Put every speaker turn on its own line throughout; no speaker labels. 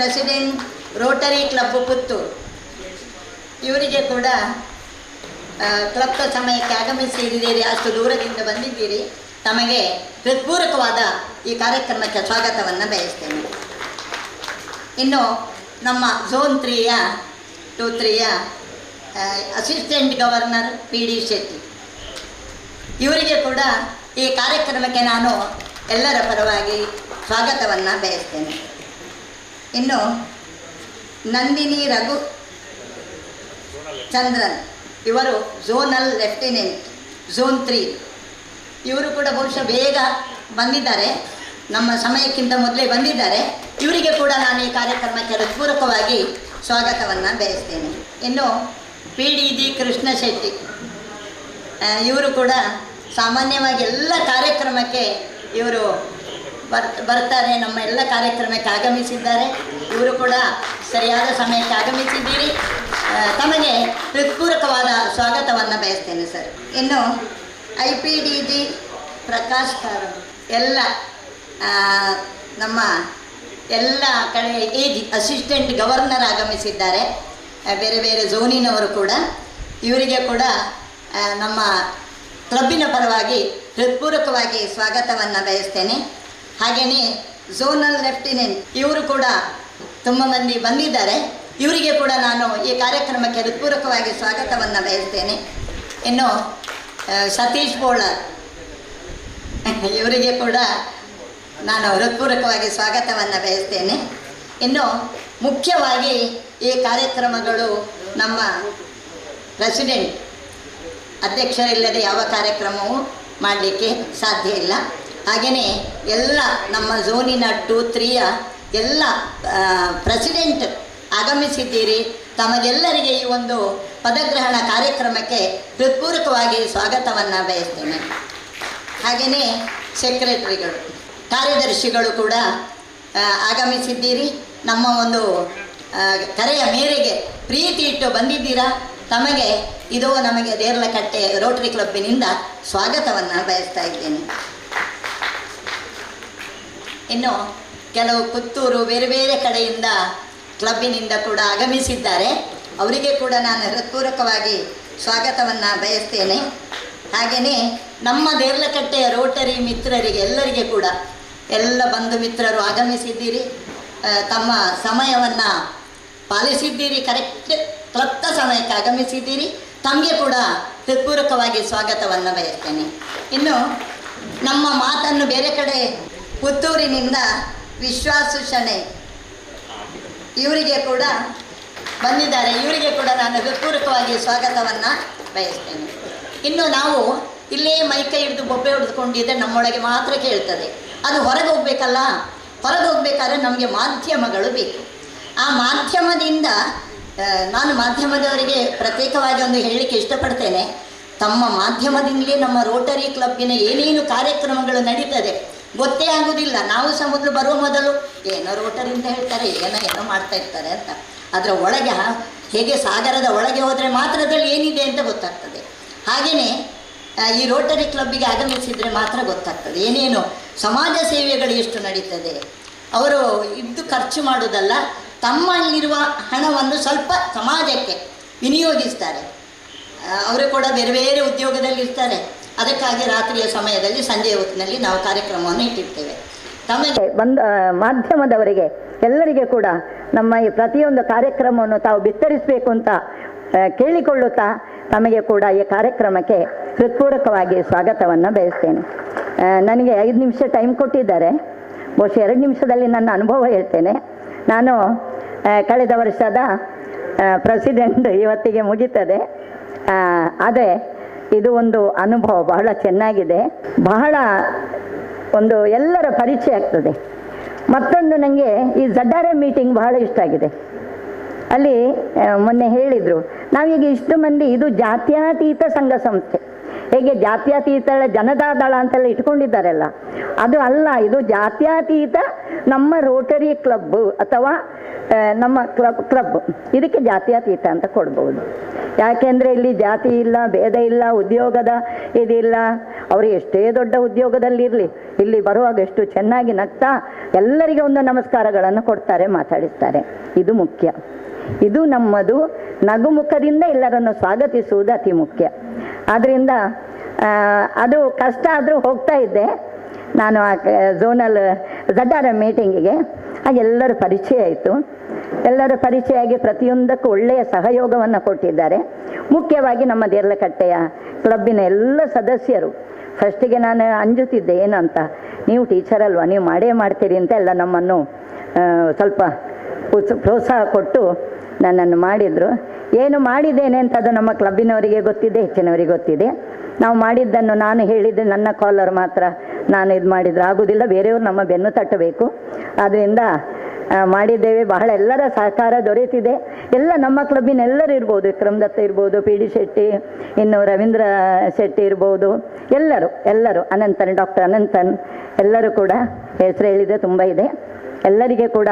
President Rotary club Puttur, ಇವರಿಗೆ ಕೂಡ club ಸಮಯಕ್ಕೆ ಆಗಮಿಸಿದ್ದೀರಿ, ಅಷ್ಟು ದೂರದಿಂದ ಬಂದಿದ್ದೀರಿ. ತಮಗೆ ಹೃತ್ಪೂರ್ವಕವಾದ ಈ ಕಾರ್ಯಕ್ರಮಕ್ಕೆ ಸ್ವಾಗತವನ್ನು ಬಯಸ್ತೇನೆ. ಇನ್ನು ನಮ್ಮ ಝೋನ್ 3ಯ ಅಸಿಸ್ಟೆಂಟ್ ಗವರ್ನರ್ PD ಶೆಟ್ಟಿ, ಇವರಿಗೆ ಕೂಡ ಈ ಕಾರ್ಯಕ್ರಮಕ್ಕೆ ನಾನು ಎಲ್ಲರ ಪರವಾಗಿ ಸ್ವಾಗತವನ್ನು ಬಯಸ್ತೇನೆ. ಇನ್ನು ನಂದಿನಿ ರಘು ಚಂದ್ರನ್, ಇವರು ಝೋನಲ್ ಲೆಫ್ಟಿನೆಂಟ್ ಝೋನ್ 3, ಇವರು ಕೂಡ ಬಹುಶಃ ಬೇಗ ಬಂದಿದ್ದಾರೆ, ನಮ್ಮ ಸಮಯಕ್ಕಿಂತ ಮೊದಲೇ ಬಂದಿದ್ದಾರೆ. ಇವರಿಗೆ ಕೂಡ ನಾನು ಈ ಕಾರ್ಯಕ್ರಮಕ್ಕೆ ಹೃತ್ಪೂರ್ವಕವಾಗಿ ಸ್ವಾಗತವನ್ನು ಬಯಸ್ತೇನೆ. ಇನ್ನು PDG ಕೃಷ್ಣ ಶೆಟ್ಟಿ, ಇವರು ಕೂಡ ಸಾಮಾನ್ಯವಾಗಿ ಎಲ್ಲ ಕಾರ್ಯಕ್ರಮಕ್ಕೆ ಇವರು ಬರ್ತಾರೆ, ನಮ್ಮ ಎಲ್ಲ ಕಾರ್ಯಕ್ರಮಕ್ಕೆ ಆಗಮಿಸಿದ್ದಾರೆ. ಇವರು ಕೂಡ ಸರಿಯಾದ ಸಮಯಕ್ಕೆ ಆಗಮಿಸಿದ್ದೀರಿ, ತಮಗೆ ಹೃತ್ಪೂರ್ವಕವಾದ ಸ್ವಾಗತವನ್ನು ಬಯಸ್ತೇನೆ ಸರ್. ಇನ್ನು IPDG ಪ್ರಕಾಶ್ ಕಾರು, ಎಲ್ಲ ನಮ್ಮ ಎಲ್ಲ ಕಡೆ ಅಸಿಸ್ಟೆಂಟ್ ಗವರ್ನರ್ ಆಗಮಿಸಿದ್ದಾರೆ, ಬೇರೆ ಬೇರೆ ಝೋನಿನವರು ಕೂಡ. ಇವರಿಗೆ ಕೂಡ ನಮ್ಮ ಕ್ಲಬ್ಬಿನ ಪರವಾಗಿ ಹೃತ್ಪೂರ್ವಕವಾಗಿ ಸ್ವಾಗತವನ್ನು ಬಯಸ್ತೇನೆ. ಹಾಗೆಯೇ ಝೋನಲ್ ಲೆಫ್ಟಿನೆಂಟ್, ಇವರು ಕೂಡ ತುಂಬ ಮಂದಿ ಬಂದಿದ್ದಾರೆ, ಇವರಿಗೆ ಕೂಡ ನಾನು ಈ ಕಾರ್ಯಕ್ರಮಕ್ಕೆ ಹೃತ್ಪೂರ್ವಕವಾಗಿ ಸ್ವಾಗತವನ್ನು ಬಯಸ್ತೇನೆ. ಇನ್ನು ಸತೀಶ್ ಬೋಳರ್, ಇವರಿಗೆ ಕೂಡ ನಾನು ಹೃತ್ಪೂರ್ವಕವಾಗಿ ಸ್ವಾಗತವನ್ನು ಬಯಸ್ತೇನೆ. ಇನ್ನು ಮುಖ್ಯವಾಗಿ ಈ ಕಾರ್ಯಕ್ರಮಗಳು ನಮ್ಮ ಪ್ರೆಸಿಡೆಂಟ್ ಅಧ್ಯಕ್ಷರಿಲ್ಲದೆ ಯಾವ ಕಾರ್ಯಕ್ರಮವೂ ಮಾಡಲಿಕ್ಕೆ ಸಾಧ್ಯ ಇಲ್ಲ. ಹಾಗೆಯೇ ಎಲ್ಲ ನಮ್ಮ ಝೋನಿನ 2, 3ಯ ಎಲ್ಲ ಪ್ರೆಸಿಡೆಂಟ್ ಆಗಮಿಸಿದ್ದೀರಿ. ತಮಗೆಲ್ಲರಿಗೆ ಈ ಒಂದು ಪದಗ್ರಹಣ ಕಾರ್ಯಕ್ರಮಕ್ಕೆ ಹೃತ್ಪೂರ್ವಕವಾಗಿ ಸ್ವಾಗತವನ್ನು ಬಯಸ್ತೇನೆ. ಹಾಗೆಯೇ ಸೆಕ್ರೆಟರಿಗಳು, ಕಾರ್ಯದರ್ಶಿಗಳು ಕೂಡ ಆಗಮಿಸಿದ್ದೀರಿ. ನಮ್ಮ ಒಂದು ಕರೆಯ ಮೇರೆಗೆ ಪ್ರೀತಿ ಇಟ್ಟು ಬಂದಿದ್ದೀರಾ. ತಮಗೆ ಇದು ನಮಗೆ ದೇರ್ಲಕಟ್ಟೆ ರೋಟರಿ ಕ್ಲಬ್ಬಿನಿಂದ ಸ್ವಾಗತವನ್ನು ಬಯಸ್ತಾ ಇದ್ದೇನೆ. ಇನ್ನು ಕೆಲವು ಪುತ್ತೂರು ಬೇರೆ ಬೇರೆ ಕಡೆಯಿಂದ ಕ್ಲಬ್ಬಿನಿಂದ ಕೂಡ ಆಗಮಿಸಿದ್ದಾರೆ, ಅವರಿಗೆ ಕೂಡ ನಾನು ಹೃತ್ಪೂರ್ವಕವಾಗಿ ಸ್ವಾಗತವನ್ನು ಬಯಸ್ತೇನೆ. ಹಾಗೆಯೇ ನಮ್ಮ ದೇರ್ಲಕಟ್ಟೆಯ ರೋಟರಿ ಮಿತ್ರರಿಗೆ ಎಲ್ಲರಿಗೆ ಕೂಡ, ಎಲ್ಲ ಬಂಧು ಮಿತ್ರರು ಆಗಮಿಸಿದ್ದೀರಿ, ತಮ್ಮ ಸಮಯವನ್ನು ಪಾಲಿಸಿದ್ದೀರಿ, ಕರೆಕ್ಟ್ ಕ್ಲಬ್ದ ಸಮಯಕ್ಕೆ ಆಗಮಿಸಿದ್ದೀರಿ. ತಮಗೆ ಕೂಡ ಹೃತ್ಪೂರ್ವಕವಾಗಿ ಸ್ವಾಗತವನ್ನು ಬಯಸ್ತೇನೆ. ಇನ್ನು ನಮ್ಮ ಮಾತನ್ನು ಬೇರೆ ಕಡೆ ಪುತ್ತೂರಿನಿಂದ ವಿಶ್ವಾಸು ಶಣೆ, ಇವರಿಗೆ ಕೂಡ ಬಂದಿದ್ದಾರೆ, ಇವರಿಗೆ ಕೂಡ ನಾನು ಹೃತ್ಪೂರ್ವಕವಾಗಿ ಸ್ವಾಗತವನ್ನು ಬಯಸ್ತೇನೆ. ಇನ್ನು ನಾವು ಇಲ್ಲೇ ಮೈಕೈ ಹಿಡಿದು ಬೊಬ್ಬೆ ಹಿಡಿದುಕೊಂಡಿದ್ದರೆ ನಮ್ಮೊಳಗೆ ಮಾತ್ರ ಕೇಳ್ತದೆ, ಅದು ಹೊರಗೆ ಹೋಗಬೇಕಲ್ಲ. ಹೊರಗೆ ಹೋಗಬೇಕಾದ್ರೆ ನಮಗೆ ಮಾಧ್ಯಮಗಳು ಬೇಕು. ಆ ಮಾಧ್ಯಮದಿಂದ ನಾನು ಮಾಧ್ಯಮದವರಿಗೆ ಪ್ರತ್ಯೇಕವಾಗಿ ಒಂದು ಹೇಳಲಿಕ್ಕೆ ಇಷ್ಟಪಡ್ತೇನೆ. ತಮ್ಮ ಮಾಧ್ಯಮದಿಂದಲೇ ನಮ್ಮ ರೋಟರಿ ಕ್ಲಬ್ಬಿನ ಏನೇನು ಕಾರ್ಯಕ್ರಮಗಳು ನಡೀತದೆ ಗೊತ್ತೇ ಆಗೋದಿಲ್ಲ. ನಾವು ಸಹ ಮೊದಲು ಬರುವ ಮೊದಲು ಏನೋ ರೋಟರಿ ಅಂತ ಹೇಳ್ತಾರೆ, ಏನೋ ಮಾಡ್ತಾ ಇರ್ತಾರೆ ಅಂತ. ಅದರ ಒಳಗೆ ಹೇಗೆ ಸಾಗರದ ಒಳಗೆ ಹೋದರೆ ಮಾತ್ರ ಅದರಲ್ಲಿ ಏನಿದೆ ಅಂತ ಗೊತ್ತಾಗ್ತದೆ. ಹಾಗೆಯೇ ಈ ರೋಟರಿ ಕ್ಲಬ್ಬಿಗೆ ಆಗಮಿಸಿದರೆ ಮಾತ್ರ ಗೊತ್ತಾಗ್ತದೆ ಏನೇನು ಸಮಾಜ ಸೇವೆಗಳು ಎಷ್ಟು ನಡೀತದೆ. ಅವರು ಇದ್ದು ಖರ್ಚು ಮಾಡೋದಲ್ಲ, ತಮ್ಮಲ್ಲಿರುವ ಹಣವನ್ನು ಸ್ವಲ್ಪ ಸಮಾಜಕ್ಕೆ ವಿನಿಯೋಗಿಸ್ತಾರೆ. ಅವರು ಕೂಡ ಬೇರೆ ಬೇರೆ ಉದ್ಯೋಗದಲ್ಲಿರ್ತಾರೆ, ಅದಕ್ಕಾಗಿ ರಾತ್ರಿಯ ಸಮಯದಲ್ಲಿ ಸಂಜೆಯ ಹೊತ್ತಿನಲ್ಲಿ ನಾವು ಕಾರ್ಯಕ್ರಮವನ್ನು ಇಟ್ಟಿರ್ತೇವೆ. ತಮಗೆ ಮಾಧ್ಯಮದವರಿಗೆ ಎಲ್ಲರಿಗೆ ಕೂಡ ನಮ್ಮ ಈ ಪ್ರತಿಯೊಂದು ಕಾರ್ಯಕ್ರಮವನ್ನು ತಾವು ಬಿತ್ತರಿಸಬೇಕು ಅಂತ ಕೇಳಿಕೊಳ್ಳುತ್ತಾ ತಮಗೆ ಕೂಡ ಈ ಕಾರ್ಯಕ್ರಮಕ್ಕೆ ಹೃತ್ಪೂರ್ವಕವಾಗಿ ಸ್ವಾಗತವನ್ನು ಬಯಸ್ತೇನೆ. ನನಗೆ 5 ನಿಮಿಷ ಟೈಮ್ ಕೊಟ್ಟಿದ್ದಾರೆ, ಬಹುಶಃ 2 ನಿಮಿಷದಲ್ಲಿ ನನ್ನ ಅನುಭವ ಹೇಳ್ತೇನೆ. ನಾನು ಕಳೆದ ವರ್ಷದ ಪ್ರೆಸಿಡೆಂಟ್ ಇವತ್ತಿಗೆ ಮುಗೀತದೆ, ಆದರೆ ಇದು ಒಂದು ಅನುಭವ ಬಹಳ ಚೆನ್ನಾಗಿದೆ. ಬಹಳ ಒಂದು ಎಲ್ಲರ ಪರಿಚಯ ಆಗ್ತದೆ. ಮತ್ತೊಂದು ನನಗೆ ಈ ZRM ಮೀಟಿಂಗ್ ಬಹಳ ಇಷ್ಟ ಆಗಿದೆ. ಅಲ್ಲಿ ಮೊನ್ನೆ ಹೇಳಿದರು, ನಾವೀಗ ಇಷ್ಟು ಮಂದಿ, ಇದು ಜಾತ್ಯತೀತ ಸಂಘ ಸಂಸ್ಥೆ,
ಹೇಗೆ ಜಾತ್ಯತೀತ ಜನತಾದಳ ಅಂತೆಲ್ಲ ಇಟ್ಕೊಂಡಿದ್ದಾರಲ್ಲ, ಅದು ಅಲ್ಲ. ಇದು ಜಾತ್ಯತೀತ ನಮ್ಮ ರೋಟರಿ ಕ್ಲಬ್ ಅಥವಾ ನಮ್ಮ ಕ್ಲಬ್ ಇದಕ್ಕೆ ಜಾತ್ಯತೀತ ಅಂತ ಕೊಡ್ಬೋದು. ಯಾಕೆಂದರೆ ಇಲ್ಲಿ ಜಾತಿ ಇಲ್ಲ, ಭೇದ ಇಲ್ಲ, ಉದ್ಯೋಗದ ಇದಿಲ್ಲ. ಅವರು ಎಷ್ಟೇ ದೊಡ್ಡ ಉದ್ಯೋಗದಲ್ಲಿರಲಿ, ಇಲ್ಲಿ ಬರುವಾಗ ಎಷ್ಟು ಚೆನ್ನಾಗಿ ನಗ್ತಾ ಎಲ್ಲರಿಗೆ ಒಂದು ನಮಸ್ಕಾರಗಳನ್ನು ಕೊಡ್ತಾರೆ, ಮಾತಾಡಿಸ್ತಾರೆ. ಇದು ಮುಖ್ಯ. ಇದು ನಮ್ಮದು ನಗುಮುಖದಿಂದ ಎಲ್ಲರನ್ನು ಸ್ವಾಗತಿಸುವುದು ಅತಿ ಮುಖ್ಯ. ಆದ್ದರಿಂದ ಅದು ಕಷ್ಟ ಆದರೂ ಹೋಗ್ತಾ ಇದ್ದೆ ನಾನು ಆ ಝೋನಲ್ ZRM ಮೀಟಿಂಗಿಗೆ. ಆಗ ಎಲ್ಲರ ಪರಿಚಯ ಆಯಿತು. ಎಲ್ಲರ ಪರಿಚಯ ಆಗಿ ಪ್ರತಿಯೊಂದಕ್ಕೂ ಒಳ್ಳೆಯ ಸಹಯೋಗವನ್ನು ಕೊಟ್ಟಿದ್ದಾರೆ. ಮುಖ್ಯವಾಗಿ ನಮ್ಮ ದೇರ್ಲಕಟ್ಟೆಯ ಕ್ಲಬ್ಬಿನ ಎಲ್ಲ ಸದಸ್ಯರು. ಫಸ್ಟಿಗೆ ನಾನು ಅಂಜುತ್ತಿದ್ದೆ, ಏನಂತ, ನೀವು ಟೀಚರ್ ಅಲ್ವಾ, ನೀವು ಮಾಡೇ ಮಾಡ್ತೀರಿ ಅಂತ ಎಲ್ಲ ನಮ್ಮನ್ನು ಸ್ವಲ್ಪ ಪ್ರೋತ್ಸಾಹ ಕೊಟ್ಟು ನನ್ನನ್ನು ಮಾಡಿದರು. ಏನು ಮಾಡಿದ್ದೇನೆ ಅಂತ ಅದು ನಮ್ಮ ಕ್ಲಬ್ಬಿನವರಿಗೆ ಗೊತ್ತಿದೆ, ಹೆಚ್ಚಿನವರಿಗೆ ಗೊತ್ತಿದೆ. ನಾವು ಮಾಡಿದ್ದನ್ನು ನಾನು ಹೇಳಿದ್ದೆ, ನನ್ನ ಕಾಲರ್ ಮಾತ್ರ ನಾನು ಇದು ಮಾಡಿದರೆ ಆಗೋದಿಲ್ಲ, ಬೇರೆಯವರು ನಮ್ಮ ಬೆನ್ನು ತಟ್ಟಬೇಕು. ಆದ್ದರಿಂದ ಮಾಡಿದ್ದೇವೆ. ಬಹಳ ಎಲ್ಲರ ಸಹಕಾರ ದೊರೆತಿದೆ. ಎಲ್ಲ ನಮ್ಮ ಕ್ಲಬ್ಬಿನ ಎಲ್ಲರೂ ಇರ್ಬೋದು, ವಿಕ್ರಮ್ ದತ್ತ ಇರ್ಬೋದು, PD ಶೆಟ್ಟಿ, ಇನ್ನು ರವೀಂದ್ರ ಶೆಟ್ಟಿ ಇರ್ಬೋದು, ಎಲ್ಲರೂ ಅನಂತನ್, ಡಾಕ್ಟರ್ ಅನಂತನ್, ಎಲ್ಲರೂ ಕೂಡ ಹೆಸರು ಹೇಳಿದರೆ ತುಂಬ ಇದೆ. ಎಲ್ಲರಿಗೆ ಕೂಡ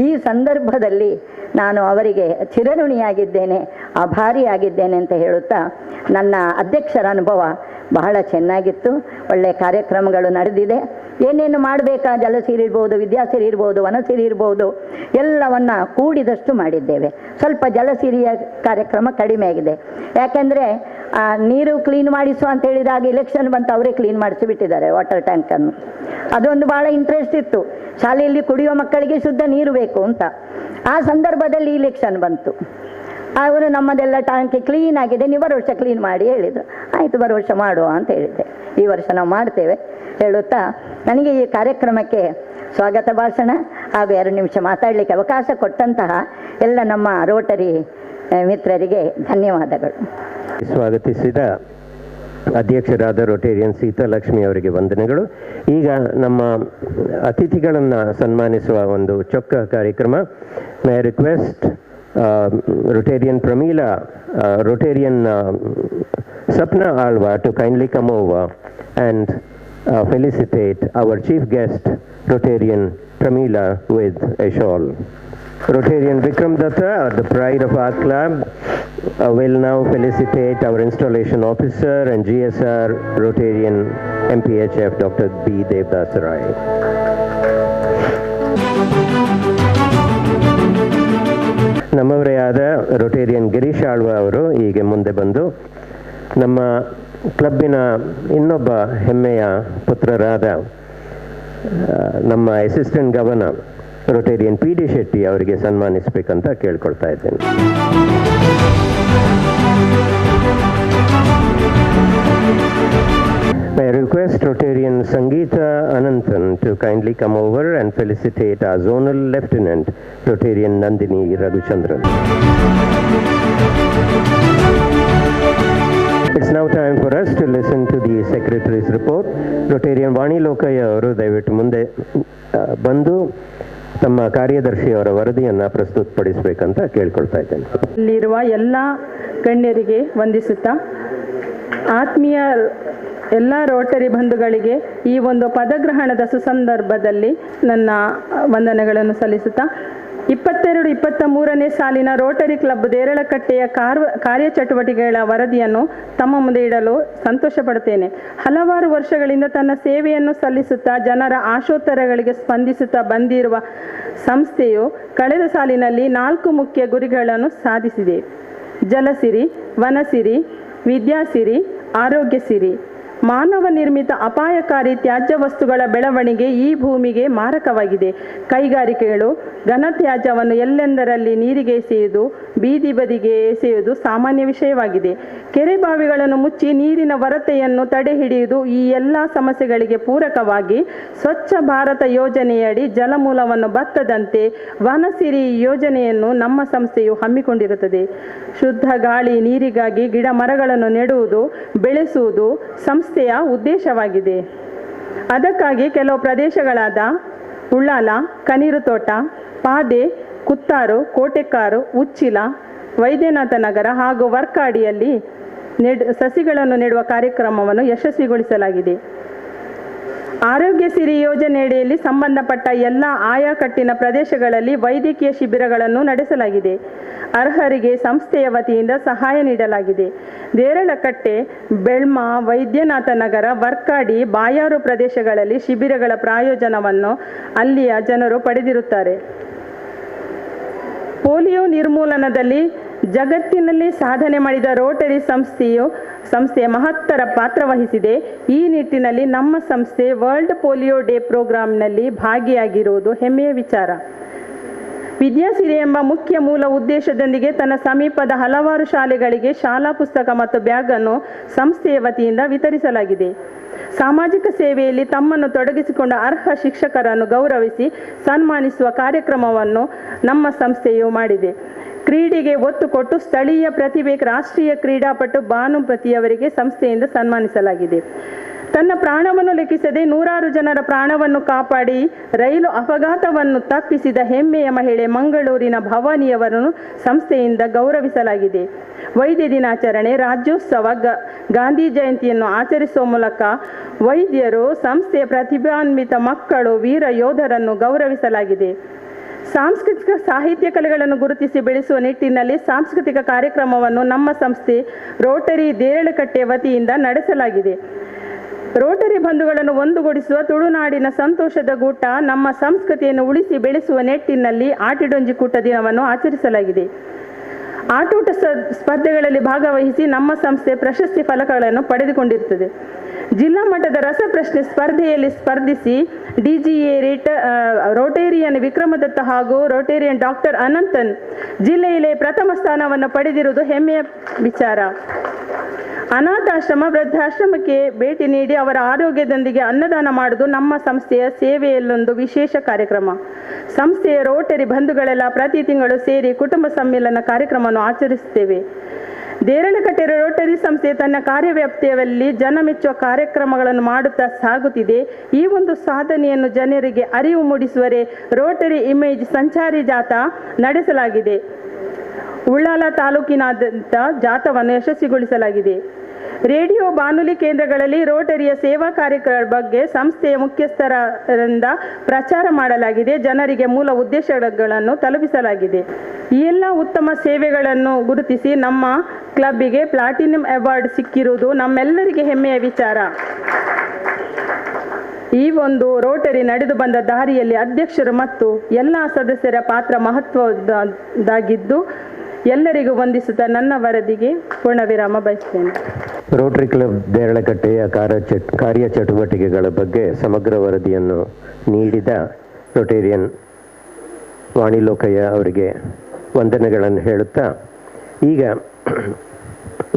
ಈ ಸಂದರ್ಭದಲ್ಲಿ ನಾನು ಅವರಿಗೆ ಚಿರಋಣಿಯಾಗಿದ್ದೇನೆ, ಆಭಾರಿಯಾಗಿದ್ದೇನೆ ಅಂತ ಹೇಳುತ್ತಾ, ನನ್ನ ಅಧ್ಯಕ್ಷರ ಅನುಭವ ಬಹಳ ಚೆನ್ನಾಗಿತ್ತು. ಒಳ್ಳೆಯ ಕಾರ್ಯಕ್ರಮಗಳು ನಡೆದಿದೆ. ಏನೇನು ಮಾಡಬೇಕಾ, ಜಲಸಿರಿ ಇರ್ಬೋದು, ವಿದ್ಯಾಸಿರಿ ಇರ್ಬೋದು, ವನಸಿರಿ ಇರ್ಬೋದು, ಎಲ್ಲವನ್ನು ಕೂಡಿದಷ್ಟು ಮಾಡಿದ್ದೇವೆ. ಸ್ವಲ್ಪ ಜಲಸಿರಿಯ ಕಾರ್ಯಕ್ರಮ ಕಡಿಮೆ ಆಗಿದೆ. ಯಾಕೆಂದರೆ ನೀರು ಕ್ಲೀನ್ ಮಾಡಿಸು ಅಂತ ಹೇಳಿದಾಗ ಇಲೆಕ್ಷನ್ ಬಂತು, ಅವರೇ ಕ್ಲೀನ್ ಮಾಡಿಸಿಬಿಟ್ಟಿದ್ದಾರೆ ವಾಟರ್ ಟ್ಯಾಂಕನ್ನು. ಅದೊಂದು ಭಾಳ ಇಂಟ್ರೆಸ್ಟ್ ಇತ್ತು, ಶಾಲೆಯಲ್ಲಿ ಕುಡಿಯುವ ಮಕ್ಕಳಿಗೆ ಶುದ್ಧ ನೀರು ಬೇಕು ಅಂತ. ಆ ಸಂದರ್ಭದಲ್ಲಿ ಇಲೆಕ್ಷನ್ ಬಂತು. ಅವರು ನಮ್ಮದೆಲ್ಲ ಟ್ಯಾಂಕ್ ಕ್ಲೀನ್ ಆಗಿದೆ, ನೀವು ಬರೋ ವರ್ಷ ಕ್ಲೀನ್ ಮಾಡಿ ಹೇಳಿದರು. ಆಯಿತು, ಬರೋ ವರ್ಷ ಮಾಡುವ ಅಂತ ಹೇಳಿದ್ದೆ. ಈ ವರ್ಷ ನಾವು ಮಾಡ್ತೇವೆ ಹೇಳುತ್ತಾ, ನನಗೆ ಈ ಕಾರ್ಯಕ್ರಮಕ್ಕೆ ಸ್ವಾಗತ ಭಾಷಣ ಹಾಗೂ 2 ನಿಮಿಷ ಮಾತಾಡಲಿಕ್ಕೆ ಅವಕಾಶ ಕೊಟ್ಟಂತಹ ಎಲ್ಲ ನಮ್ಮ ರೋಟರಿ ಮಿತ್ರರಿಗೆ ಧನ್ಯವಾದಗಳು.
ಸ್ವಾಗತಿಸಿದ ಅಧ್ಯಕ್ಷರಾದ ರೋಟೇರಿಯನ್ ಸೀತಾಲಕ್ಷ್ಮಿ ಅವರಿಗೆ ವಂದನೆಗಳು. ಈಗ ನಮ್ಮ ಅತಿಥಿಗಳನ್ನು ಸನ್ಮಾನಿಸುವ ಒಂದು ಚೊಕ್ಕ ಕಾರ್ಯಕ್ರಮ. My request Rotarian Pramila, Rotarian Sapna Alva to kindly come over and felicitate our chief guest, Rotarian Pramila, with a shawl. Rotarian Vikram Datta, the pride of our club, will now felicitate our installation officer and GSR Rotarian MPHF, Dr. B. Devdas Rai. ನಮ್ಮವರೇ ಆದ Rotarian Girish Alva ಅವರು ಹೀಗೆ ಮುಂದೆ ಬಂದು ನಮ್ಮ ಕ್ಲಬ್ಬಿನ ಇನ್ನೊಬ್ಬ ಹೆಮ್ಮೆಯ ಪುತ್ರರಾದ ನಮ್ಮ assistant governor Rotarian PD Shetty ಅವರಿಗೆ ಸನ್ಮಾನಿಸಬೇಕಂತ ಕೇಳ್ಕೊಳ್ತಾ ಇದ್ದೇನೆ. I request Rotarian Sangeeta Ananthan to kindly come over and felicitate our zonal lieutenant, Rotarian Nandini Raghuchandran. It's now time for us to listen to the secretary's report. Rotarian Vani Lokaya ಅವರು ದಯವಿಟ್ಟು ಮುಂದೆ ಬಂದು ತಮ್ಮ ಕಾರ್ಯದರ್ಶಿಯವರ ವರದಿಯನ್ನು ಪ್ರಸ್ತುತಪಡಿಸಬೇಕಂತ ಕೇಳ್ಕೊಳ್ತಾ ಇದ್ದೇನೆ.
ಇಲ್ಲಿರುವ ಎಲ್ಲ ಗಣ್ಯರಿಗೆ ವಂದಿಸುತ್ತಾ, ಆತ್ಮೀಯ ಎಲ್ಲ ರೋಟರಿ ಬಂಧುಗಳಿಗೆ ಈ ಒಂದು ಪದಗ್ರಹಣದ ಸುಸಂದರ್ಭದಲ್ಲಿ ನನ್ನ ವಂದನೆಗಳನ್ನು ಸಲ್ಲಿಸುತ್ತಾ, 22-23ನೇ ಸಾಲಿನ ರೋಟರಿ ಕ್ಲಬ್ ದೇರಳಕಟ್ಟೆಯ ಕಾರ್ಯಚಟುವಟಿಕೆಗಳ ವರದಿಯನ್ನು ತಮ್ಮ ಮುಂದೆ ಇಡಲು ಸಂತೋಷ ಪಡುತ್ತೇನೆ. ಹಲವಾರು ವರ್ಷಗಳಿಂದ ತನ್ನ ಸೇವೆಯನ್ನು ಸಲ್ಲಿಸುತ್ತಾ ಜನರ ಆಶೋತ್ತರಗಳಿಗೆ ಸ್ಪಂದಿಸುತ್ತಾ ಬಂದಿರುವ ಸಂಸ್ಥೆಯು ಕಳೆದ ಸಾಲಿನಲ್ಲಿ 4 ಮುಖ್ಯ ಗುರಿಗಳನ್ನು ಸಾಧಿಸಿದೆ. ಜಲಸಿರಿ, ವನಸಿರಿ, ವಿದ್ಯಾಸಿರಿ, ಆರೋಗ್ಯ ಸಿರಿ. ಮಾನವ ನಿರ್ಮಿತ ಅಪಾಯಕಾರಿ ತ್ಯಾಜ್ಯ ವಸ್ತುಗಳ ಬೆಳವಣಿಗೆ ಈ ಭೂಮಿಗೆ ಮಾರಕವಾಗಿದೆ. ಕೈಗಾರಿಕೆಗಳು ಘನತ್ಯಾಜ್ಯವನ್ನು ಎಲ್ಲೆಂದರಲ್ಲಿ ನೀರಿಗೆ ಎಸೆಯುವುದು, ಬೀದಿ ಬದಿಗೆ ಎಸೆಯುವುದು ಸಾಮಾನ್ಯ ವಿಷಯವಾಗಿದೆ. ಕೆರೆ ಬಾವಿಗಳನ್ನು ಮುಚ್ಚಿ ನೀರಿನ ಕೊರತೆಯನ್ನು ತಡೆ ಹಿಡಿಯುವುದು ಈ ಎಲ್ಲ ಸಮಸ್ಯೆಗಳಿಗೆ ಪೂರಕವಾಗಿ ಸ್ವಚ್ಛ ಭಾರತ ಯೋಜನೆಯಡಿ ಜಲಮೂಲವನ್ನು ಬತ್ತದಂತೆ ವನಸಿರಿ ಯೋಜನೆಯನ್ನು ನಮ್ಮ ಸಂಸ್ಥೆಯು ಹಮ್ಮಿಕೊಂಡಿರುತ್ತದೆ. ಶುದ್ಧ ಗಾಳಿ ನೀರಿಗಾಗಿ ಗಿಡ ಮರಗಳನ್ನು ನೆಡುವುದು, ಬೆಳೆಸುವುದು ಸಂಸ್ಥೆಯ ಉದ್ದೇಶವಾಗಿದೆ. ಅದಕ್ಕಾಗಿ ಕೆಲವು ಪ್ರದೇಶಗಳಾದ ಉಳ್ಳಾಲ, ಕನೀರುತೋಟ, ಪಾದೆ, ಕುತ್ತಾರು, ಕೋಟೆಕ್ಕಾರು, ಉಚ್ಚಿಲ, ವೈದ್ಯನಾಥ ನಗರ ಹಾಗೂ ವರ್ಕಾಡಿಯಲ್ಲಿ ಸಸಿಗಳನ್ನು ನೆಡುವ ಕಾರ್ಯಕ್ರಮವನ್ನು ಯಶಸ್ವಿಗೊಳಿಸಲಾಗಿದೆ. ಆರೋಗ್ಯ ಸಿರಿ ಯೋಜನೆಯಡಿಯಲ್ಲಿ ಸಂಬಂಧಪಟ್ಟ ಎಲ್ಲ ಆಯಾಕಟ್ಟಿನ ಪ್ರದೇಶಗಳಲ್ಲಿ ವೈದ್ಯಕೀಯ ಶಿಬಿರಗಳನ್ನು ನಡೆಸಲಾಗಿದೆ. ಅರ್ಹರಿಗೆ ಸಂಸ್ಥೆಯ ವತಿಯಿಂದ ಸಹಾಯ ನೀಡಲಾಗಿದೆ. ದೇರಳಕಟ್ಟೆ, ಬೆಳ್ಮ, ವೈದ್ಯನಾಥ ನಗರ, ವರ್ಕಾಡಿ, ಬಾಯಾರು ಪ್ರದೇಶಗಳಲ್ಲಿ ಶಿಬಿರಗಳ ಪ್ರಾಯೋಜನವನ್ನು ಅಲ್ಲಿಯ ಜನರು ಪಡೆದಿರುತ್ತಾರೆ. ಪೋಲಿಯೋ ನಿರ್ಮೂಲನದಲ್ಲಿ ಜಗತ್ತಿನಲ್ಲಿ ಸಾಧನೆ ಮಾಡಿದ ರೋಟರಿ ಸಂಸ್ಥೆಯ ಮಹತ್ತರ ಪಾತ್ರ ವಹಿಸಿದೆ. ಈ ನಿಟ್ಟಿನಲ್ಲಿ ನಮ್ಮ ಸಂಸ್ಥೆ ವರ್ಲ್ಡ್ ಪೋಲಿಯೋ ಡೇ ಪ್ರೋಗ್ರಾಂನಲ್ಲಿ ಭಾಗಿಯಾಗಿರುವುದು ಹೆಮ್ಮೆಯ ವಿಚಾರ. ವಿದ್ಯಾಸಿರಿ ಎಂಬ ಮುಖ್ಯ ಮೂಲ ಉದ್ದೇಶದೊಂದಿಗೆ ತನ್ನ ಸಮೀಪದ ಹಲವಾರು ಶಾಲೆಗಳಿಗೆ ಶಾಲಾ ಪುಸ್ತಕ ಮತ್ತು ಬ್ಯಾಗ್ ಅನ್ನು ಸಂಸ್ಥೆಯ ವತಿಯಿಂದ ವಿತರಿಸಲಾಗಿದೆ. ಸಾಮಾಜಿಕ ಸೇವೆಯಲ್ಲಿ ತಮ್ಮನ್ನು ತೊಡಗಿಸಿಕೊಂಡ ಅರ್ಹ ಶಿಕ್ಷಕರನ್ನು ಗೌರವಿಸಿ ಸನ್ಮಾನಿಸುವ ಕಾರ್ಯಕ್ರಮವನ್ನು ನಮ್ಮ ಸಂಸ್ಥೆಯು ಮಾಡಿದೆ. ಕ್ರೀಡೆಗೆ ಒತ್ತು ಕೊಟ್ಟು ಸ್ಥಳೀಯ ಪ್ರತಿಭೆ ರಾಷ್ಟ್ರೀಯ ಕ್ರೀಡಾಪಟು ಭಾನುಮತಿಯವರಿಗೆ ಸಂಸ್ಥೆಯಿಂದ ಸನ್ಮಾನಿಸಲಾಗಿದೆ. ತನ್ನ ಪ್ರಾಣವನ್ನು ಲೆಕ್ಕಿಸದೆ ನೂರಾರು ಜನರ ಪ್ರಾಣವನ್ನು ಕಾಪಾಡಿ ರೈಲು ಅಪಘಾತವನ್ನು ತಪ್ಪಿಸಿದ ಹೆಮ್ಮೆಯ ಮಹಿಳೆ ಮಂಗಳೂರಿನ ಭವಾನಿಯವರನ್ನು ಸಂಸ್ಥೆಯಿಂದ ಗೌರವಿಸಲಾಗಿದೆ. ವೈದ್ಯ ದಿನಾಚರಣೆ, ರಾಜ್ಯೋತ್ಸವ, ಗಾಂಧಿ ಜಯಂತಿಯನ್ನು ಆಚರಿಸುವ ಮೂಲಕ ವೈದ್ಯರು, ಸಂಸ್ಥೆಯ ಪ್ರತಿಭಾನ್ವಿತ ಮಕ್ಕಳು, ವೀರ ಯೋಧರನ್ನು ಗೌರವಿಸಲಾಗಿದೆ. ಸಾಂಸ್ಕೃತಿಕ ಸಾಹಿತ್ಯ ಕಲೆಗಳನ್ನು ಗುರುತಿಸಿ ಬೆಳೆಸುವ ನಿಟ್ಟಿನಲ್ಲಿ ಸಾಂಸ್ಕೃತಿಕ ಕಾರ್ಯಕ್ರಮವನ್ನು ನಮ್ಮ ಸಂಸ್ಥೆ ರೋಟರಿ ದೇರಳಕಟ್ಟೆ ವತಿಯಿಂದ ನಡೆಸಲಾಗಿದೆ. ರೋಟರಿ ಬಂಧುಗಳನ್ನು ಒಂದುಗೂಡಿಸುವ ತುಳುನಾಡಿನ ಸಂತೋಷದ ಗೂಟ ನಮ್ಮ ಸಂಸ್ಕೃತಿಯನ್ನು ಉಳಿಸಿ ಬೆಳೆಸುವ ನಿಟ್ಟಿನಲ್ಲಿ ಆಟಿಡೊಂಜಿ ಕೂಟ ದಿನವನ್ನು ಆಚರಿಸಲಾಗಿದೆ. ಆಟೋಟ ಸ್ಪರ್ಧೆಗಳಲ್ಲಿ ಭಾಗವಹಿಸಿ ನಮ್ಮ ಸಂಸ್ಥೆ ಪ್ರಶಸ್ತಿ ಫಲಕಗಳನ್ನು ಪಡೆದುಕೊಂಡಿರುತ್ತದೆ. ಜಿಲ್ಲಾ ಮಟ್ಟದ ರಸಪ್ರಶ್ನೆ ಸ್ಪರ್ಧೆಯಲ್ಲಿ ಸ್ಪರ್ಧಿಸಿ ಡಿಜಿಎ ರೋಟೇರಿಯನ್ ವಿಕ್ರಮದತ್ತ ಹಾಗೂ ರೋಟೇರಿಯನ್ ಡಾಕ್ಟರ್ ಅನಂತನ್ ಜಿಲ್ಲೆಯಲ್ಲಿ ಪ್ರಥಮ ಸ್ಥಾನವನ್ನು ಪಡೆದಿರುವುದು ಹೆಮ್ಮೆಯ ವಿಚಾರ. ಅನಾಥಾಶ್ರಮ, ವೃದ್ಧಾಶ್ರಮಕ್ಕೆ ಭೇಟಿ ನೀಡಿ ಅವರ ಆರೋಗ್ಯದೊಂದಿಗೆ ಅನ್ನದಾನ ಮಾಡುವುದು ನಮ್ಮ ಸಂಸ್ಥೆಯ ಸೇವೆಯಲ್ಲೊಂದು ವಿಶೇಷ ಕಾರ್ಯಕ್ರಮ. ಸಂಸ್ಥೆಯ ರೋಟರಿ ಬಂಧುಗಳೆಲ್ಲ ಪ್ರತಿ ತಿಂಗಳು ಸೇರಿ ಕುಟುಂಬ ಸಮ್ಮೇಳನ ಕಾರ್ಯಕ್ರಮವನ್ನು ಆಚರಿಸುತ್ತೇವೆ. ದೇರಳಕಟ್ಟೆ ರೋಟರಿ ಸಂಸ್ಥೆ ತನ್ನ ಕಾರ್ಯವ್ಯಾಪ್ತಿಯಲ್ಲಿ ಜನ ಮೆಚ್ಚುವ ಕಾರ್ಯಕ್ರಮಗಳನ್ನು ಮಾಡುತ್ತಾ ಸಾಗುತ್ತಿದೆ. ಈ ಒಂದು ಸಾಧನೆಯನ್ನು ಜನರಿಗೆ ಅರಿವು ಮೂಡಿಸುವರೆ ರೋಟರಿ ಇಮೇಜ್ ಸಂಚಾರಿ ಜಾಥಾ ನಡೆಸಲಾಗಿದೆ. ಉಳ್ಳಾಲ ತಾಲೂಕಿನಾದ್ಯಂತ ಜಾಥಾವನ್ನು ಯಶಸ್ವಿಗೊಳಿಸಲಾಗಿದೆ. ರೇಡಿಯೋ, ಬಾನುಲಿ ಕೇಂದ್ರಗಳಲ್ಲಿ ರೋಟರಿಯ ಸೇವಾ ಕಾರ್ಯಕ್ರಮದ ಬಗ್ಗೆ ಸಂಸ್ಥೆಯ ಮುಖ್ಯಸ್ಥರಿಂದ ಪ್ರಚಾರ ಮಾಡಲಾಗಿದೆ. ಜನರಿಗೆ ಮೂಲ ಉದ್ದೇಶಗಳನ್ನು ತಲುಪಿಸಲಾಗಿದೆ. ಈ ಎಲ್ಲ ಉತ್ತಮ ಸೇವೆಗಳನ್ನು ಗುರುತಿಸಿ ನಮ್ಮ ಕ್ಲಬ್ಬಿಗೆ ಪ್ಲಾಟಿನಂ ಅವಾರ್ಡ್ ಸಿಕ್ಕಿರುವುದು ನಮ್ಮೆಲ್ಲರಿಗೆ ಹೆಮ್ಮೆಯ ವಿಚಾರ. ಈ ಒಂದು ರೋಟರಿ ನಡೆದು ಬಂದ ದಾರಿಯಲ್ಲಿ ಅಧ್ಯಕ್ಷರು ಮತ್ತು ಎಲ್ಲ ಸದಸ್ಯರ ಪಾತ್ರ ಮಹತ್ವದ್ದಾಗಿದ್ದು ಎಲ್ಲರಿಗೂ ವಂದಿಸುತ್ತಾ ನನ್ನ ವರದಿಗೆ ಪೂರ್ಣವಿರಾಮ ಬಯಸುತ್ತೇನೆ.
ರೋಟರಿ ಕ್ಲಬ್ ದೇರಳಕಟ್ಟೆಯ ಕಾರ್ಯಚಟುವಟಿಕೆಗಳ ಬಗ್ಗೆ ಸಮಗ್ರ ವರದಿಯನ್ನು ನೀಡಿದ ರೋಟೇರಿಯನ್ ವಾಣಿ ಲೋಕಯ್ಯ ಅವರಿಗೆ ವಂದನೆಗಳನ್ನು ಹೇಳುತ್ತಾ, ಈಗ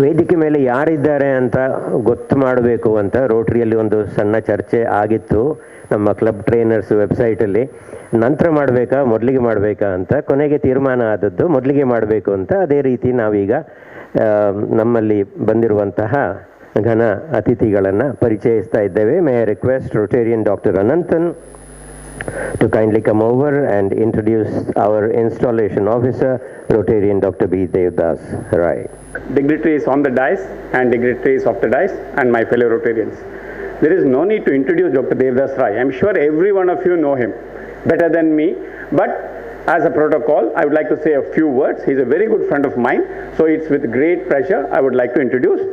ವೇದಿಕೆ ಮೇಲೆ ಯಾರಿದ್ದಾರೆ ಅಂತ ಗೊತ್ತು ಮಾಡಬೇಕು ಅಂತ ರೋಟರಿಯಲ್ಲಿ ಒಂದು ಸಣ್ಣ ಚರ್ಚೆ ಆಗಿತ್ತು ನಮ್ಮ ಕ್ಲಬ್ ಟ್ರೈನರ್ಸ್ ವೆಬ್ಸೈಟಲ್ಲಿ. ನಂತರ ಮಾಡಬೇಕಾ ಮೊದಲಿಗೆ ಮಾಡಬೇಕಾ ಅಂತ ಕೊನೆಗೆ ತೀರ್ಮಾನ ಆದದ್ದು ಮೊದಲಿಗೆ ಮಾಡಬೇಕು ಅಂತ. ಅದೇ ರೀತಿ ನಾವೀಗ ನಮ್ಮಲ್ಲಿ ಬಂದಿರುವಂತಹ ಘನ ಅತಿಥಿಗಳನ್ನು ಪರಿಚಯಿಸ್ತಾ ಇದ್ದೇವೆ. May I request rotarian doctor Ananthan to kindly come over and introduce our installation officer, Rotarian Dr. B. Devdas Rai.
Dignitaries on the dais and dignitaries of the dais and my fellow Rotarians. There is no need to introduce Dr. Devdas Rai. I'm sure every one of you know him better than me, but as a protocol, I would like to say a few words. He's a very good friend of mine, so it's with great pleasure I would like to introduce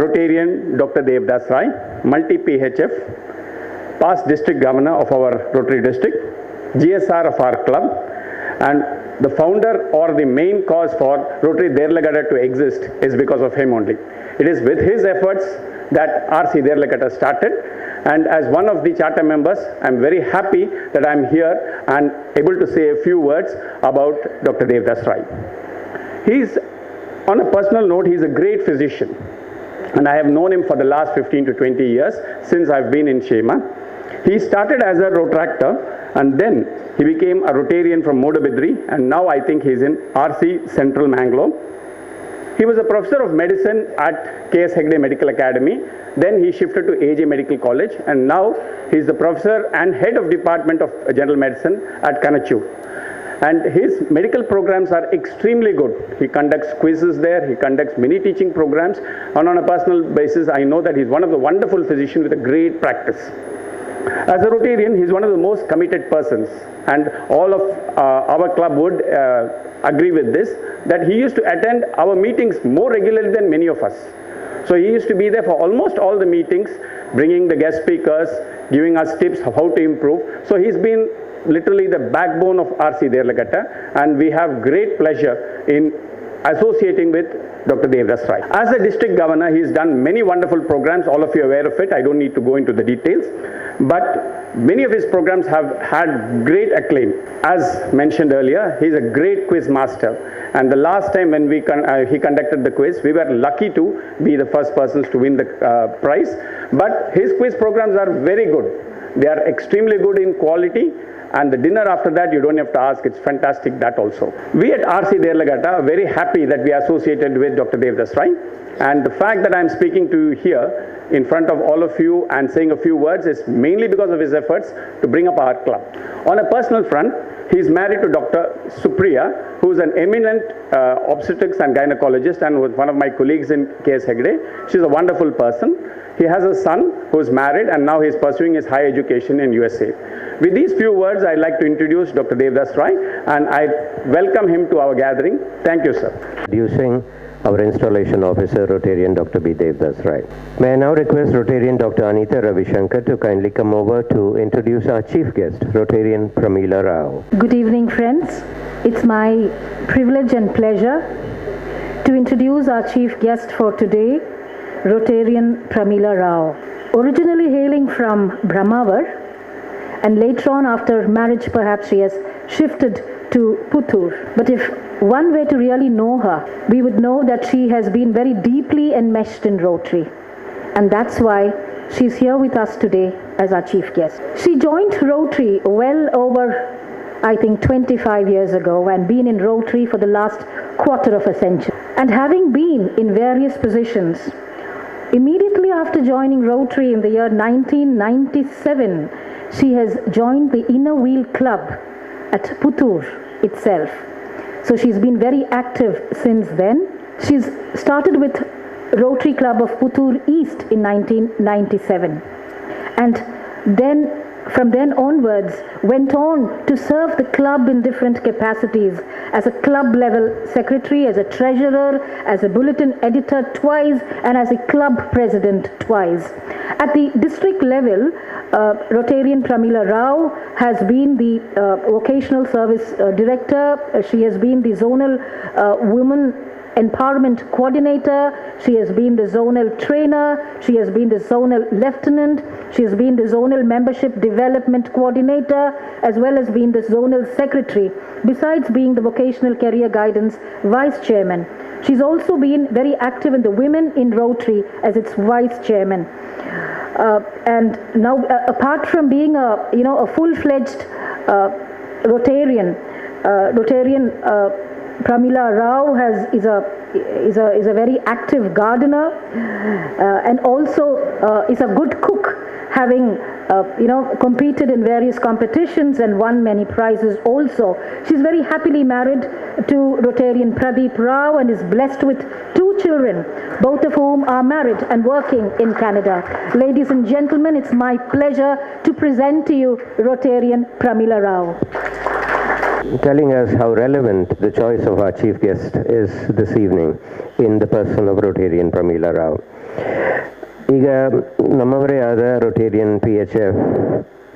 Rotarian Dr. Devdas Rai, multi-PHF, past district governor of our Rotary district, GSR of our club, and the founder or the main cause for Rotary Derlagada to exist is because of him only. It is with his efforts that RC Derlagada started, and as one of the charter members, I'm very happy that I'm here and able to say a few words about Dr. Devdas Rai. He's, on a personal note, he's a great physician, and I have known him for the last 15 to 20 years since I've been in Shema. He started as a Rotractor and then he became a Rotarian from Modabidri, and now I think he's in RC Central Mangalore. He was a professor of medicine at KS Hegde Medical Academy. Then he shifted to AJ Medical College, and now he's the professor and head of Department of General Medicine at Kanachu. And his medical programs are extremely good. He conducts quizzes there, he conducts many teaching programs, and on a personal basis, I know that he's one of the wonderful physicians with a great practice. As a Rotarian, he's one of the most committed persons, and all of our club would agree with this, that he used to attend our meetings more regularly than many of us. So he used to be there for almost all the meetings, bringing the guest speakers, giving us tips of how to improve. So he's been literally the backbone of RC Derlaghatta, and we have great pleasure in associating with Dr. Devdas Rai. As a district governor, he's done many wonderful programs. All of you are aware of it. I don't need to go into the details. But many of his programs have had great acclaim. As mentioned earlier, he's a great quiz master. And the last time when he conducted the quiz, we were lucky to be the first persons to win the prize. But his quiz programs are very good. They are extremely good in quality. And the dinner after that, you don't have to ask, it's fantastic that also. We at RC Derlaghatta are very happy that we are associated with Dr. Devdas Rai. And the fact that I'm speaking to you here in front of all of you and saying a few words is mainly because of his efforts to bring up our club. On a personal front, he's married to Dr. Supriya, who is an eminent obstetrics and gynecologist and was one of my colleagues in KS Hegde. She's a wonderful person. He has a son who is married and now he's pursuing his higher education in USA. With these few words, I'd like to introduce Dr. Devdas Rai and I welcome him to our gathering. Thank you, sir.
Introducing our installation officer, Rotarian Dr. B. Devdas Rai. May I now request Rotarian Dr. Anita Ravishankar to kindly come over to introduce our chief guest, Rotarian Pramila Rao.
Good evening, friends. It's my privilege and pleasure to introduce our chief guest for today, Rotarian Pramila Rao. Originally hailing from Brahmawar, and later on after marriage perhaps she has shifted to Puttur. But if one were to really know her, we would know that she has been very deeply enmeshed in Rotary. And that's why she's here with us today as our chief guest. She joined Rotary well over, I think, 25 years ago and been in Rotary for the last quarter of a century. And having been in various positions, immediately after joining Rotary in the year 1997, she has joined the Inner Wheel Club at Puttur itself. So she's been very active since then. She's started with Rotary Club of Puttur East in 1997. And then from then onwards went on to serve the club in different capacities as a club level secretary, as a treasurer, as a bulletin editor twice, and as a club president twice. At the district level, Rotarian Pramila Rao has been the vocational service director. She has been the zonal women empowerment coordinator, she has been the zonal trainer, she has been the zonal lieutenant, she has been the zonal membership development coordinator, as well as being the zonal secretary, besides being the vocational career guidance vice chairman. She's also been very active in the Women in Rotary as its vice chairman. And now, apart from being a full-fledged Rotarian, Pramila Rao is a very active gardener and also is a good cook, having competed in various competitions and won many prizes also. She's very happily married to Rotarian Pradeep Rao and is blessed with 2 children, both of whom are married and working in Canada. Ladies and gentlemen, it's my pleasure to present to you Rotarian Pramila Rao.
Telling us how relevant the choice of our chief guest is this evening in the person of Rotarian Pramila Rao. ಈಗ ನಮ್ಮವರೇ ಆದ Rotarian PHF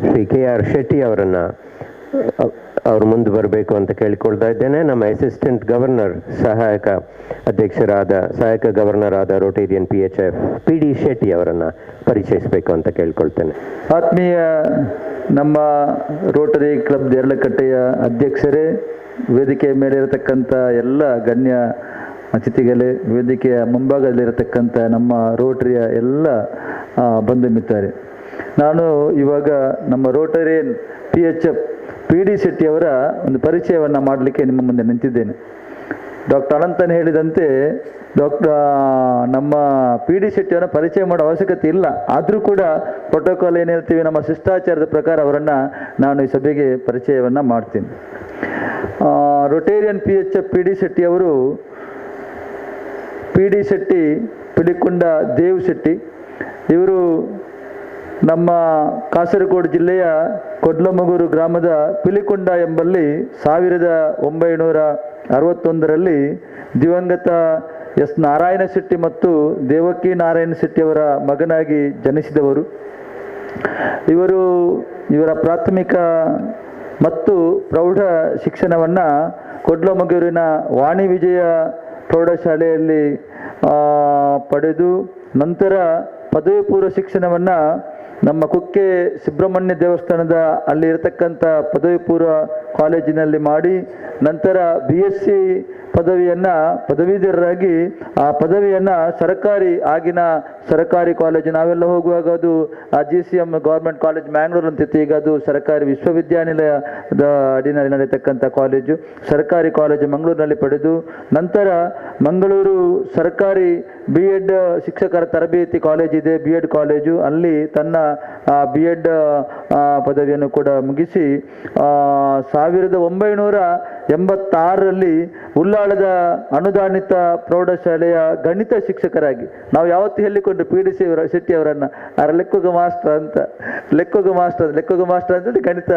Shri KR Shetty ಅವರನ್ನು ಅವ್ರು ಮುಂದೆ ಬರಬೇಕು ಅಂತ ಕೇಳಿಕೊಳ್ತಾ ಇದ್ದೇನೆ. ನಮ್ಮ ಅಸಿಸ್ಟೆಂಟ್ ಗವರ್ನರ್ ಸಹಾಯಕ ಗವರ್ನರ್ ಆದ ರೊಟೇರಿಯನ್ PHF PD ಶೆಟ್ಟಿ ಅವರನ್ನು ಪರಿಚಯಿಸಬೇಕು ಅಂತ ಕೇಳ್ಕೊಳ್ತೇನೆ.
ಆತ್ಮೀಯ ನಮ್ಮ ರೋಟರಿ ಕ್ಲಬ್ ದೇರ್ಲಕಟ್ಟೆಯ ಅಧ್ಯಕ್ಷರೇ, ವೇದಿಕೆಯ ಮೇಲೆ ಇರತಕ್ಕಂಥ ಎಲ್ಲ ಗಣ್ಯ ಅತಿಥಿಗಳೇ, ವೇದಿಕೆಯ ಮುಂಭಾಗದಲ್ಲಿರತಕ್ಕಂಥ ನಮ್ಮ ರೋಟರಿಯ ಎಲ್ಲ ಬಂಧು ಮಿತ್ರರೇ, ನಾನು ಇವಾಗ ನಮ್ಮ ರೋಟರಿಯನ್ PHF PD ಶೆಟ್ಟಿಯವರ ಒಂದು ಪರಿಚಯವನ್ನು ಮಾಡಲಿಕ್ಕೆ ನಿಮ್ಮ ಮುಂದೆ ನಿಂತಿದ್ದೇನೆ. ಡಾಕ್ಟರ್ ಅನಂತನ್ ಹೇಳಿದಂತೆ ನಮ್ಮ PD ಶೆಟ್ಟಿಯವರ ಪರಿಚಯ ಮಾಡೋ ಅವಶ್ಯಕತೆ ಇಲ್ಲ. ಆದರೂ ಕೂಡ ಪ್ರೋಟೋಕಾಲ್ ಏನು ಹೇಳ್ತೀವಿ, ನಮ್ಮ ಶಿಷ್ಟಾಚಾರದ ಪ್ರಕಾರ ಅವರನ್ನು ನಾನು ಈ ಸಭೆಗೆ ಪರಿಚಯವನ್ನು ಮಾಡ್ತೀನಿ. ರೊಟೇರಿಯನ್ PHF PD ಶೆಟ್ಟಿ ಅವರು PD ಶೆಟ್ಟಿ ಪಿಲಿಕುಂಡ ದೇವ್ ಶೆಟ್ಟಿ ಇವರು ನಮ್ಮ ಕಾಸರಗೋಡು ಜಿಲ್ಲೆಯ ಕೊಡ್ಲಮಗೂರು ಗ್ರಾಮದ ಪಿಲಿಕುಂಡ ಎಂಬಲ್ಲಿ 1961ರಲ್ಲಿ ದಿವಂಗತ ಎಸ್ ನಾರಾಯಣ ಶೆಟ್ಟಿ ಮತ್ತು ದೇವಕಿ ನಾರಾಯಣ ಶೆಟ್ಟಿಯವರ ಮಗನಾಗಿ ಜನಿಸಿದವರು. ಇವರ ಪ್ರಾಥಮಿಕ ಮತ್ತು ಪ್ರೌಢ ಶಿಕ್ಷಣವನ್ನು ಕೊಡ್ಲಮಗೂರಿನ ವಾಣಿ ವಿಜಯ ಪ್ರೌಢಶಾಲೆಯಲ್ಲಿ ಪಡೆದು ನಂತರ ಪದವಿ ಪೂರ್ವ ಶಿಕ್ಷಣವನ್ನು ನಮ್ಮ ಕುಕ್ಕೆ ಸುಬ್ರಹ್ಮಣ್ಯ ದೇವಸ್ಥಾನದ ಅಲ್ಲಿ ಇರತಕ್ಕಂಥ ಪದವಿ ಪೂರ್ವ ಕಾಲೇಜಿನಲ್ಲಿ ಮಾಡಿ ನಂತರ BSc ಪದವಿಯನ್ನು ಪದವೀಧರರಾಗಿ ಆ ಪದವಿಯನ್ನು ಆಗಿನ ಸರ್ಕಾರಿ ಕಾಲೇಜು, ನಾವೆಲ್ಲ ಹೋಗುವಾಗ ಅದು GCM ಗೌರ್ಮೆಂಟ್ ಕಾಲೇಜ್ ಮ್ಯಾಂಗ್ಳೂರು ಅಂತಿತ್ತು, ಈಗ ಅದು ಸರ್ಕಾರಿ ವಿಶ್ವವಿದ್ಯಾನಿಲಯದ ಅಡಿನಲ್ಲಿ ನಡೆಯತಕ್ಕಂಥ ಕಾಲೇಜು, ಸರ್ಕಾರಿ ಕಾಲೇಜು ಮಂಗಳೂರಿನಲ್ಲಿ ಪಡೆದು ನಂತರ ಮಂಗಳೂರು ಸರ್ಕಾರಿ B.Ed ಶಿಕ್ಷಕರ ತರಬೇತಿ ಕಾಲೇಜ್ ಇದೆ, B.Ed ಕಾಲೇಜು, ಅಲ್ಲಿ ತನ್ನ B.Ed ಪದವಿಯನ್ನು ಕೂಡ ಮುಗಿಸಿ 1986ರಲ್ಲಿ ಉಳ್ಳಾಳದ ಅನುದಾನಿತ ಪ್ರೌಢಶಾಲೆಯ ಗಣಿತ ಶಿಕ್ಷಕರಾಗಿ, ನಾವು ಯಾವತ್ತೂ ಹೇಳಿಕೊಂಡು PD ಶೆಟ್ಟಿ ಅವರನ್ನು ಲೆಕ್ಕೊಗ ಮಾಸ್ಟರ್ ಅಂತಂದರೆ ಗಣಿತ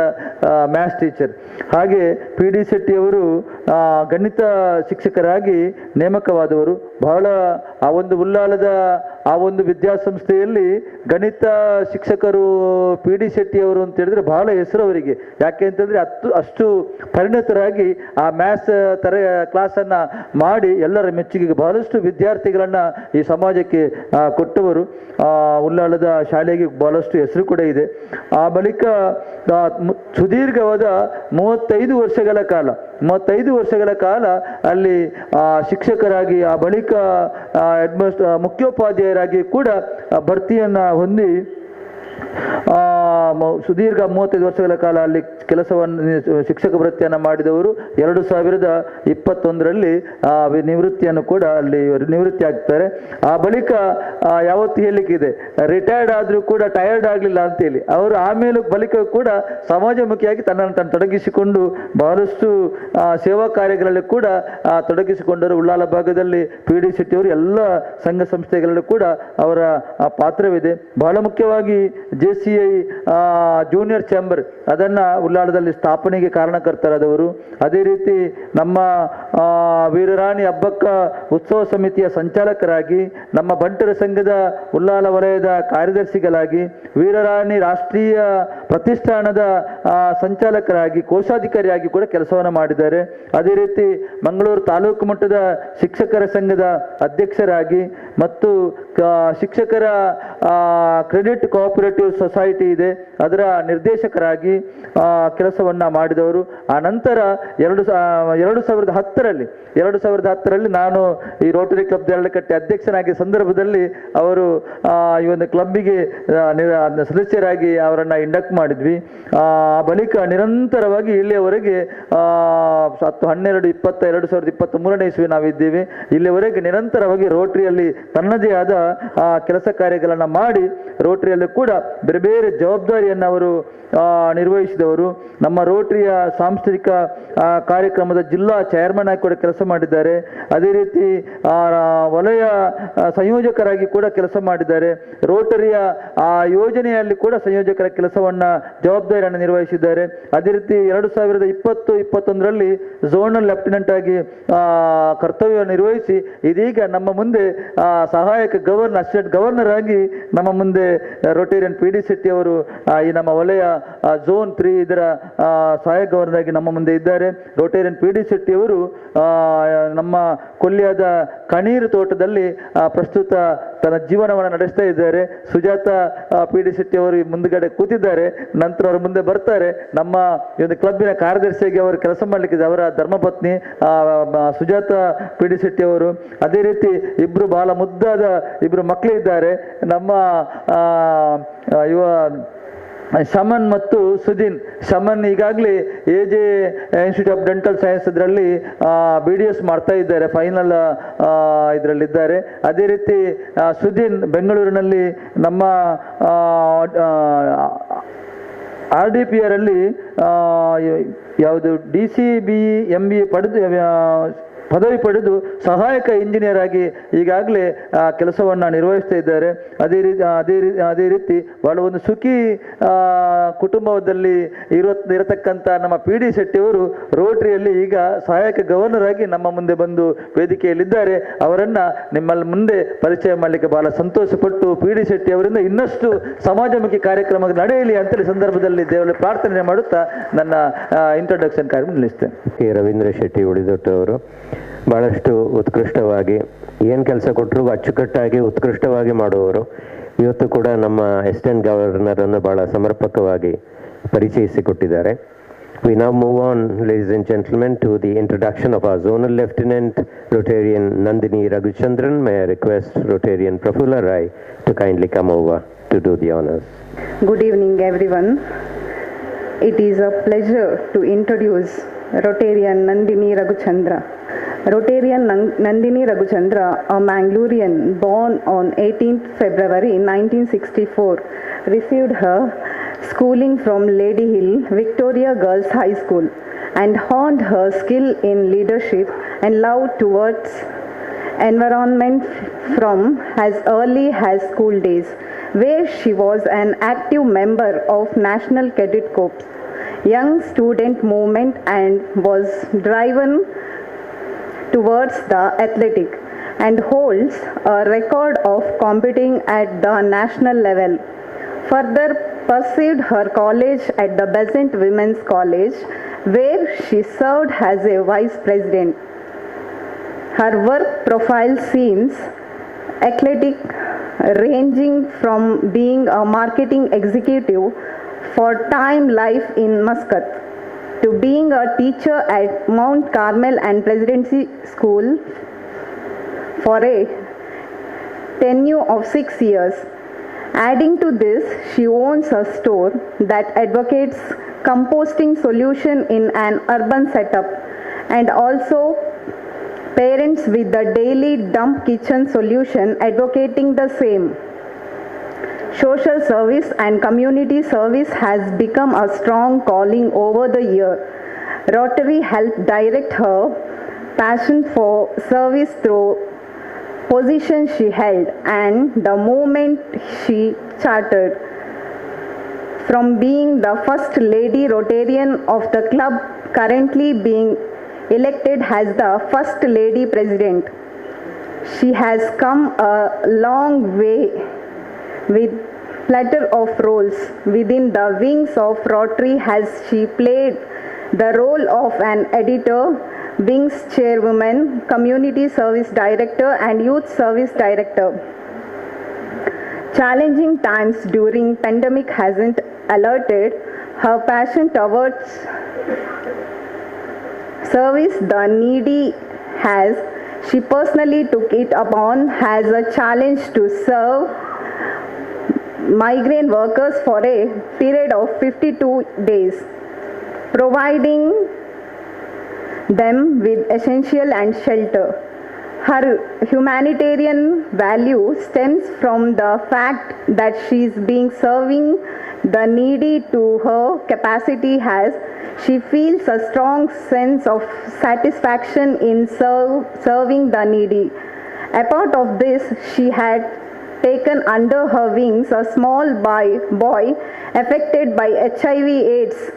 ಮ್ಯಾಥ್ಸ್ ಟೀಚರ್, ಹಾಗೆ PD ಶೆಟ್ಟಿ ಅವರು ಗಣಿತ ಶಿಕ್ಷಕರಾಗಿ ನೇಮಕವಾದವರು. ಬಹಳ ಆ ಒಂದು ಉಳ್ಳಾಳದ ಆ ಒಂದು ವಿದ್ಯಾಸಂಸ್ಥೆಯಲ್ಲಿ ಗಣಿತ ಶಿಕ್ಷಕರು PD ಶೆಟ್ಟಿ ಅವರು ಅಂತ ಹೇಳಿದ್ರೆ ಬಹಳ ಹೆಸರು ಅವರಿಗೆ. ಯಾಕೆ ಅಂತಂದ್ರೆ ಅಷ್ಟು ಪರಿಣತರಾಗಿ ಆ ಮ್ಯಾಥ್ಸ್ ಕ್ಲಾಸನ್ನು ಮಾಡಿ ಎಲ್ಲರ ಮೆಚ್ಚುಗೆಗೆ ಬಹಳಷ್ಟು ವಿದ್ಯಾರ್ಥಿಗಳನ್ನು ಈ ಸಮಾಜಕ್ಕೆ ಕೊಟ್ಟವರು. ಉಳ್ಳಾಳದ ಶಾಲೆಗೆ ಬಹಳಷ್ಟು ಹೆಸರು ಕೂಡ ಇದೆ. ಆ ಬಳಿಕ ಸುದೀರ್ಘವಾದ 35 ವರ್ಷಗಳ ಕಾಲ ಅಲ್ಲಿ ಶಿಕ್ಷಕರಾಗಿ, ಆ ಬಳಿಕ ಮುಖ್ಯೋಪಾಧ್ಯಾಯರಾಗಿ ಕೂಡ ಭರ್ತಿಯನ್ನು ಹೊಂದಿ ಸುದೀರ್ಘ 35 ವರ್ಷಗಳ ಕಾಲ ಅಲ್ಲಿ ಕೆಲಸವನ್ನು ಶಿಕ್ಷಕ ವೃತ್ತಿಯನ್ನು ಮಾಡಿದವರು. 2021ರಲ್ಲಿ ನಿವೃತ್ತಿಯನ್ನು ಕೂಡ ಅಲ್ಲಿ ನಿವೃತ್ತಿ ಆಗ್ತಾರೆ. ಆ ಬಳಿಕ ಯಾವತ್ತು ಹೇಳಿಕ್ಕಿದೆ, ರಿಟೈರ್ಡ್ ಆದರೂ ಕೂಡ ಟಯರ್ಡ್ ಆಗಲಿಲ್ಲ ಅಂತೇಳಿ ಅವರು ಆಮೇಲೆ ಬಳಿಕ ಕೂಡ ಸಮಾಜಮುಖಿಯಾಗಿ ತನ್ನನ್ನು ತಾನು ತೊಡಗಿಸಿಕೊಂಡು ಬಹಳಷ್ಟು ಸೇವಾ ಕಾರ್ಯಗಳಲ್ಲಿ ಕೂಡ ತೊಡಗಿಸಿಕೊಂಡರು. ಉಳ್ಳಾಲ ಭಾಗದಲ್ಲಿ PD ಶೆಟ್ಟಿ ಅವರು ಎಲ್ಲ ಸಂಘ ಸಂಸ್ಥೆಗಳಲ್ಲೂ ಕೂಡ ಅವರ ಪಾತ್ರವಿದೆ. ಬಹಳ ಮುಖ್ಯವಾಗಿ JCI ಜೂನಿಯರ್ ಚಾಂಬರ್ ಅದನ್ನು ಉಳ್ಳಾಳದಲ್ಲಿ ಸ್ಥಾಪನೆಗೆ ಕಾರಣಕರ್ತರಾದವರು. ಅದೇ ರೀತಿ ನಮ್ಮ ವೀರರಾಣಿ ಹಬ್ಬಕ್ಕ ಉತ್ಸವ ಸಮಿತಿಯ ಸಂಚಾಲಕರಾಗಿ, ನಮ್ಮ ಬಂಟರ ಸಂಘದ ಉಳ್ಳಾಲ ವಲಯದ ಕಾರ್ಯದರ್ಶಿಗಳಾಗಿ, ವೀರರಾಣಿ ರಾಷ್ಟ್ರೀಯ ಪ್ರತಿಷ್ಠಾನದ ಸಂಚಾಲಕರಾಗಿ, ಕೋಶಾಧಿಕಾರಿಯಾಗಿ ಕೂಡ ಕೆಲಸವನ್ನು ಮಾಡಿದ್ದಾರೆ. ಅದೇ ರೀತಿ ಮಂಗಳೂರು ತಾಲೂಕು ಮಟ್ಟದ ಶಿಕ್ಷಕರ ಸಂಘದ ಅಧ್ಯಕ್ಷರಾಗಿ ಮತ್ತು ಶಿಕ್ಷಕರ ಕ್ರೆಡಿಟ್ ಕೋಆಪರೇಟಿವ್ ಸೊಸೈಟಿ ಇದೆ ಅದರ ನಿರ್ದೇಶಕರಾಗಿ ಕೆಲಸವನ್ನು ಮಾಡಿದವರು. ಆ ನಂತರ 2010ರಲ್ಲಿ ನಾನು ಈ ರೋಟರಿ ಕ್ಲಬ್ ದೇರಳಕಟ್ಟೆ ಅಧ್ಯಕ್ಷನಾಗಿ ಸಂದರ್ಭದಲ್ಲಿ ಅವರು ಈ ಒಂದು ಕ್ಲಬ್ಬಿಗೆ ಸದಸ್ಯರಾಗಿ ಅವರನ್ನು ಇಂಡಕ್ಟ್ ಮಾಡಿದ್ವಿ. ಬಳಿಕ ನಿರಂತರವಾಗಿ ಇಲ್ಲಿಯವರೆಗೆ 10/12/2023ನೇ ಇಸ್ವಿ ನಾವಿದ್ದೀವಿ. ಇಲ್ಲಿಯವರೆಗೆ ನಿರಂತರವಾಗಿ ರೋಟರಿಯಲ್ಲಿ ತನ್ನದೇ ಆದ ಕೆಲಸ ಕಾರ್ಯಗಳನ್ನು ಮಾಡಿ ರೋಟರಿಯಲ್ಲಿ ಕೂಡ ಬೇರೆ ಬೇರೆ ಜವಾಬ್ದಾರಿಯನ್ನು ಅವರು ನಿರ್ವಹಿಸಿದವರು. ನಮ್ಮ ರೋಟರಿಯ ಸಾಂಸ್ಥಿಕ ಕಾರ್ಯಕ್ರಮದ ಜಿಲ್ಲಾ ಚೇರ್ಮನ್ ಆಗಿ ಕೂಡ ಕೆಲಸ ಮಾಡಿದ್ದಾರೆ. ಅದೇ ರೀತಿ ವಲಯ ಸಂಯೋಜಕರಾಗಿ ಕೂಡ ಕೆಲಸ ಮಾಡಿದ್ದಾರೆ. ರೋಟರಿಯ ಯೋಜನೆಯಲ್ಲಿ ಕೂಡ ಸಂಯೋಜಕರ ಕೆಲಸವನ್ನು ಜವಾಬ್ದಾರಿಯನ್ನು ನಿರ್ವಹಿಸಿದ್ದಾರೆ. ಅದೇ ರೀತಿ 2020-21ರಲ್ಲಿ ಝೋನಲ್ ಲೆಫ್ಟಿನೆಂಟ್ ಆಗಿ ಕರ್ತವ್ಯ ನಿರ್ವಹಿಸಿ ಇದೀಗ ನಮ್ಮ ಮುಂದೆ ಸಹಾಯಕ ಅಸಿಸ್ಟೆಂಟ್ ಗವರ್ನರ್ ಆಗಿ ನಮ್ಮ ಮುಂದೆ ರೋಟೇರಿಯನ್ PD ಶೆಟ್ಟಿ ಅವರು ಈ ನಮ್ಮ ವಲಯ ಝೋನ್ 3 ಇದರ ಸಹಾಯಕ ಗವರ್ನರ್ ಆಗಿ ನಮ್ಮ ಮುಂದೆ ಇದ್ದಾರೆ. ರೋಟೇರಿಯನ್ PD ಶೆಟ್ಟಿ ಅವರು ನಮ್ಮ ಕೊಲ್ಲಿಯಾದ ಕಣೀರು ತೋಟದಲ್ಲಿ ಪ್ರಸ್ತುತ ತನ್ನ ಜೀವನವನ್ನು ನಡೆಸ್ತಾ ಇದ್ದಾರೆ. ಸುಜಾತ PD ಶೆಟ್ಟಿ ಅವರು ಮುಂದುಗಡೆ ಕೂತಿದ್ದಾರೆ, ನಂತರ ಅವರು ಮುಂದೆ ಬರ್ತಾರೆ. ನಮ್ಮ ಈ ಒಂದು ಕ್ಲಬ್ಬಿನ ಕಾರ್ಯದರ್ಶಿಯಾಗಿ ಅವರು ಕೆಲಸ ಮಾಡಲಿಕ್ಕಿದೆ ಅವರ ಧರ್ಮಪತ್ನಿ ಸುಜಾತ PD ಶೆಟ್ಟಿ ಅವರು. ಅದೇ ರೀತಿ ಇಬ್ಬರು ಬಹಳ ಮುದ್ದಾದ ಇಬ್ಬರು ಮಕ್ಕಳಿದ್ದಾರೆ. ನಮ್ಮ ಶಮನ್ ಮತ್ತು ಸುದೀನ್. ಶಮನ್ ಈಗಾಗಲೇ AJ institute of dental science ಇದರಲ್ಲಿ BDS ಮಾಡ್ತಾ ಇದ್ದಾರೆ, ಫೈನಲ್ ಇದರಲ್ಲಿದ್ದಾರೆ. ಅದೇ ರೀತಿ ಸುದೀನ್ ಬೆಂಗಳೂರಿನಲ್ಲಿ ನಮ್ಮ RDPR ಅಲ್ಲಿ ಯಾವುದು DCBE MBA ಪಡೆದು ಪದವಿ ಪಡೆದು ಸಹಾಯಕ ಇಂಜಿನಿಯರ್ ಆಗಿ ಈಗಾಗಲೇ ಕೆಲಸವನ್ನು ನಿರ್ವಹಿಸ್ತಾ ಇದ್ದಾರೆ. ಅದೇ ರೀತಿ ಬಹಳ ಒಂದು ಸುಖಿ ಕುಟುಂಬದಲ್ಲಿ ಇರತಕ್ಕಂಥ ನಮ್ಮ PD ಶೆಟ್ಟಿಯವರು ರೋಟರಿಯಲ್ಲಿ ಈಗ ಸಹಾಯಕ ಗವರ್ನರ್ ಆಗಿ ನಮ್ಮ ಮುಂದೆ ಬಂದು ವೇದಿಕೆಯಲ್ಲಿದ್ದಾರೆ. ಅವರನ್ನು ನಿಮ್ಮಲ್ಲಿ ಮುಂದೆ ಪರಿಚಯ ಮಾಡಲಿಕ್ಕೆ ಬಹಳ ಸಂತೋಷಪಟ್ಟು PD ಶೆಟ್ಟಿ ಅವರಿಂದ ಇನ್ನಷ್ಟು ಸಮಾಜಮುಖಿ ಕಾರ್ಯಕ್ರಮ ನಡೆಯಲಿ ಅಂತೇಳಿ ಸಂದರ್ಭದಲ್ಲಿ ದೇವರಲ್ಲಿ ಪ್ರಾರ್ಥನೆ ಮಾಡುತ್ತಾ ನನ್ನ ಇಂಟ್ರೊಡಕ್ಷನ್ ಕಾರ್ಯಕ್ರಮ ನಿಲ್ಲಿಸ್ತೇನೆ.
ರವೀಂದ್ರ ಶೆಟ್ಟಿ ಉಳಿದೊಟ್ಟವರು ಭಾಳಷ್ಟು ಉತ್ಕೃಷ್ಟವಾಗಿ ಏನು ಕೆಲಸ ಕೊಟ್ಟರು ಅಚ್ಚುಕಟ್ಟಾಗಿ ಉತ್ಕೃಷ್ಟವಾಗಿ ಮಾಡುವವರು. ಇವತ್ತು ಕೂಡ ನಮ್ಮ ಅಸಿಸ್ಟೆಂಟ್ ಗವರ್ನರನ್ನು ಭಾಳ ಸಮರ್ಪಕವಾಗಿ ಪರಿಚಯಿಸಿಕೊಟ್ಟಿದ್ದಾರೆ. We now move on, ladies and gentlemen, to the introduction of our Zonal Lieutenant Rotarian Nandini Raghushandran. May I request Rotarian Prafulla Rai to kindly come over to do the honors.
Good evening, everyone. It is a pleasure to introduce Rotarian Nandini Raghushandra. Rotarian Nandini Raghushandra, a Mangalorean born on 18th February 1964, received her schooling from Lady Hill Victoria Girls High School and honed her skill in leadership and love towards environment from as early as school days, where she was an active member of National Cadet Corps, young student movement, and was driven towards the athletic and holds a record of competing at the national level. Further pursued her college at the Besant Women's College, where she served as a vice president. Her work profile seems eclectic, ranging from being a marketing executive for Time Life in Muscat to being a teacher at Mount Carmel and Presidency School for a tenure of 6 years. Adding to this, she owns a store that advocates composting solution in an urban setup and also parents with the daily dump kitchen solution advocating the same. Social service and community service has become a strong calling over the year. Rotary helped direct her passion for service through position she held and the movement she chartered. From being the first lady Rotarian of the club, currently being elected as the first lady president, she has come a long way with plethora of roles within the wings of Rotary, as she played the role of an editor, wings chairwoman, community service director, and youth service director. Challenging times during pandemic hasn't alerted her passion towards service the needy has. She personally took it upon as a challenge to serve migrant workers for a period of 52 days, providing them with essential and shelter. Her humanitarian value stems from the fact that she is being serving the needy to her capacity, as she feels a strong sense of satisfaction in serving the needy. Apart of this, she had taken under her wings a small boy affected by HIV/AIDS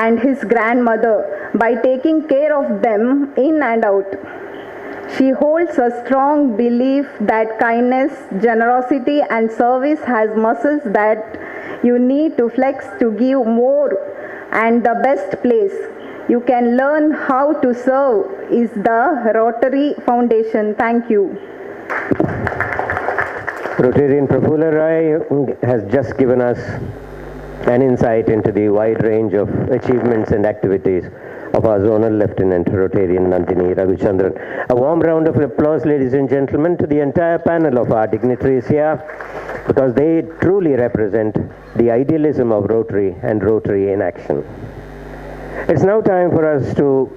and his grandmother by taking care of them in and out. She holds a strong belief that kindness, generosity, and service has muscles that you need to flex to give more, and the best place you can learn how to serve is the Rotary Foundation. Thank you.
Rotarian Prafulla Rai has just given us an insight into the wide range of achievements and activities of our Zonal Lieutenant Rotarian Nandini Raghushandran. A warm round of applause, ladies and gentlemen, to the entire panel of our dignitaries here, because they truly represent the idealism of Rotary and Rotary in action. It's now time for us to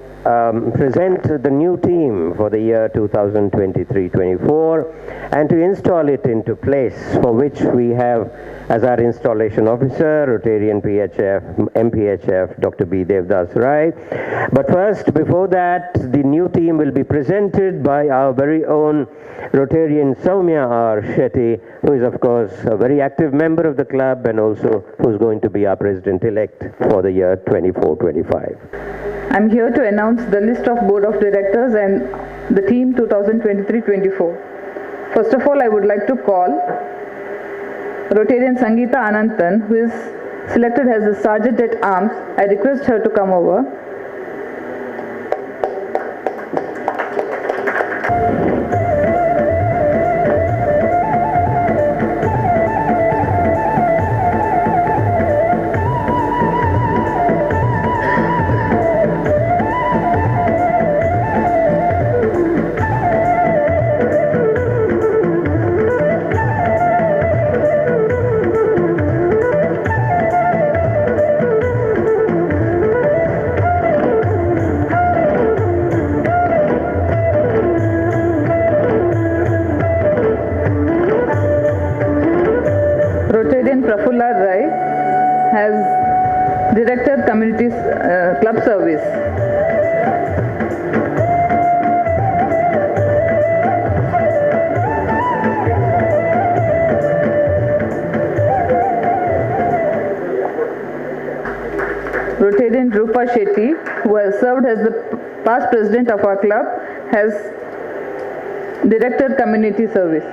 present the new team for the year 2023-24 and to install it into place, for which we have as our installation officer, Rotarian MPHF, Dr. B. Devdas Rai. But first, before that, the new team will be presented by our very own Rotarian Soumya R. Shetty, who is, of course, a very active member of the club and also who's going to be our president-elect for the year 24-25.
I'm here to announce the list of board of directors and the team 2023-24. First of all, I would like to call Rotarian Sangeeta Ananthan, who is selected as the Sergeant at Arms. I request her to come over. Rotarian Prafulla Rai has Director Community Club Service. Rotarian Rupa Shetty, who has served as the past president of our club, has Director Community Service.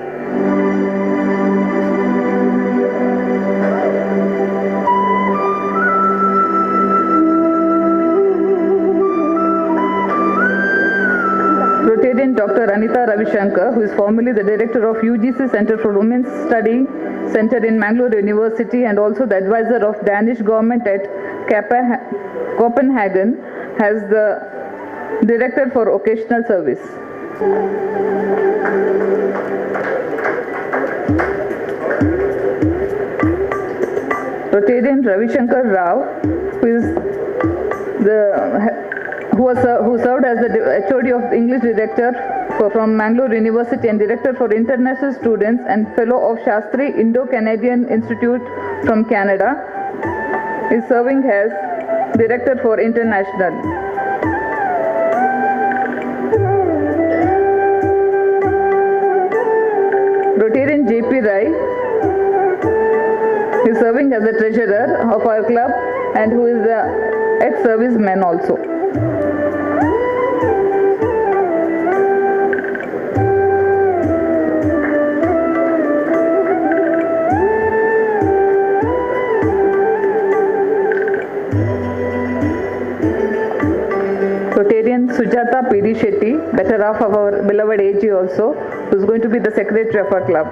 Rotarian Dr. Anita Ravishankar, who is formerly the director of UGC Center for Women's Study Center in Mangalore University and also the advisor of Danish government at Copenhagen, has the director for occasional service. Rotarian Ravishankar Rao, who served as the HOD of English Director from Mangalore University and Director for International Students and Fellow of Shastri Indo-Canadian Institute from Canada, is serving as Director for International. Rotarian JP Rai is serving as the Treasurer of our club and who is the ex-serviceman also. Rotarian Sujata P.D. Shetty, better half of our beloved AG also, who is going to be the secretary of our club.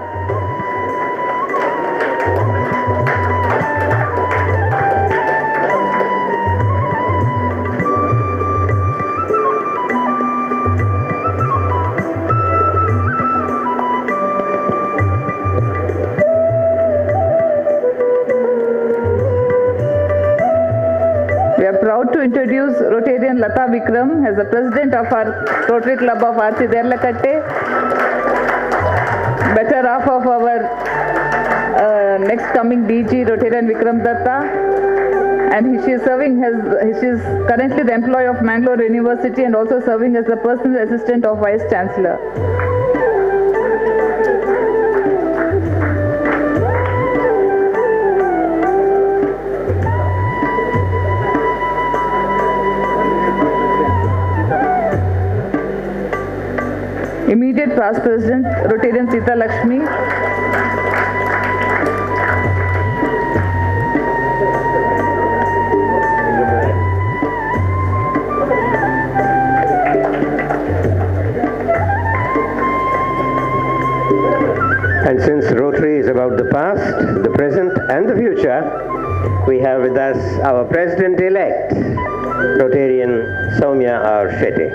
We are proud to introduce Rotarian Lata Vikram as the president of our Rotary Club of R.C. Derlakatte, better half of our next coming DG Rotarian Vikram Datta, and she is currently the employee of Mangalore University and also serving as the personal assistant of Vice Chancellor. Immediate past president Rotarian Sita Lakshmi,
And since Rotary is about the past, the present and the future, we have with us our president-elect, Rotarian Soumya R. Shetty.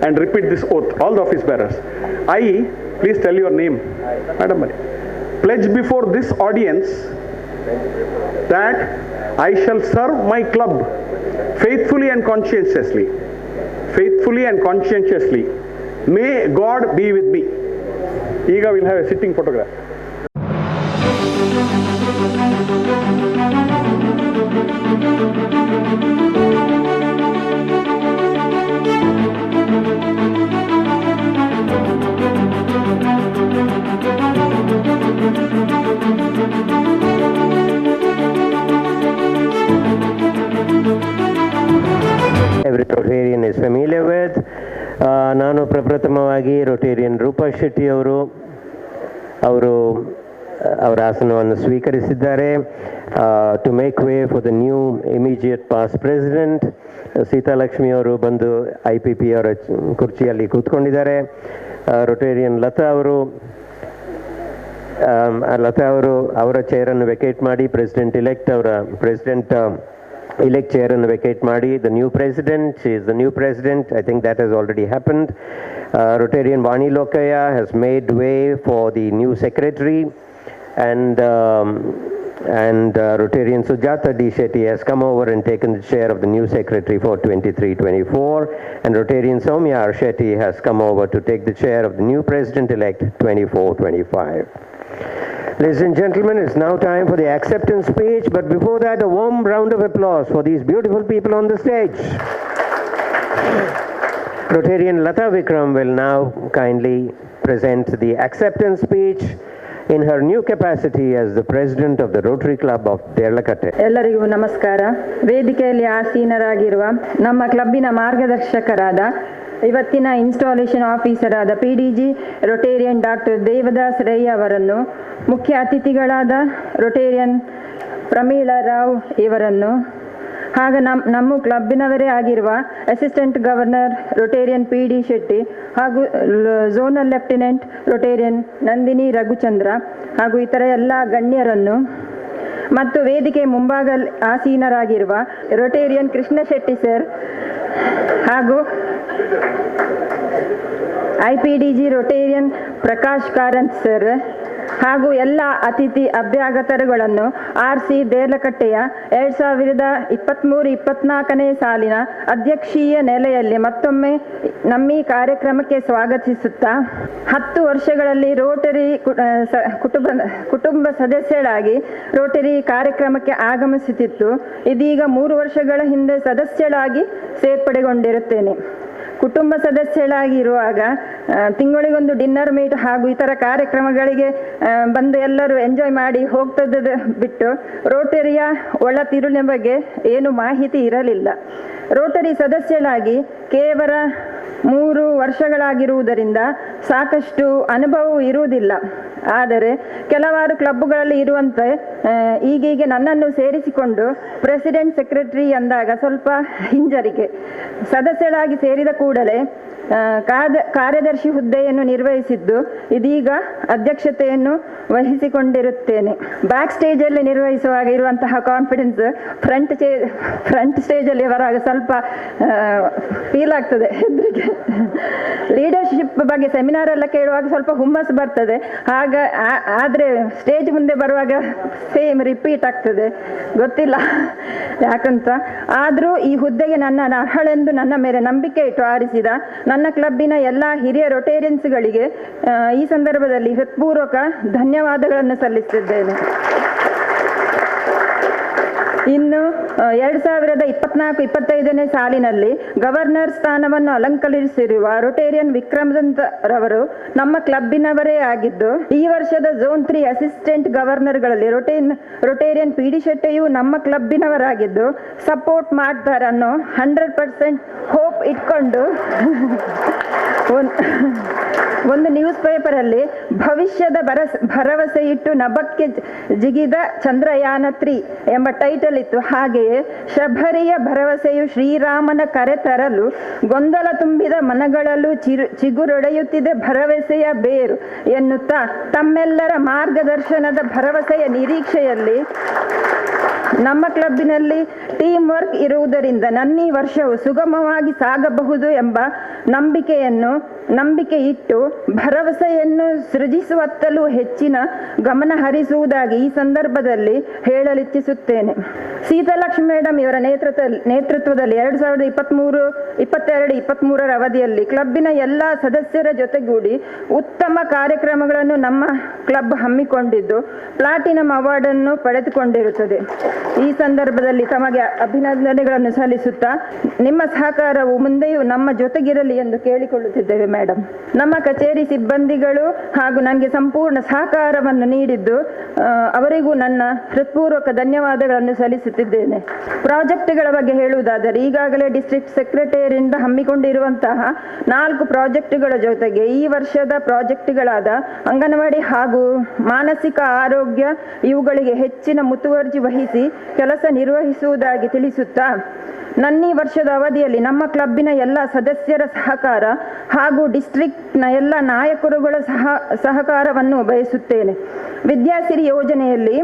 and repeat this oath, all the office bearers. I, please tell your name, Madam, pledge before this audience that I shall serve my club faithfully and conscientiously. Faithfully and conscientiously. May God be with me. Ega will have a sitting photograph.
Every Rotarian is familiar with. ನಾನು ಪ್ರಪ್ರಥಮವಾಗಿ Rotarian Roopa Shetty ಅವರು ಅವರ ಆಸನವನ್ನು ಸ್ವೀಕರಿಸಿದ್ದಾರೆ. To make way for the new immediate past president Sitalakshmi ಅವರು ಬಂದು IPP ಅವರ ಕುರ್ಚಿಯಲ್ಲಿ ಕೂತ್ಕೊಂಡಿದ್ದಾರೆ. Rotarian Lata ಅವರು ಅವರ ಚೇರನ್ನು ವೆಕೇಟ್ ಮಾಡಿ president elect chair and vacate Madi, the new president. She is the new president. I think that has already happened. Rotarian Vani Lokaya has made way for the new secretary, and Rotarian Sujata D. Shetty has come over and taken the chair of the new secretary for 23-24, and Rotarian Soumya R. Shetty has come over to take the chair of the new president-elect 24-25. Ladies and gentlemen, it's now time for the acceptance speech, but before that, a warm round of applause for these beautiful people on the stage. Rotarian Lata Vikram will now kindly present the acceptance speech in her new capacity as the president of the Rotary Club of Derlakatte.
ಎಲ್ಲರಿಗೂ ನಮಸ್ಕಾರ. ವೇದಿಕೆಯಲ್ಲಿ ಆಸೀನರಾಗಿರುವ ನಮ್ಮ ಕ್ಲಬ್ಬಿನ ಮಾರ್ಗದರ್ಶಕರಾದ ಇವತ್ತಿನ installation officer ಆದ PDG Rotarian doctor Devadas Rai ಅವರನ್ನು, ಮುಖ್ಯ ಅತಿಥಿಗಳಾದ ರೊಟೇರಿಯನ್ ಪ್ರಮೀಳಾ ರಾವ್ ಇವರನ್ನು, ಹಾಗೂ ನಮ್ಮ ಕ್ಲಬ್ಬಿನವರೇ ಆಗಿರುವ assistant governor Rotarian PD Shetty ಹಾಗೂ zonal lieutenant Rotarian Nandini Raghuchandra ಹಾಗೂ ಇತರ ಎಲ್ಲ ಗಣ್ಯರನ್ನು ಮತ್ತು ವೇದಿಕೆ ಮುಂಭಾಗ ಆಸೀನರಾಗಿರುವ ರೊಟೇರಿಯನ್ ಕೃಷ್ಣ ಶೆಟ್ಟಿ ಸರ್ ಹಾಗೂ IPDG Rotarian Prakash Karanth sir ಹಾಗೂ ಎಲ್ಲ ಅತಿಥಿ ಅಭ್ಯಾಗತರುಗಳನ್ನು RC ದೇರ್ಲಕಟ್ಟೆಯ 2023-24ನೇ ಸಾಲಿನ ಅಧ್ಯಕ್ಷೀಯ ನೆಲೆಯಲ್ಲಿ ಮತ್ತೊಮ್ಮೆ ನಮ್ಮ ಈ ಕಾರ್ಯಕ್ರಮಕ್ಕೆ ಸ್ವಾಗತಿಸುತ್ತಾ, 10 ವರ್ಷಗಳಲ್ಲಿ ರೋಟರಿ ಕುಟುಂಬ ಸದಸ್ಯಳಾಗಿ ರೋಟರಿ ಕಾರ್ಯಕ್ರಮಕ್ಕೆ ಆಗಮಿಸುತ್ತಿತ್ತು. ಇದೀಗ 3 ವರ್ಷಗಳ ಹಿಂದೆ ಸದಸ್ಯಳಾಗಿ ಸೇರ್ಪಡೆಗೊಂಡಿರುತ್ತೇನೆ. ಕುಟುಂಬ ಸದಸ್ಯಳಾಗಿರುವಾಗ ತಿಂಗಳಿಗೊಂದು ಡಿನ್ನರ್ ಮೀಟ್ ಹಾಗೂ ಇತರ ಕಾರ್ಯಕ್ರಮಗಳಿಗೆ ಬಂದು ಎಲ್ಲರೂ ಎಂಜಾಯ್ ಮಾಡಿ ಹೋಗ್ತದ ಬಿಟ್ಟು ರೋಟರಿಯ ಒಳ ತಿರುಳಿನ ಬಗ್ಗೆ ಏನು ಮಾಹಿತಿ ಇರಲಿಲ್ಲ. ರೋಟರಿ ಸದಸ್ಯಳಾಗಿ ಕೇವಲ 3 ವರ್ಷಗಳಾಗಿರುವುದರಿಂದ ಸಾಕಷ್ಟು ಅನುಭವವೂ ಇರುವುದಿಲ್ಲ. ಆದರೆ ಕೆಲವಾರು ಕ್ಲಬ್ಗಳಲ್ಲಿ ಇರುವಂತೆ ಈಗೀಗ ನನ್ನನ್ನು ಸೇರಿಸಿಕೊಂಡು ಪ್ರೆಸಿಡೆಂಟ್ ಸೆಕ್ರೆಟರಿ ಅಂದಾಗ ಸ್ವಲ್ಪ ಹಿಂಜರಿಕೆ. ಸದಸ್ಯಳಾಗಿ ಸೇರಿದ ಕೂಡಲೇ ಕಾರ್ಯದರ್ಶಿ ಹುದ್ದೆಯನ್ನು ನಿರ್ವಹಿಸಿದ್ದು, ಇದೀಗ ಅಧ್ಯಕ್ಷತೆಯನ್ನು ವಹಿಸಿಕೊಂಡಿರುತ್ತೇನೆ. ಬ್ಯಾಕ್ ಸ್ಟೇಜಲ್ಲಿ ನಿರ್ವಹಿಸುವಾಗ ಇರುವಂತಹ ಕಾನ್ಫಿಡೆನ್ಸ್ ಫ್ರಂಟ್ ಸ್ಟೇಜಲ್ಲಿ ಬರುವಾಗ ಸ್ವಲ್ಪ ಫೀಲ್ ಆಗ್ತದೆ, ಹೆದರಿಕೆ. ಲೀಡರ್ಶಿಪ್ ಬಗ್ಗೆ ಸೆಮಿನಾರ್ ಎಲ್ಲ ಕೇಳುವಾಗ ಸ್ವಲ್ಪ ಹುಮ್ಮಸ್ಸು ಬರ್ತದೆ. ಆದರೆ ಸ್ಟೇಜ್ ಮುಂದೆ ಬರುವಾಗ ಸೇಮ್ ರಿಪೀಟ್ ಆಗ್ತದೆ, ಗೊತ್ತಿಲ್ಲ ಯಾಕಂತ. ಆದರೂ ಈ ಹುದ್ದೆಗೆ ನನ್ನನ್ನು ಅರ್ಹಳೆಂದು ನನ್ನ ಮೇಲೆ ನಂಬಿಕೆ ಇಟ್ಟು ಆರಿಸಿದ ನನ್ನ ಕ್ಲಬ್ಬಿನ ಎಲ್ಲ ಹಿರಿಯ ರೊಟೇರಿಯನ್ಸ್ಗಳಿಗೆ ಈ ಸಂದರ್ಭದಲ್ಲಿ ಹೃತ್ಪೂರ್ವಕ ಧನ್ಯವಾದಗಳನ್ನು ಸಲ್ಲಿಸುತ್ತಿದ್ದೇನೆ. ಇನ್ನು 2024-25ನೇ ಸಾಲಿನಲ್ಲಿ ಗವರ್ನರ್ ಸ್ಥಾನವನ್ನು ಅಲಂಕರಿಸಿರುವ ರೊಟೇರಿಯನ್ ವಿಕ್ರಮದಂತ ರವರು ನಮ್ಮ ಕ್ಲಬ್ಬಿನವರೇ ಆಗಿದ್ದು, ಈ ವರ್ಷದ ಝೋನ್ 3 ಅಸಿಸ್ಟೆಂಟ್ ಗವರ್ನರ್ಗಳಲ್ಲಿ ರೊಟೇರಿಯನ್ PD ಶೆಟ್ಟಿಯು ನಮ್ಮ ಕ್ಲಬ್ಬಿನವರಾಗಿದ್ದು ಸಪೋರ್ಟ್ ಮಾಡ್ತಾರನ್ನೋ 100% ಹೋಪ್ ಇಟ್ಕೊಂಡು ಒಂದು ನ್ಯೂಸ್ ಪೇಪರಲ್ಲಿ ಭವಿಷ್ಯದ ಭರವಸೆ ಇಟ್ಟು ನಭಕ್ಕೆ ಜಿಗಿದ ಚಂದ್ರಯಾನ 3 ಎಂಬ ಟೈಟಲ್ ಇತ್ತು. ಹಾಗೆಯೇ ಶಬರಿಯ ಭರವಸೆಯು ಶ್ರೀರಾಮನ ಕರೆ ತರಲು ಗೊಂದಲ ತುಂಬಿದ ಮನಗಳಲ್ಲೂ ಚಿಗುರೊಡೆಯುತ್ತಿದೆ ಭರವಸೆಯ ಬೇರು ಎನ್ನುತ್ತಾ ತಮ್ಮೆಲ್ಲರ ಮಾರ್ಗದರ್ಶನದ ಭರವಸೆಯ ನಿರೀಕ್ಷೆಯಲ್ಲಿ ನಮ್ಮ ಕ್ಲಬ್ಬಿನಲ್ಲಿ ಟೀಮ್ ವರ್ಕ್ ಇರುವುದರಿಂದ ನನ್ನೀ ವರ್ಷವು ಸುಗಮವಾಗಿ ಸಾಗಬಹುದು ಎಂಬ
ನಂಬಿಕೆ ಇಟ್ಟು ಭರವಸೆಯನ್ನು ಸೃಜಿಸುವತ್ತಲೂ ಹೆಚ್ಚಿನ ಗಮನ ಹರಿಸುವುದಾಗಿ ಈ ಸಂದರ್ಭದಲ್ಲಿ ಹೇಳಲಿಚ್ಛಿಸುತ್ತೇನೆ. ಸೀತಾಲಕ್ಷ್ಮಿ ಮೇಡಮ್ ಇವರ ನೇತೃತ್ವದಲ್ಲಿ 2022-23 ಅವಧಿಯಲ್ಲಿ ಕ್ಲಬ್ಬಿನ ಎಲ್ಲ ಸದಸ್ಯರ ಜೊತೆಗೂಡಿ ಉತ್ತಮ ಕಾರ್ಯಕ್ರಮಗಳನ್ನು ನಮ್ಮ ಕ್ಲಬ್ ಹಮ್ಮಿಕೊಂಡಿದ್ದು ಪ್ಲಾಟಿನಂ ಅವಾರ್ಡ್ ಅನ್ನು ಪಡೆದುಕೊಂಡಿರುತ್ತದೆ. ಈ ಸಂದರ್ಭದಲ್ಲಿ ತಮಗೆ ಅಭಿನಂದನೆಗಳನ್ನು ಸಲ್ಲಿಸುತ್ತಾ ನಿಮ್ಮ ಸಹಕಾರವು ಮುಂದೆಯೂ ನಮ್ಮ ಜೊತೆಗಿರಲಿ ಎಂದು ಕೇಳಿಕೊಳ್ಳುತ್ತಿದ್ದೇವೆ ಮೇಡಮ್. ನಮ್ಮ ಕಚೇರಿ ಸಿಬ್ಬಂದಿಗಳು ಹಾಗೂ ನನಗೆ ಸಂಪೂರ್ಣ ಸಹಕಾರವನ್ನು ನೀಡಿದ್ದು ಅವರಿಗೂ ನನ್ನ ಹೃತ್ಪೂರ್ವಕ ಧನ್ಯವಾದಗಳನ್ನು ಸಲ್ಲಿಸುತ್ತಿದ್ದೇನೆ. ಪ್ರಾಜೆಕ್ಟ್ಗಳ ಬಗ್ಗೆ ಹೇಳುವುದಾದರೆ ಈಗಾಗಲೇ ಡಿಸ್ಟ್ರಿಕ್ಟ್ ಸೆಕ್ರೆಟರಿಯಿಂದ ಹಮ್ಮಿಕೊಂಡಿರುವಂತಹ 4 ಪ್ರಾಜೆಕ್ಟ್ಗಳ ಜೊತೆಗೆ ಈ ವರ್ಷದ ಪ್ರಾಜೆಕ್ಟ್ಗಳಾದ ಅಂಗನವಾಡಿ ಹಾಗೂ ಮಾನಸಿಕ ಆರೋಗ್ಯ ಇವುಗಳಿಗೆ ಹೆಚ್ಚಿನ ಮುತುವರ್ಜಿ ವಹಿಸಿ ಕೆಲಸ ನಿರ್ವಹಿಸುವುದಾಗಿ ತಿಳಿಸುತ್ತಾ ನನ್ನೀ ವರ್ಷದ ಅವಧಿಯಲ್ಲಿ ನಮ್ಮ ಕ್ಲಬ್ಬಿನ ಎಲ್ಲ ಸದಸ್ಯರ ಸಹಕಾರ ಹಾಗೂ ಡಿಸ್ಟ್ರಿಕ್ಟ್ನ ಎಲ್ಲ ನಾಯಕರುಗಳ ಸಹಕಾರವನ್ನು ಬಯಸುತ್ತೇನೆ. ವಿದ್ಯಾಸಿರಿ ಯೋಜನೆಯಲ್ಲಿ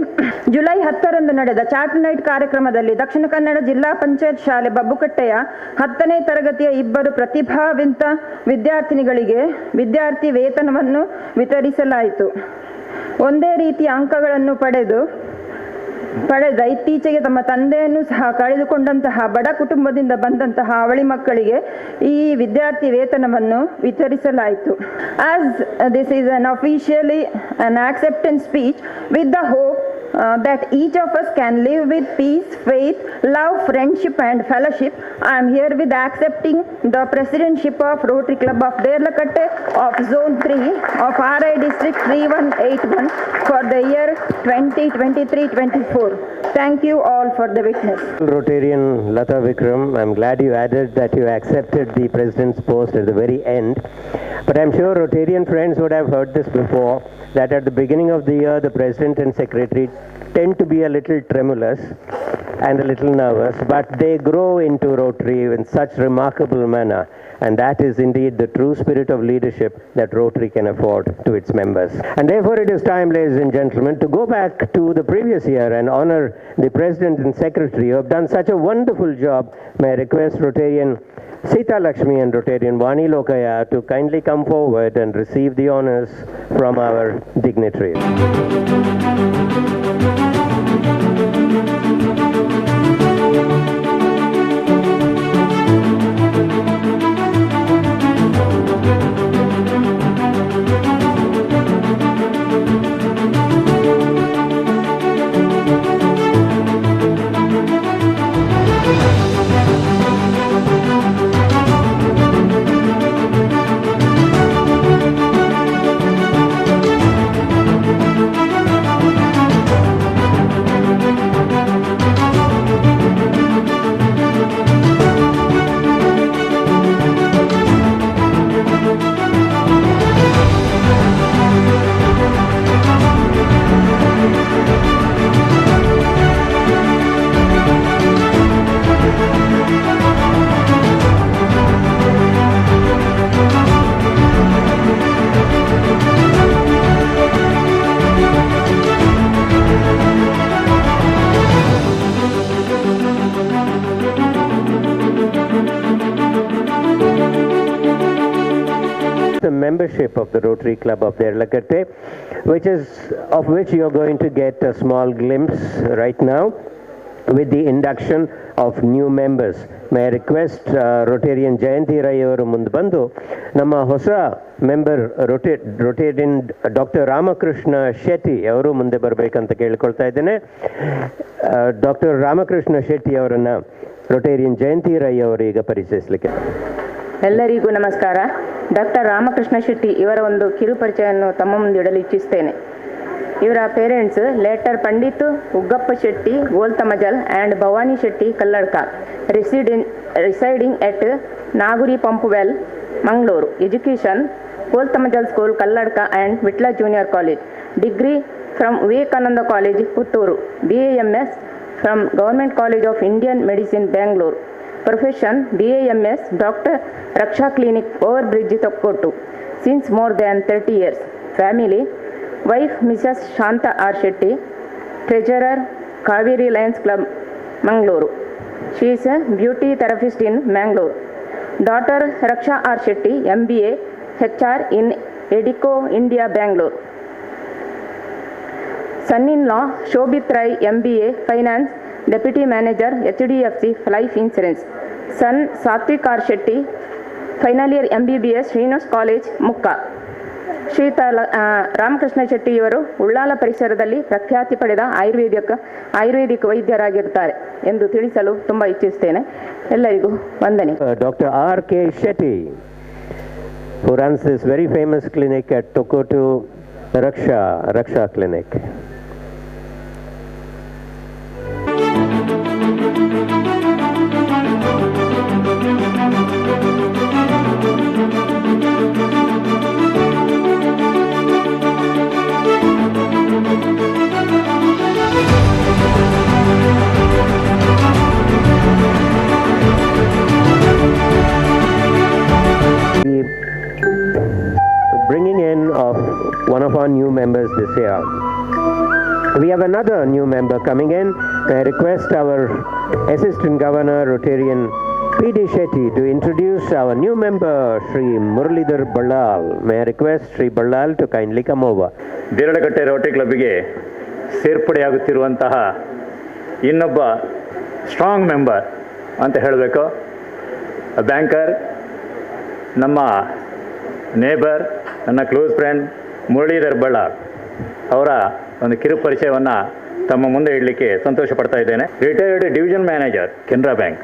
ಜುಲೈ 10ರಂದು ನಡೆದ ಚಾಟ್ ನೈಟ್ ಕಾರ್ಯಕ್ರಮದಲ್ಲಿ ದಕ್ಷಿಣ ಕನ್ನಡ ಜಿಲ್ಲಾ ಪಂಚಾಯತ್ ಶಾಲೆ ಬಬ್ಬುಕಟ್ಟೆಯ 10ನೇ ತರಗತಿಯ 2 ಪ್ರತಿಭಾವಂತ ವಿದ್ಯಾರ್ಥಿನಿಗಳಿಗೆ ವಿದ್ಯಾರ್ಥಿ ವೇತನವನ್ನು ವಿತರಿಸಲಾಯಿತು. ಒಂದೇ ರೀತಿಯ ಅಂಕಗಳನ್ನು ಪಡೆದ ಇತ್ತೀಚೆಗೆ ತಮ್ಮ ತಂದೆಯನ್ನು ಸಹ ಕಳೆದುಕೊಂಡಂತಹ ಬಡ ಕುಟುಂಬದಿಂದ ಬಂದಂತಹ ಅವಳಿ ಮಕ್ಕಳಿಗೆ ಈ ವಿದ್ಯಾರ್ಥಿ ವೇತನವನ್ನು ವಿತರಿಸಲಾಯಿತು. As this is an officially an acceptance speech with the hope that each of us can live with peace, faith, love, friendship and fellowship. I am here with accepting the presidentship of Rotary Club of Derlakatte of Zone 3 of RI District 3181 for the year 2023-24. Thank you all for the witness.
Rotarian Lata Vikram, I'm glad you added that you accepted the president's post at the very end. But I'm sure Rotarian friends would have heard this before, that at the beginning of the year, the president and secretary tend to be a little tremulous and a little nervous, but they grow into Rotary in such remarkable manner. And that is indeed the true spirit of leadership that Rotary can afford to its members. And therefore it is time, ladies and gentlemen, to go back to the previous year and honor the President and Secretary who have done such a wonderful job. May I request Rotarian Sita Lakshmi and Rotarian Vani Lokaya to kindly come forward and receive the honors from our dignitaries. The membership of the Rotary Club of Derlakatte, of which you are going to get a small glimpse right now with the induction of new members. May I request Rotarian Jayanti Rai avaru mundu bandu namma hosa member Rotarian Dr. Ramakrishna Shetty avaru munde barbekanತ ಕೇಳಿಕೊಳ್ತಾ ಇದ್ದೇನೆ. Dr. Ramakrishna Shetty ಅವರನ್ನ Rotarian Jayanti Rai ಅವರು ಈಗ ಪರಿಚಯಿಸಲಿಕ್ಕೆ.
ಎಲ್ಲರಿಗೂ ನಮಸ್ಕಾರ. Doctor Ramakrishna Shetty ಇವರ ಒಂದು ಕಿರು ಪರಿಚಯವನ್ನು ತಮ್ಮ ಮುಂದೆ ಇಡಲು ಇಚ್ಛಿಸುತ್ತೇನೆ. ಇವರ parents later Pandit Uggappa Shetty Goltamajal and Bhavani Shetty Kalladka residing at Naguri Pumpwell Mangaluru. Education Goltamajal school Kalladka and Vitla junior college. Degree from Vivekananda college Puttur. BAMS from government college of Indian medicine Bengaluru. Profession BAMS Dr. Raksha Clinic Overbridge Tokkottu since more than 30 years. Family wife Mrs. Shanta R. Shetty, Treasurer Kaveri Lions Club Mangalore. She is a beauty therapist in Mangalore. Daughter Raksha R. Shetty, MBA, HR in Edico, India, Bangalore. Son-in-law Shobit Rai, MBA, Finance, Deputy Manager, HDFC Life Insurance. Son Satvik R. Shetty, final year MBBS, Srinivas College, Mukka. ಶ್ರೀಯುತ ರಾಮಕೃಷ್ಣ ಶೆಟ್ಟಿ ಇವರು ಉಳ್ಳಾಲ ಪರಿಸರದಲ್ಲಿ ಪ್ರಖ್ಯಾತಿ ಪಡೆದ ಆಯುರ್ವೇದಿಕ್ ವೈದ್ಯರಾಗಿರುತ್ತಾರೆ ಎಂದು ತಿಳಿಸಲು ತುಂಬ ಇಚ್ಛಿಸುತ್ತೇನೆ. ಎಲ್ಲರಿಗೂ ವಂದನೆ.
Dr. R.K. Shetty, who runs this very famous clinic at Tokotu Raksha Clinic. Bringing in of one of our new members this year. We have another new member coming in. I request our Assistant Governor, Rotarian P.D. Shetty, to introduce our new member, Sri Muralidhar Ballal. May I request Sri Ballal to kindly come over.
Deralakatte rotary ಕ್ಲಬ್ಗೆ ಸೇರ್ಪಡೆಯಾಗುತ್ತಿರುವಂತಹ ಇನ್ನೊಬ್ಬ strong member ಅಂತ ಹೇಳಬೇಕು. Banker, ನಮ್ಮ neighbour, ನನ್ನ close friend Muralidhar Ballal ಅವರ ಒಂದು ಕಿರು ಪರಿಚಯವನ್ನು ತಮ್ಮ ಮುಂದೆ ಇಡಲಿಕ್ಕೆ ಸಂತೋಷ ಪಡ್ತಾ ಇದ್ದೇನೆ. Retired division manager, Canara bank,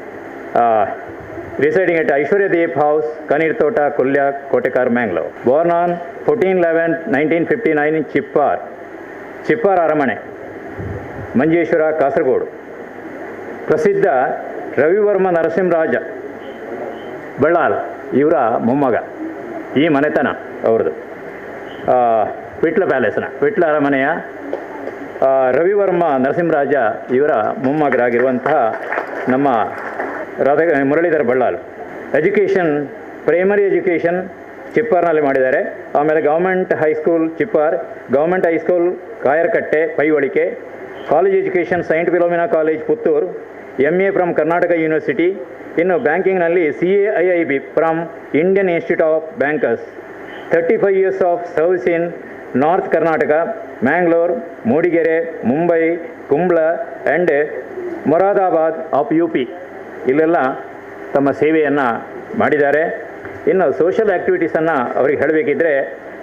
residing at Aishwarya Deep house, Kanir Thota, Kolya, Kotekar, Mangalore. Born on 14/11/1959 in Chippar Aramane, Manjeshwara, Kasaragod. ಪ್ರಸಿದ್ಧ ರವಿವರ್ಮ ನರಸಿಂಹರಾಜ ಬಳ್ಳಾಲ್ ಇವರ ಮೊಮ್ಮಗ. ಈ ಮನೆತನ ಅವ್ರದ್ದು. ವಿಟ್ಲ ವಿಟ್ಲ ಅರಮನೆಯ ರವಿವರ್ಮ ನರಸಿಂಹರಾಜ ಇವರ ಮೊಮ್ಮಗರಾಗಿರುವಂತಹ ನಮ್ಮ Muralidhar Ballal. Education, primary education ಚಿಪ್ಪಾರ್ನಲ್ಲಿ ಮಾಡಿದ್ದಾರೆ. ಆಮೇಲೆ government high school Chippar, government high school Kayarkatte, Paivalike. College education saint Philomena college, Puttur. MA from Karnataka university. ಇನ್ನು ಬ್ಯಾಂಕಿಂಗ್ನಲ್ಲಿ CAIIB from Indian institute of bankers. 35 years of service in north Karnataka, Mangalore, Mudigere, Mumbai, Kumble and Moradabad of UP. ಇಲ್ಲೆಲ್ಲ ತಮ್ಮ ಸೇವೆಯನ್ನು ಮಾಡಿದ್ದಾರೆ. ಇನ್ನು ಸೋಷಿಯಲ್ ಆ್ಯಕ್ಟಿವಿಟೀಸನ್ನು ಅವ್ರಿಗೆ ಹೇಳಬೇಕಿದ್ರೆ,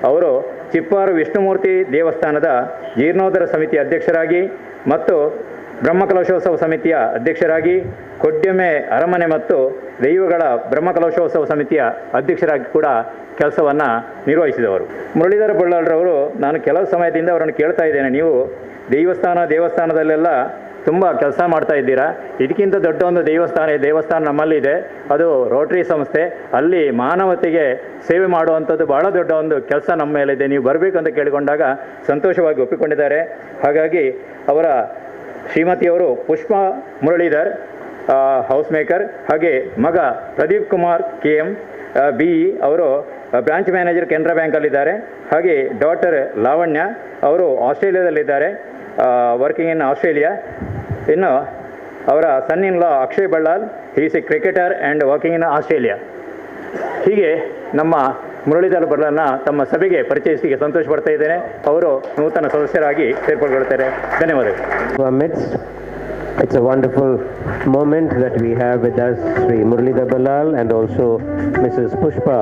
ಅವರು ಚಿಪ್ಪಾರು ವಿಷ್ಣುಮೂರ್ತಿ ದೇವಸ್ಥಾನದ ಜೀರ್ಣೋದ್ಧಾರ ಸಮಿತಿ ಅಧ್ಯಕ್ಷರಾಗಿ ಮತ್ತು ಬ್ರಹ್ಮಕಲಶೋತ್ಸವ ಸಮಿತಿಯ ಅಧ್ಯಕ್ಷರಾಗಿ, ಕೊಡ್ಯಮೆ ಅರಮನೆ ಮತ್ತು ದೈವಗಳ ಬ್ರಹ್ಮಕಲಶೋತ್ಸವ ಸಮಿತಿಯ ಅಧ್ಯಕ್ಷರಾಗಿ ಕೂಡ ಕೆಲಸವನ್ನು ನಿರ್ವಹಿಸಿದವರು. ಮುರಳೀಧರ ಬಳ್ಳಾಳ್ರವರು, ನಾನು ಕೆಲವು ಸಮಯದಿಂದ ಅವರನ್ನು ಕೇಳ್ತಾ ಇದ್ದೇನೆ, ನೀವು ದೇವಸ್ಥಾನದಲ್ಲೆಲ್ಲ ತುಂಬ ಕೆಲಸ ಮಾಡ್ತಾ ಇದ್ದೀರಾ, ಇದಕ್ಕಿಂತ ದೊಡ್ಡ ಒಂದು ದೇವಸ್ಥಾನ ನಮ್ಮಲ್ಲಿದೆ, ಅದು ರೋಟರಿ ಸಂಸ್ಥೆ, ಅಲ್ಲಿ ಮಾನವತೆಗೆ ಸೇವೆ ಮಾಡುವಂಥದ್ದು ಬಹಳ ದೊಡ್ಡ ಒಂದು ಕೆಲಸ ನಮ್ಮ ಮೇಲಿದೆ, ನೀವು ಬರಬೇಕು ಅಂತ ಕೇಳಿಕೊಂಡಾಗ ಸಂತೋಷವಾಗಿ ಒಪ್ಪಿಕೊಂಡಿದ್ದಾರೆ. ಹಾಗಾಗಿ ಅವರ ಶ್ರೀಮತಿಯವರು ಪುಷ್ಪಾ ಮುರಳೀಧರ್, ಹೌಸ್ ಮೇಕರ್, ಹಾಗೆ ಮಗ ಪ್ರದೀಪ್ ಕುಮಾರ್ KM BE, ಅವರು ಬ್ರಾಂಚ್ ಮ್ಯಾನೇಜರ್ ಕೆನರಾ ಬ್ಯಾಂಕಲ್ಲಿದ್ದಾರೆ. ಹಾಗೆ ಡಾಟರ್ ಲಾವಣ್ಯ, ಅವರು ಆಸ್ಟ್ರೇಲಿಯಾದಲ್ಲಿದ್ದಾರೆ, ವರ್ಕಿಂಗ್ ಇನ್ ಆಸ್ಟ್ರೇಲಿಯಾ. ಇನ್ನು ಅವರ son in law Akshay Ballal, he is a cricketer and working in Australia. ಹೀಗೆ ನಮ್ಮ ಮುರಳೀಧರ್ ಬಳ್ಳಾಲ್ನ ತಮ್ಮ ಸಭೆಗೆ ಪರಿಚಯಿಸಲಿಕ್ಕೆ ಸಂತೋಷ ಪಡ್ತಾ ಇದ್ದೇನೆ. ಅವರು ನೂತನ ಸದಸ್ಯರಾಗಿ ಸೇರ್ಪಡೆಗೊಳ್ಳುತ್ತಾರೆ. ಧನ್ಯವಾದಗಳು.
It's a wonderful moment that we have with us Sri Muralidhar Ballal and also Mrs. Pushpa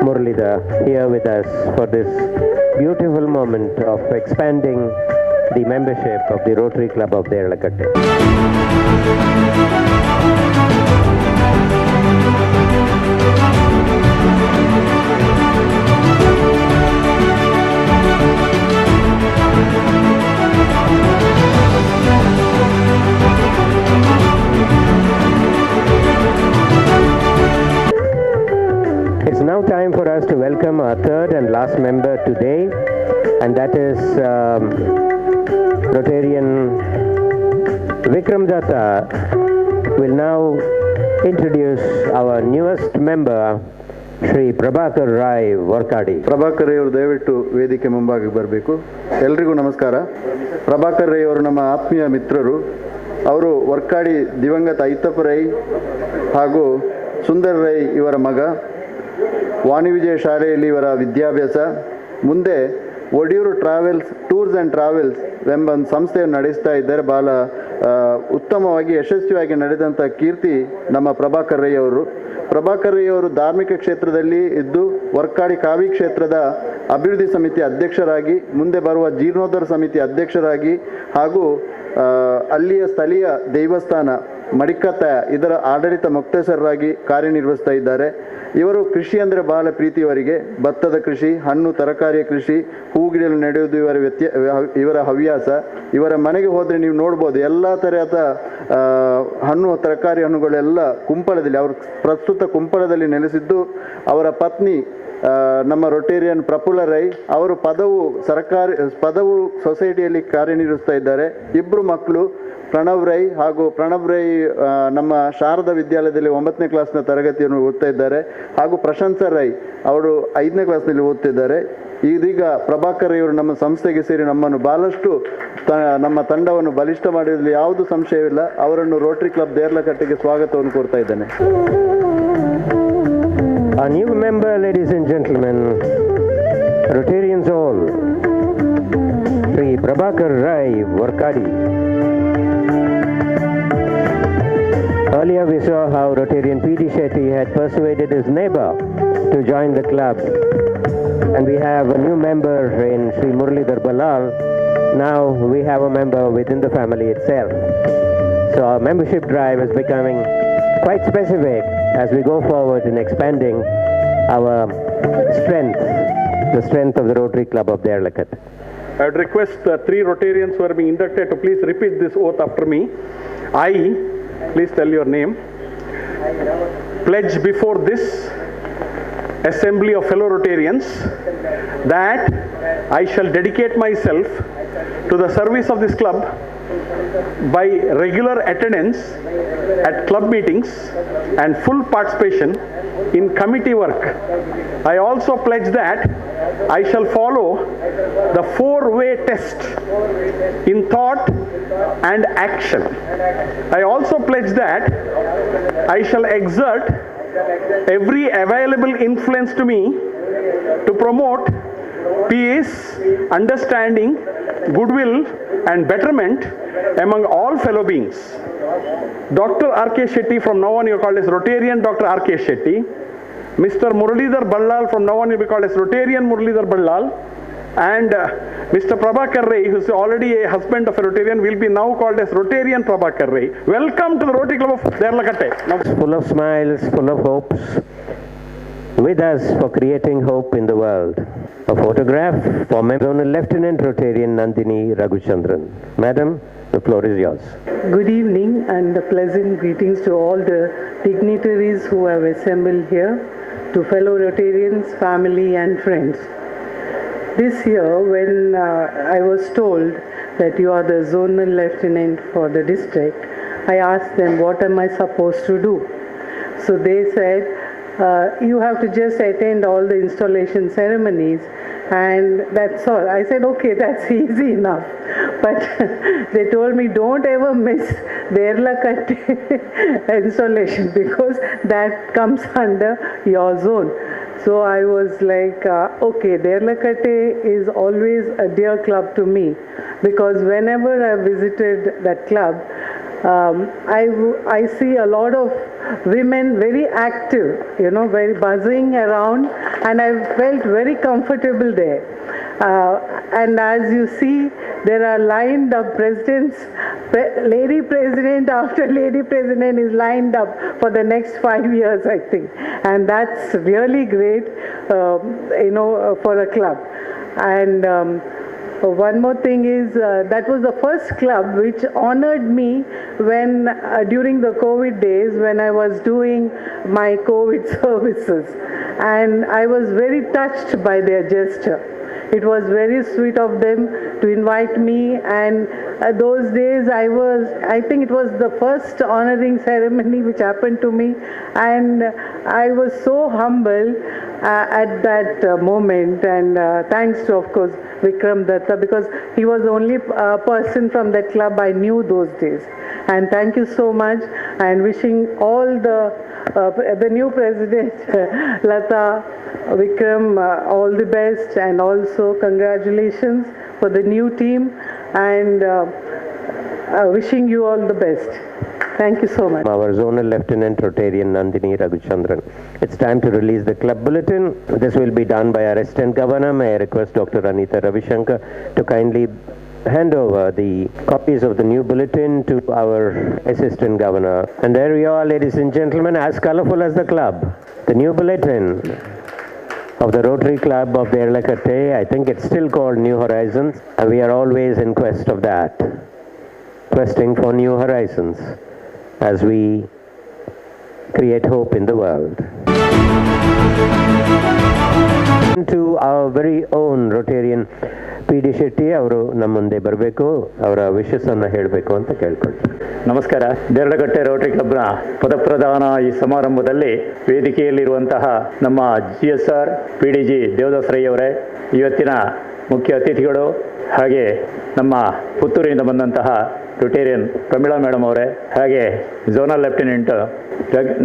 Muralidhar here with us for this beautiful moment of expanding the membership of the Rotary Club of Deralakatte. It's now time for us to welcome our third and last member today, and that is Rotarian Vikram Datta will now introduce our newest member, Shri Prabhakar Rai Varkadi.
Prabhakar Rai ಅವರು ದಯವಿಟ್ಟು ವೇದಿಕೆ ಮುಂಭಾಗಕ್ಕೆ ಬರಬೇಕು. ಎಲ್ರಿಗೂ ನಮಸ್ಕಾರ. ಪ್ರಭಾಕರ್ ರೈ ಅವರು ನಮ್ಮ ಆತ್ಮೀಯ ಮಿತ್ರರು. ಅವರು ವರ್ಕಾಡಿ ದಿವಂಗತ ಐತಪ್ಪ ರೈ ಹಾಗೂ ಸುಂದರ್ ರೈ ಇವರ ಮಗ. ವಾಣಿವಿಜಯ ಶಾಲೆಯಲ್ಲಿ ಇವರ ವಿದ್ಯಾಭ್ಯಾಸ. ಮುಂದೆ ಒಡಿಯೂರು ಟೂರ್ಸ್ ಆ್ಯಂಡ್ ಟ್ರಾವೆಲ್ಸ್ ಎಂಬ ಒಂದು ಸಂಸ್ಥೆಯನ್ನು ನಡೆಸ್ತಾ ಇದ್ದಾರೆ. ಭಾಳ ಉತ್ತಮವಾಗಿ ಯಶಸ್ವಿಯಾಗಿ ನಡೆದಂಥ ಕೀರ್ತಿ ನಮ್ಮ ಪ್ರಭಾಕರ್ ರೈ ಅವರು. ಪ್ರಭಾಕರ್ ರೈ ಅವರು ಧಾರ್ಮಿಕ ಕ್ಷೇತ್ರದಲ್ಲಿ ಇದ್ದು ವರ್ಕಾಡಿ ಕಾವಿ ಕ್ಷೇತ್ರದ ಅಭಿವೃದ್ಧಿ ಸಮಿತಿ ಅಧ್ಯಕ್ಷರಾಗಿ, ಮುಂದೆ ಬರುವ ಜೀರ್ಣೋದ್ಧಾರ ಸಮಿತಿ ಅಧ್ಯಕ್ಷರಾಗಿ ಹಾಗೂ ಅಲ್ಲಿಯ ಸ್ಥಳೀಯ ದೇವಸ್ಥಾನ ಮಡಿಕತ್ತಾಯ ಇದರ ಆಡಳಿತ ಮುಕ್ತೇಸರರಾಗಿ ಕಾರ್ಯನಿರ್ವಹಿಸ್ತಾ ಇದ್ದಾರೆ. ಇವರು ಕೃಷಿ ಅಂದರೆ ಬಹಳ ಪ್ರೀತಿ ಇವರಿಗೆ. ಭತ್ತದ ಕೃಷಿ, ಹಣ್ಣು ತರಕಾರಿಯ ಕೃಷಿ, ಹೂಗಿಡಲು ನಡೆಯುವುದು ಇವರ ಹವ್ಯಾಸ. ಇವರ ಮನೆಗೆ ಹೋದರೆ ನೀವು ನೋಡ್ಬೋದು ಎಲ್ಲ ತರಹದ ಹಣ್ಣು ತರಕಾರಿ ಹಣ್ಣುಗಳೆಲ್ಲ ಕುಂಪಳದಲ್ಲಿ, ಅವರು ಪ್ರಸ್ತುತ ಕುಂಪಳದಲ್ಲಿ ನೆಲೆಸಿದ್ದು. ಅವರ ಪತ್ನಿ ನಮ್ಮ ರೊಟೇರಿಯನ್ ಪ್ರಫುಲ್ಲ ರೈ ಅವರು ಪದವು ಸೊಸೈಟಿಯಲ್ಲಿ ಕಾರ್ಯನಿರ್ವಹಿಸ್ತಾ ಇದ್ದಾರೆ. ಇಬ್ಬರು ಮಕ್ಕಳು ಪ್ರಣವ್ ರೈ ಹಾಗೂ ಪ್ರಣವ್ ರೈ ನಮ್ಮ ಶಾರದಾ ವಿದ್ಯಾಲಯದಲ್ಲಿ 9ನೇ ಕ್ಲಾಸ್ನ ತರಗತಿಯನ್ನು ಓದ್ತಾ ಇದ್ದಾರೆ. ಹಾಗೂ ಪ್ರಶಂಸಾ ರೈ ಅವರು 5ನೇ ಕ್ಲಾಸ್ನಲ್ಲಿ ಓದ್ತಿದ್ದಾರೆ. ಇದೀಗ ಪ್ರಭಾಕರ್ ರೈ ಅವರು ನಮ್ಮ ಸಂಸ್ಥೆಗೆ ಸೇರಿ ನಮ್ಮನ್ನು ಬಹಳಷ್ಟು ನಮ್ಮ ತಂಡವನ್ನು ಬಲಿಷ್ಠ ಮಾಡಿರಲಿ ಯಾವುದು ಸಂಶಯವಿಲ್ಲ. ಅವರನ್ನು ರೋಟರಿ ಕ್ಲಬ್ ದೇರ್ಲಕಟ್ಟೆಗೆ ಸ್ವಾಗತವನ್ನು ಕೋರ್ತಾ ಇದ್ದೇನೆ.
A new member, ladies and gentlemen, Rotarians all, Sri Prabhakar Rai, Varkadi. Earlier we saw how Rotarian P.D. Shetty had persuaded his neighbor to join the club. And we have a new member in Sri Muralidhar Ballal. Now we have a member within the family itself. So our membership drive is becoming quite specific as we go forward in expanding our strength, the strength of the Rotary Club of Derlakat.
I would request the 3 Rotarians who are being inducted to please repeat this oath after me. I, please tell your name, pledge before this assembly of fellow Rotarians that I shall dedicate myself to the service of this club by regular attendance at club meetings and full participation in committee work. I also pledge that I shall follow the 4-way test in thought and action. I also pledge that I shall exert every available influence to me to promote peace, understanding, goodwill and betterment among all fellow beings. Dr. R.K. Shetty, from now on you are called as Rotarian Dr. R.K. Shetty. Mr. Muralidhar Ballal, from now on you will be called as Rotarian Muralidhar Ballal. And Mr. Prabhakar Rai, who is already a husband of a Rotarian, will be now called as Rotarian Prabhakar Rai. Welcome to the Rotary Club of Derlakatte.
Full of smiles, full of hopes, with us for creating hope in the world. A photograph for Zonal Lieutenant Rotarian Nandini Raghushandran. Madam, the floor is yours.
Good evening and pleasant greetings to all the dignitaries who have assembled here, to fellow Rotarians, family and friends. This year, when I was told that you are the zonal lieutenant for the district, I asked them what am I supposed to do. So they said, you have to just attend all the installation ceremonies and that's all. I said, okay, that's easy enough. But they told me, don't ever miss Derlakatte installation because that comes under your zone. So I was like, okay, Derlakatte is always a dear club to me because whenever I visited that club, I see a lot of women very active, very buzzing around, and I felt very comfortable there. And as you see, there are lined up presidents, lady president after lady president is lined up for the next 5 years, I think. And that's really great, for a club. And one more thing is that was the first club which honored me when during the COVID days when I was doing my COVID services, and I was very touched by their gesture. It was very sweet of them to invite me, and those days I think it was the first honoring ceremony which happened to me, and I was so humble at that moment, and thanks to, of course, Vikram Datta, because he was the only person from that club I knew those days. And thank you so much, and wishing all the the new president, Lata, Vikram, all the best, and also congratulations for the new team, and wishing you all the best. Thank you so much.
Our Zonal Lieutenant Rotarian Nandini Raguchandran. It's time to release the club bulletin. This will be done by our Assistant Governor. May I request Dr. Anita Ravishankar to kindly hand over the copies of the new bulletin to our Assistant Governor. And there you are, ladies and gentlemen, as colorful as the club. The new bulletin of the Rotary Club of Derlakatte. I think it's still called New Horizons, and we are always in quest of that. Questing for new horizons as we create hope in the world. To our very own Rotarian PD Shetty, ಅವರು ನಮ್ಮ ಮುಂದೆ ಬರಬೇಕು, ಅವರ ವಿಶಸ್ಸನ್ನು ಹೇಳಬೇಕು ಅಂತ ಕೇಳ್ಕೊಳ್ತೀನಿ.
ನಮಸ್ಕಾರ. Deralakatte Rotary ಕ್ಲಬ್ನ ಪದಪ್ರದಾನ ಈ ಸಮಾರಂಭದಲ್ಲಿ ವೇದಿಕೆಯಲ್ಲಿರುವಂತಹ ನಮ್ಮ GSR PDG ದೇವದಾಸ್ ರೈ ಅವರೇ, ಇವತ್ತಿನ ಮುಖ್ಯ ಅತಿಥಿಗಳು, ಹಾಗೆ ನಮ್ಮ ಪುತ್ತೂರಿನಿಂದ ಬಂದಂತಹ ರೊಟೇರಿಯನ್ ಪ್ರಮೀಳಾ ಮೇಡಮ್ ಅವರೇ, ಹಾಗೆ ಝೋನಲ್ ಲೆಫ್ಟಿನೆಂಟ್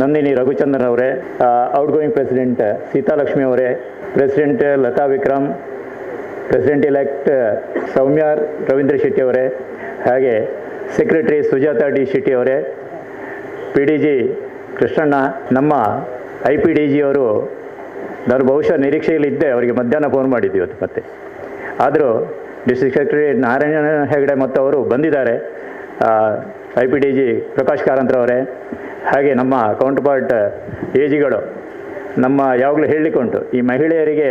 ನಂದಿನಿ ರಘುಚಂದ್ರನ್ ಅವರೇ, ಔಟ್ ಗೋಯಿಂಗ್ ಪ್ರೆಸಿಡೆಂಟ್ ಸೀತಾಲಕ್ಷ್ಮಿ ಅವರೇ, president Latha Vikram, president elect Soumya Ravindra Shetty ಅವರೇ, ಹಾಗೆ ಸೆಕ್ರೆಟರಿ ಸುಜಾತಾ ಡಿ ಶೆಟ್ಟಿ ಅವರೇ, PDG ಕೃಷ್ಣಣ್ಣ, ನಮ್ಮ IPDG ಅವರು, ನಾನು ಬಹುಶಃ ನಿರೀಕ್ಷೆಯಲ್ಲಿದ್ದೆ, ಅವರಿಗೆ ಮಧ್ಯಾಹ್ನ ಫೋನ್ ಮಾಡಿದ್ದೆ ಇವತ್ತು ಮತ್ತೆ, ಆದರೂ ಡಿಸ್ಟ್ರಿಕ್ಟ್ ಸೆಕ್ರೆಟರಿ ನಾರಾಯಣ ಹೆಗಡೆ ಮತ್ತು ಅವರು ಬಂದಿದ್ದಾರೆ, IPDG ಪ್ರಕಾಶ್ ಕಾರಂತ್ರವರೇ, ಹಾಗೆ ನಮ್ಮ ಕೌಂಟರ್ ಪಾರ್ಟ್ ಏಜಿಗಳು, ನಮ್ಮ ಯಾವಾಗಲೂ ಹೇಳಲಿಕ್ಕುಂಟು ಈ ಮಹಿಳೆಯರಿಗೆ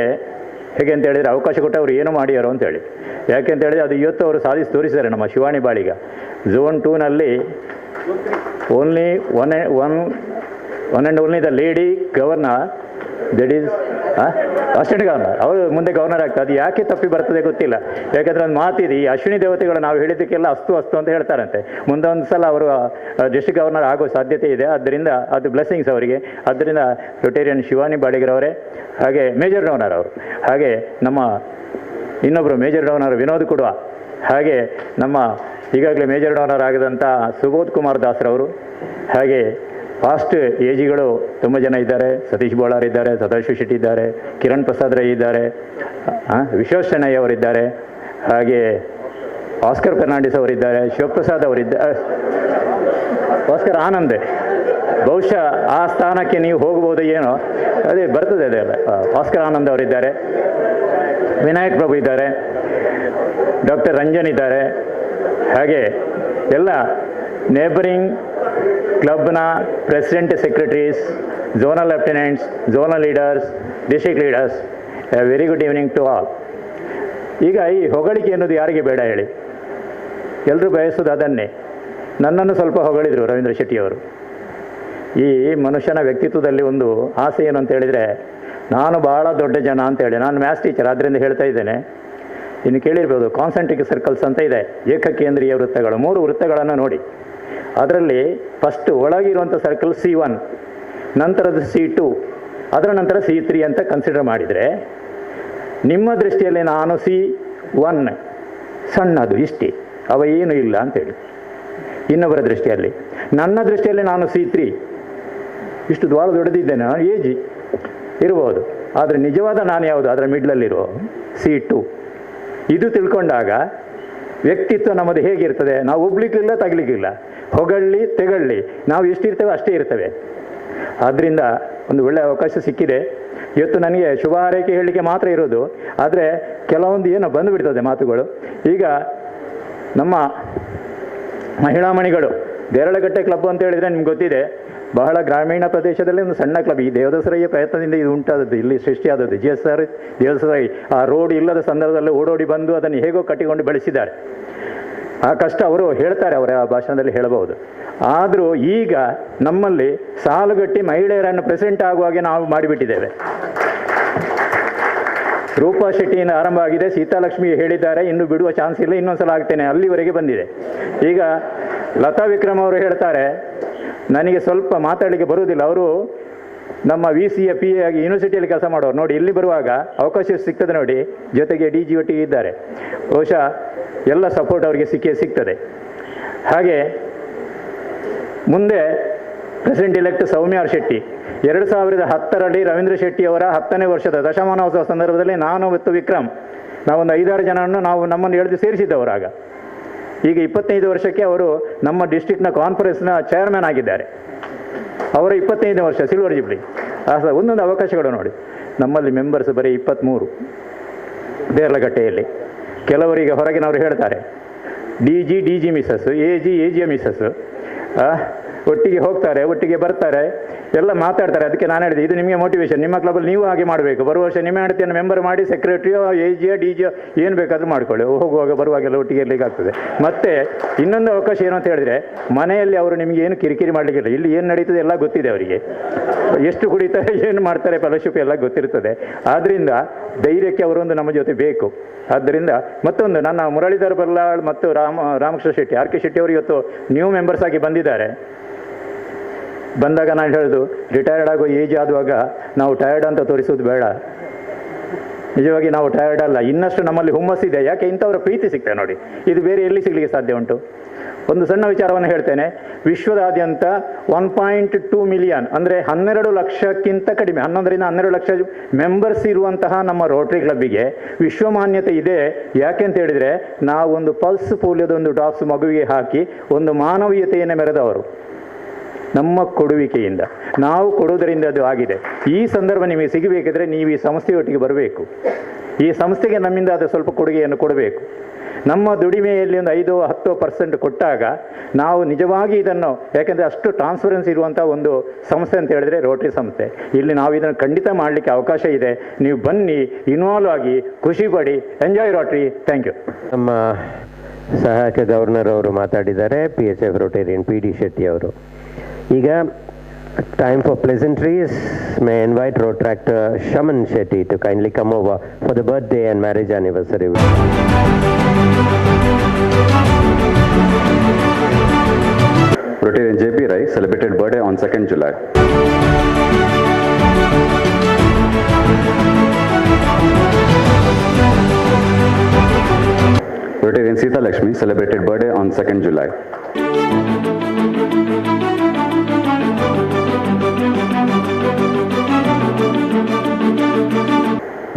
ಹೇಗೆ ಅಂತ ಹೇಳಿದರೆ ಅವಕಾಶ ಕೊಟ್ಟು ಅವರು ಏನೂ ಮಾಡಿಯಾರೋ ಅಂತೇಳಿ. ಯಾಕೆ ಅಂತ ಹೇಳಿದರೆ ಅದು ಇವತ್ತು ಅವರು ಸಾಧಿಸಿ ತೋರಿಸಿದ್ದಾರೆ. ನಮ್ಮ ಶಿವಾನಿ ಬಾಳಿಗ ಝೋನ್ 2ನಲ್ಲಿ only one and only the lady governor, that is assistant governor, ಅವರು ಮುಂದೆ ಗವರ್ನರ್ ಆಗ್ತದೆ. ಅದು ಯಾಕೆ ತಪ್ಪಿ ಬರ್ತದೆ ಗೊತ್ತಿಲ್ಲ. ಯಾಕೆಂದರೆ ಒಂದು ಮಾತಿದೆ, ಈ ಅಶ್ವಿನಿ ದೇವತೆಗಳು ನಾವು ಹೇಳಿದ್ದಕ್ಕೆಲ್ಲ ಅಸ್ತು ಅಂತ ಹೇಳ್ತಾರಂತೆ. ಮುಂದೊಂದು ಸಲ ಅವರು ಡಿಸ್ಟ್ರಿಕ್ಟ್ ಗವರ್ನರ್ ಆಗೋ ಸಾಧ್ಯತೆ ಇದೆ. ಆದ್ದರಿಂದ ಅದು ಬ್ಲೆಸ್ಸಿಂಗ್ಸ್ ಅವರಿಗೆ. ಆದ್ದರಿಂದ ರೊಟೇರಿಯನ್ ಶಿವಾನಿ ಬಾಡಿಗರವರೇ, ಹಾಗೆ ಮೇಜರ್ ಡೋನರ್ ಅವರು, ಹಾಗೆ ನಮ್ಮ ಇನ್ನೊಬ್ಬರು ಮೇಜರ್ ಡೋನರ್ ವಿನೋದ್ ಕುಡ್ವ, ಹಾಗೆ ನಮ್ಮ ಈಗಾಗಲೇ ಮೇಜರ್ ಡೋನರ್ ಆಗದಂಥ ಸುಬೋಧ್ ಕುಮಾರ್ ದಾಸ್ರವರು, ಹಾಗೆ ಫಾಸ್ಟ್ ಏಜಿಗಳು ತುಂಬ ಜನ ಇದ್ದಾರೆ. ಸತೀಶ್ ಬೋಳಾರ್ ಇದ್ದಾರೆ, ಸದಾಶಿವ ಶೆಟ್ಟಿ ಇದ್ದಾರೆ, ಕಿರಣ್ ಪ್ರಸಾದ್ ರೈ ಇದ್ದಾರೆ, ವಿಶ್ವೇಶ್ವರಯ್ಯ ಅವರಿದ್ದಾರೆ, ಹಾಗೆ ಆಸ್ಕರ್ ಫೆರ್ನಾಂಡಿಸ್ ಅವರಿದ್ದಾರೆ, ಶಿವಪ್ರಸಾದ್ ಅವರಿದ್ದಾರೆ, ಆಸ್ಕರ್ ಆನಂದ್. ಬಹುಶಃ ಆ ಸ್ಥಾನಕ್ಕೆ ನೀವು ಹೋಗ್ಬೋದು ಏನೋ, ಅದೇ ಬರ್ತದೆ ಅದೇ ಅಲ್ಲ. ಆಸ್ಕರ್ ಆನಂದ್ ಅವರಿದ್ದಾರೆ, ವಿನಾಯಕ್ ಪ್ರಭು ಇದ್ದಾರೆ, ಡಾಕ್ಟರ್ ರಂಜನ್ ಇದ್ದಾರೆ, ಹಾಗೆ ಎಲ್ಲ ನೇಬರಿಂಗ್ ಕ್ಲಬ್ನ president, secretaries, zonal lieutenants, zonal leaders, district leaders, very good evening to all. ಈಗ ಈ ಹೊಗಳಿಕೆ ಅನ್ನೋದು ಯಾರಿಗೆ ಬೇಡ ಹೇಳಿ? ಎಲ್ಲರೂ ಬಯಸೋದು ಅದನ್ನೇ. ನನ್ನನ್ನು ಸ್ವಲ್ಪ ಹೊಗಳಿದರು ರವೀಂದ್ರ ಶೆಟ್ಟಿಯವರು. ಈ ಮನುಷ್ಯನ ವ್ಯಕ್ತಿತ್ವದಲ್ಲಿ ಒಂದು ಆಸೆ ಏನು ಅಂತ ಹೇಳಿದರೆ, ನಾನು ಭಾಳ ದೊಡ್ಡ ಜನ ಅಂತೇಳಿ. ನಾನು ಮ್ಯಾಥ್ಸ್ ಟೀಚರ್, ಆದ್ದರಿಂದ ಹೇಳ್ತಾ ಇದ್ದೇನೆ. ಇನ್ನು ಕೇಳಿರ್ಬೋದು, ಕಾನ್ಸೆಂಟ್ರಿಕ್ ಸರ್ಕಲ್ಸ್ ಅಂತ ಇದೆ, ಏಕಕೇಂದ್ರೀಯ ವೃತ್ತಗಳು, 3 ವೃತ್ತಗಳನ್ನು ನೋಡಿ. ಅದರಲ್ಲಿ ಫಸ್ಟ್ ಒಳಗಿರುವಂಥ ಸರ್ಕಲ್ C1, ನಂತರದ C2, ಅದರ ನಂತರ C3 ಅಂತ ಕನ್ಸಿಡರ್ ಮಾಡಿದರೆ, ನಿಮ್ಮ ದೃಷ್ಟಿಯಲ್ಲಿ ನಾನು C1 ಸಣ್ಣದು ಇಷ್ಟೇ, ಅವ ಏನೂ ಇಲ್ಲ ಅಂತೇಳಿ. ಇನ್ನೊಬ್ಬರ ದೃಷ್ಟಿಯಲ್ಲಿ, ನನ್ನ ದೃಷ್ಟಿಯಲ್ಲಿ ನಾನು C3 ಇಷ್ಟು ಭಾಳ ದೊಡ್ಡದಿದ್ದೇನೆ, ಏಜಿ ಇರ್ಬೋದು. ಆದರೆ ನಿಜವಾದ ನಾನು ಯಾವುದು? ಅದರ ಮಿಡ್ಲಲ್ಲಿರೋ C2. ಇದು ತಿಳ್ಕೊಂಡಾಗ ವ್ಯಕ್ತಿತ್ವ ನಮ್ಮದು ಹೇಗಿರ್ತದೆ? ನಾವು ಒಬ್ಲಿಕ್ಕಿಲ್ಲ, ತಗಲಿಕ್ಕಿಲ್ಲ, ಹೊಗಳ್ಳಿ ತೆಗಳ್ಳಿ, ನಾವು ಎಷ್ಟಿರ್ತೇವೆ ಅಷ್ಟೇ ಇರ್ತವೆ. ಆದ್ದರಿಂದ ಒಂದು ಒಳ್ಳೆಯ ಅವಕಾಶ ಸಿಕ್ಕಿದೆ. ಇವತ್ತು ನನಗೆ ಶುಭ ಹಾರೈಕೆ ಹೇಳಲಿಕ್ಕೆ ಮಾತ್ರ ಇರೋದು, ಆದರೆ ಕೆಲವೊಂದು ಏನೋ ಬಂದುಬಿಡ್ತದೆ ಮಾತುಗಳು. ಈಗ ನಮ್ಮ ಮಹಿಳಾಮಣಿಗಳು ದೇರಳಕಟ್ಟೆ ಕ್ಲಬ್ ಅಂತ ಹೇಳಿದರೆ ನಿಮ್ಗೆ ಗೊತ್ತಿದೆ, ಬಹಳ ಗ್ರಾಮೀಣ ಪ್ರದೇಶದಲ್ಲಿ ಒಂದು ಸಣ್ಣ ಕ್ಲಬ್. ಈ ದೇವದಾಸರಯ್ಯ ಪ್ರಯತ್ನದಿಂದ ಇದು ಉಂಟಾದದ್ದು, ಇಲ್ಲಿ ಸೃಷ್ಟಿಯಾದದ್ದು. GSR ದೇವದಾಸರೈ ಆ ರೋಡ್ ಇಲ್ಲದ ಸಂದರ್ಭದಲ್ಲಿ ಓಡೋಡಿ ಬಂದು ಅದನ್ನು ಹೇಗೋ ಕಟ್ಟಿಕೊಂಡು ಬೆಳೆಸಿದ್ದಾರೆ. ಆ ಕಷ್ಟ ಅವರು ಹೇಳ್ತಾರೆ, ಅವರ ಭಾಷಣದಲ್ಲಿ ಹೇಳಬಹುದು. ಆದರೂ ಈಗ ನಮ್ಮಲ್ಲಿ ಸಾಲುಗಟ್ಟಿ ಮಹಿಳೆಯರನ್ನು ಪ್ರೆಸೆಂಟ್ ಆಗುವಾಗೆ ನಾವು ಮಾಡಿಬಿಟ್ಟಿದ್ದೇವೆ. ರೂಪಾ ಶೆಟ್ಟಿಯಿಂದ ಆರಂಭ ಆಗಿದೆ, ಸೀತಾಲಕ್ಷ್ಮಿ ಹೇಳಿದ್ದಾರೆ, ಇನ್ನು ಬಿಡುವ ಚಾನ್ಸ್ ಇಲ್ಲ, ಇನ್ನೊಂದ್ಸಲ ಆಗ್ತೇನೆ, ಅಲ್ಲಿವರೆಗೆ ಬಂದಿದೆ. ಈಗ ಲತಾ ವಿಕ್ರಮ್ ಅವರು ಹೇಳ್ತಾರೆ, ನನಗೆ ಸ್ವಲ್ಪ ಮಾತಾಡಲಿಕ್ಕೆ ಬರುವುದಿಲ್ಲ. ಅವರು ನಮ್ಮ VCಯ PA ಆಗಿ ಯೂನಿವರ್ಸಿಟಿಯಲ್ಲಿ ಕೆಲಸ ಮಾಡೋರು. ನೋಡಿ, ಇಲ್ಲಿ ಬರುವಾಗ ಅವಕಾಶ ಸಿಗ್ತದೆ ನೋಡಿ, ಜೊತೆಗೆ DG ಒಟ್ಟಿಗೆ ಇದ್ದಾರೆ. ಬಹುಶಃ ಎಲ್ಲ ಸಪೋರ್ಟ್ ಅವರಿಗೆ ಸಿಗ್ತದೆ. ಹಾಗೆ ಮುಂದೆ ಪ್ರೆಸಿಡೆಂಟ್ ಇಲೆಕ್ಟ್ ಸೌಮ್ಯ ಆರ್ ಶೆಟ್ಟಿ. 2010ರಲ್ಲಿ ರವೀಂದ್ರ ಶೆಟ್ಟಿ ಅವರ 10ನೇ ವರ್ಷದ ದಶಮಾನೋತ್ಸವ ಸಂದರ್ಭದಲ್ಲಿ ನಾನು ಮತ್ತು ವಿಕ್ರಮ್ ನಾವೊಂದು 5-6 ಜನರನ್ನು ನಮ್ಮನ್ನು ಎಳೆದು ಸೇರಿಸಿದ್ದವರು ಆಗ. ಈಗ 25 ವರ್ಷಕ್ಕೆ ಅವರು ನಮ್ಮ ಡಿಸ್ಟ್ರಿಕ್ಟ್ನ ಕಾನ್ಫರೆನ್ಸ್ನ ಚೇರ್ಮನ್ ಆಗಿದ್ದಾರೆ. ಅವರ 25ನೇ ವರ್ಷ ಸಿಲ್ವರ್ ಜುಬ್ಲಿ. ಒಂದೊಂದು ಅವಕಾಶಗಳು ನೋಡಿ. ನಮ್ಮಲ್ಲಿ ಮೆಂಬರ್ಸ್ ಬರೀ 23 ದೇರ್ಲಗಟ್ಟೆಯಲ್ಲಿ. ಕೆಲವರಿಗೆ ಹೊರಗಿನವರು ಹೇಳ್ತಾರೆ D G Mrs, A G Mrs, ಒಟ್ಟಿಗೆ ಹೋಗ್ತಾರೆ, ಒಟ್ಟಿಗೆ ಬರ್ತಾರೆ, ಎಲ್ಲ ಮಾತಾಡ್ತಾರೆ. ಅದಕ್ಕೆ ನಾನು ಹೇಳಿದೆ, ಇದು ನಿಮಗೆ ಮೋಟಿವೇಶನ್, ನಿಮ್ಮ ಕ್ಲಬ್ಬಲ್ಲಿ ನೀವು ಹಾಗೆ ಮಾಡಬೇಕು. ಬರುವ ವರ್ಷ ನಿಮ್ಮ ಹೆಂಡತಿಯನ್ನು ಮೆಂಬರ್ ಮಾಡಿ ಸೆಕ್ರೆಟರಿಯೋ ಡಿ ಏನು ಬೇಕಾದರೂ ಮಾಡ್ಕೊಳ್ಳಿ, ಹೋಗುವಾಗ ಬರುವಾಗೆಲ್ಲ ಒಟ್ಟಿಗೆ ಇರಲಿಕ್ಕೆ ಆಗ್ತದೆ. ಮತ್ತು ಇನ್ನೊಂದು ಅವಕಾಶ ಏನು ಅಂತ ಹೇಳಿದ್ರೆ, ಮನೆಯಲ್ಲಿ ಅವರು ನಿಮಗೆ ಏನು ಕಿರಿಕಿರಿ ಮಾಡಲಿಕ್ಕಿಲ್ಲ. ಇಲ್ಲಿ ಏನು ನಡೀತದೆ ಎಲ್ಲ ಗೊತ್ತಿದೆ ಅವರಿಗೆ, ಎಷ್ಟು ಕುಡಿತಾರೆ, ಏನು ಮಾಡ್ತಾರೆ, ಫೆಲೋಶಿಪ್ ಎಲ್ಲ ಗೊತ್ತಿರ್ತದೆ. ಆದ್ದರಿಂದ ಧೈರ್ಯಕ್ಕೆ ಅವರೊಂದು ನಮ್ಮ ಜೊತೆ ಬೇಕು. ಆದ್ದರಿಂದ ಮತ್ತೊಂದು, ನನ್ನ ಮುರಳೀಧರ್ ಬರ್ಲಾಳ್ ಮತ್ತು ರಾಮಕೃಷ್ಣ ಶೆಟ್ಟಿ, ಆರ್ ಕೆ ಶೆಟ್ಟಿ ಅವರು ಇವತ್ತು ನ್ಯೂ ಮೆಂಬರ್ಸ್ ಆಗಿ ಬಂದಿದ್ದಾರೆ. ಬಂದಾಗ ನಾನು ಹೇಳೋದು, ರಿಟೈರ್ಡ್ ಆಗೋ ಏಜ್ ಆಗುವಾಗ ನಾವು ಟಯರ್ಡ್ ಅಂತ ತೋರಿಸೋದು ಬೇಡ. ನಿಜವಾಗಿ ನಾವು ಟಯರ್ಡ್ ಅಲ್ಲ, ಇನ್ನಷ್ಟು ನಮ್ಮಲ್ಲಿ ಹುಮ್ಮಸ್ಸಿದೆ. ಯಾಕೆ ಇಂಥವರ ಪ್ರೀತಿ ಸಿಗ್ತದೆ ನೋಡಿ, ಇದು ಬೇರೆ ಎಲ್ಲಿ ಸಿಗಲಿಕ್ಕೆ ಸಾಧ್ಯ ಉಂಟು? ಒಂದು ಸಣ್ಣ ವಿಚಾರವನ್ನು ಹೇಳ್ತೇನೆ. ವಿಶ್ವದಾದ್ಯಂತ 1.2 ಮಿಲಿಯನ್ ಅಂದರೆ 12 ಲಕ್ಷಕ್ಕಿಂತ ಕಡಿಮೆ, 11ರಿಂದ 12 ಲಕ್ಷ ಮೆಂಬರ್ಸ್ ಇರುವಂತಹ ನಮ್ಮ ರೋಟರಿ ಕ್ಲಬ್ಬಿಗೆ ವಿಶ್ವಮಾನ್ಯತೆ ಇದೆ. ಯಾಕೆ ಅಂತ ಹೇಳಿದರೆ, ನಾವು ಒಂದು ಪಲ್ಸ್ ಪೋಲಿಯೋದ ಒಂದು ಡ್ರಾಪ್ಸ್ ಮಗುವಿಗೆ ಹಾಕಿ ಒಂದು ಮಾನವೀಯತೆಯನ್ನು ಮೆರೆದವರು. ನಮ್ಮ ಕೊಡುವಿಕೆಯಿಂದ, ನಾವು ಕೊಡುವುದರಿಂದ ಅದು ಆಗಿದೆ. ಈ ಸಂದರ್ಭ ನಿಮಗೆ ಸಿಗಬೇಕಿದ್ರೆ ನೀವು ಈ ಸಂಸ್ಥೆಯೊಟ್ಟಿಗೆ ಬರಬೇಕು. ಈ ಸಂಸ್ಥೆಗೆ ನಮ್ಮಿಂದ ಅದು ಸ್ವಲ್ಪ ಕೊಡುಗೆಯನ್ನು ಕೊಡಬೇಕು. ನಮ್ಮ ದುಡಿಮೆಯಲ್ಲಿ ಒಂದು 5-10% ಕೊಟ್ಟಾಗ ನಾವು ನಿಜವಾಗಿ ಇದನ್ನು, ಯಾಕೆಂದರೆ ಅಷ್ಟು ಟ್ರಾನ್ಸ್ಪರೆನ್ಸಿ ಇರುವಂಥ ಒಂದು ಸಂಸ್ಥೆ ಅಂತ ಹೇಳಿದ್ರೆ ರೋಟರಿ ಸಂಸ್ಥೆ. ಇಲ್ಲಿ ನಾವು ಇದನ್ನು ಖಂಡಿತ ಮಾಡಲಿಕ್ಕೆ ಅವಕಾಶ ಇದೆ. ನೀವು ಬನ್ನಿ, ಇನ್ವಾಲ್ವ್ ಆಗಿ, ಖುಷಿ ಪಡಿ, ಎಂಜಾಯ್ ರೋಟರಿ. Thank you.
ನಮ್ಮ ಸಹಾಯಕ ಗವರ್ನರ್ ಅವರು ಮಾತಾಡಿದ್ದಾರೆ, PHF ರೋಟೇರಿಯನ್ PD ಶೆಟ್ಟಿ ಅವರು. ಈಗ time for pleasantries. May I invite Rotractor Shaman Shetty to kindly come over for the birthday and marriage anniversary.
Rotarian JP Rai celebrated birthday on 2nd July. Rotarian Sita Lakshmi celebrated birthday on 2nd July.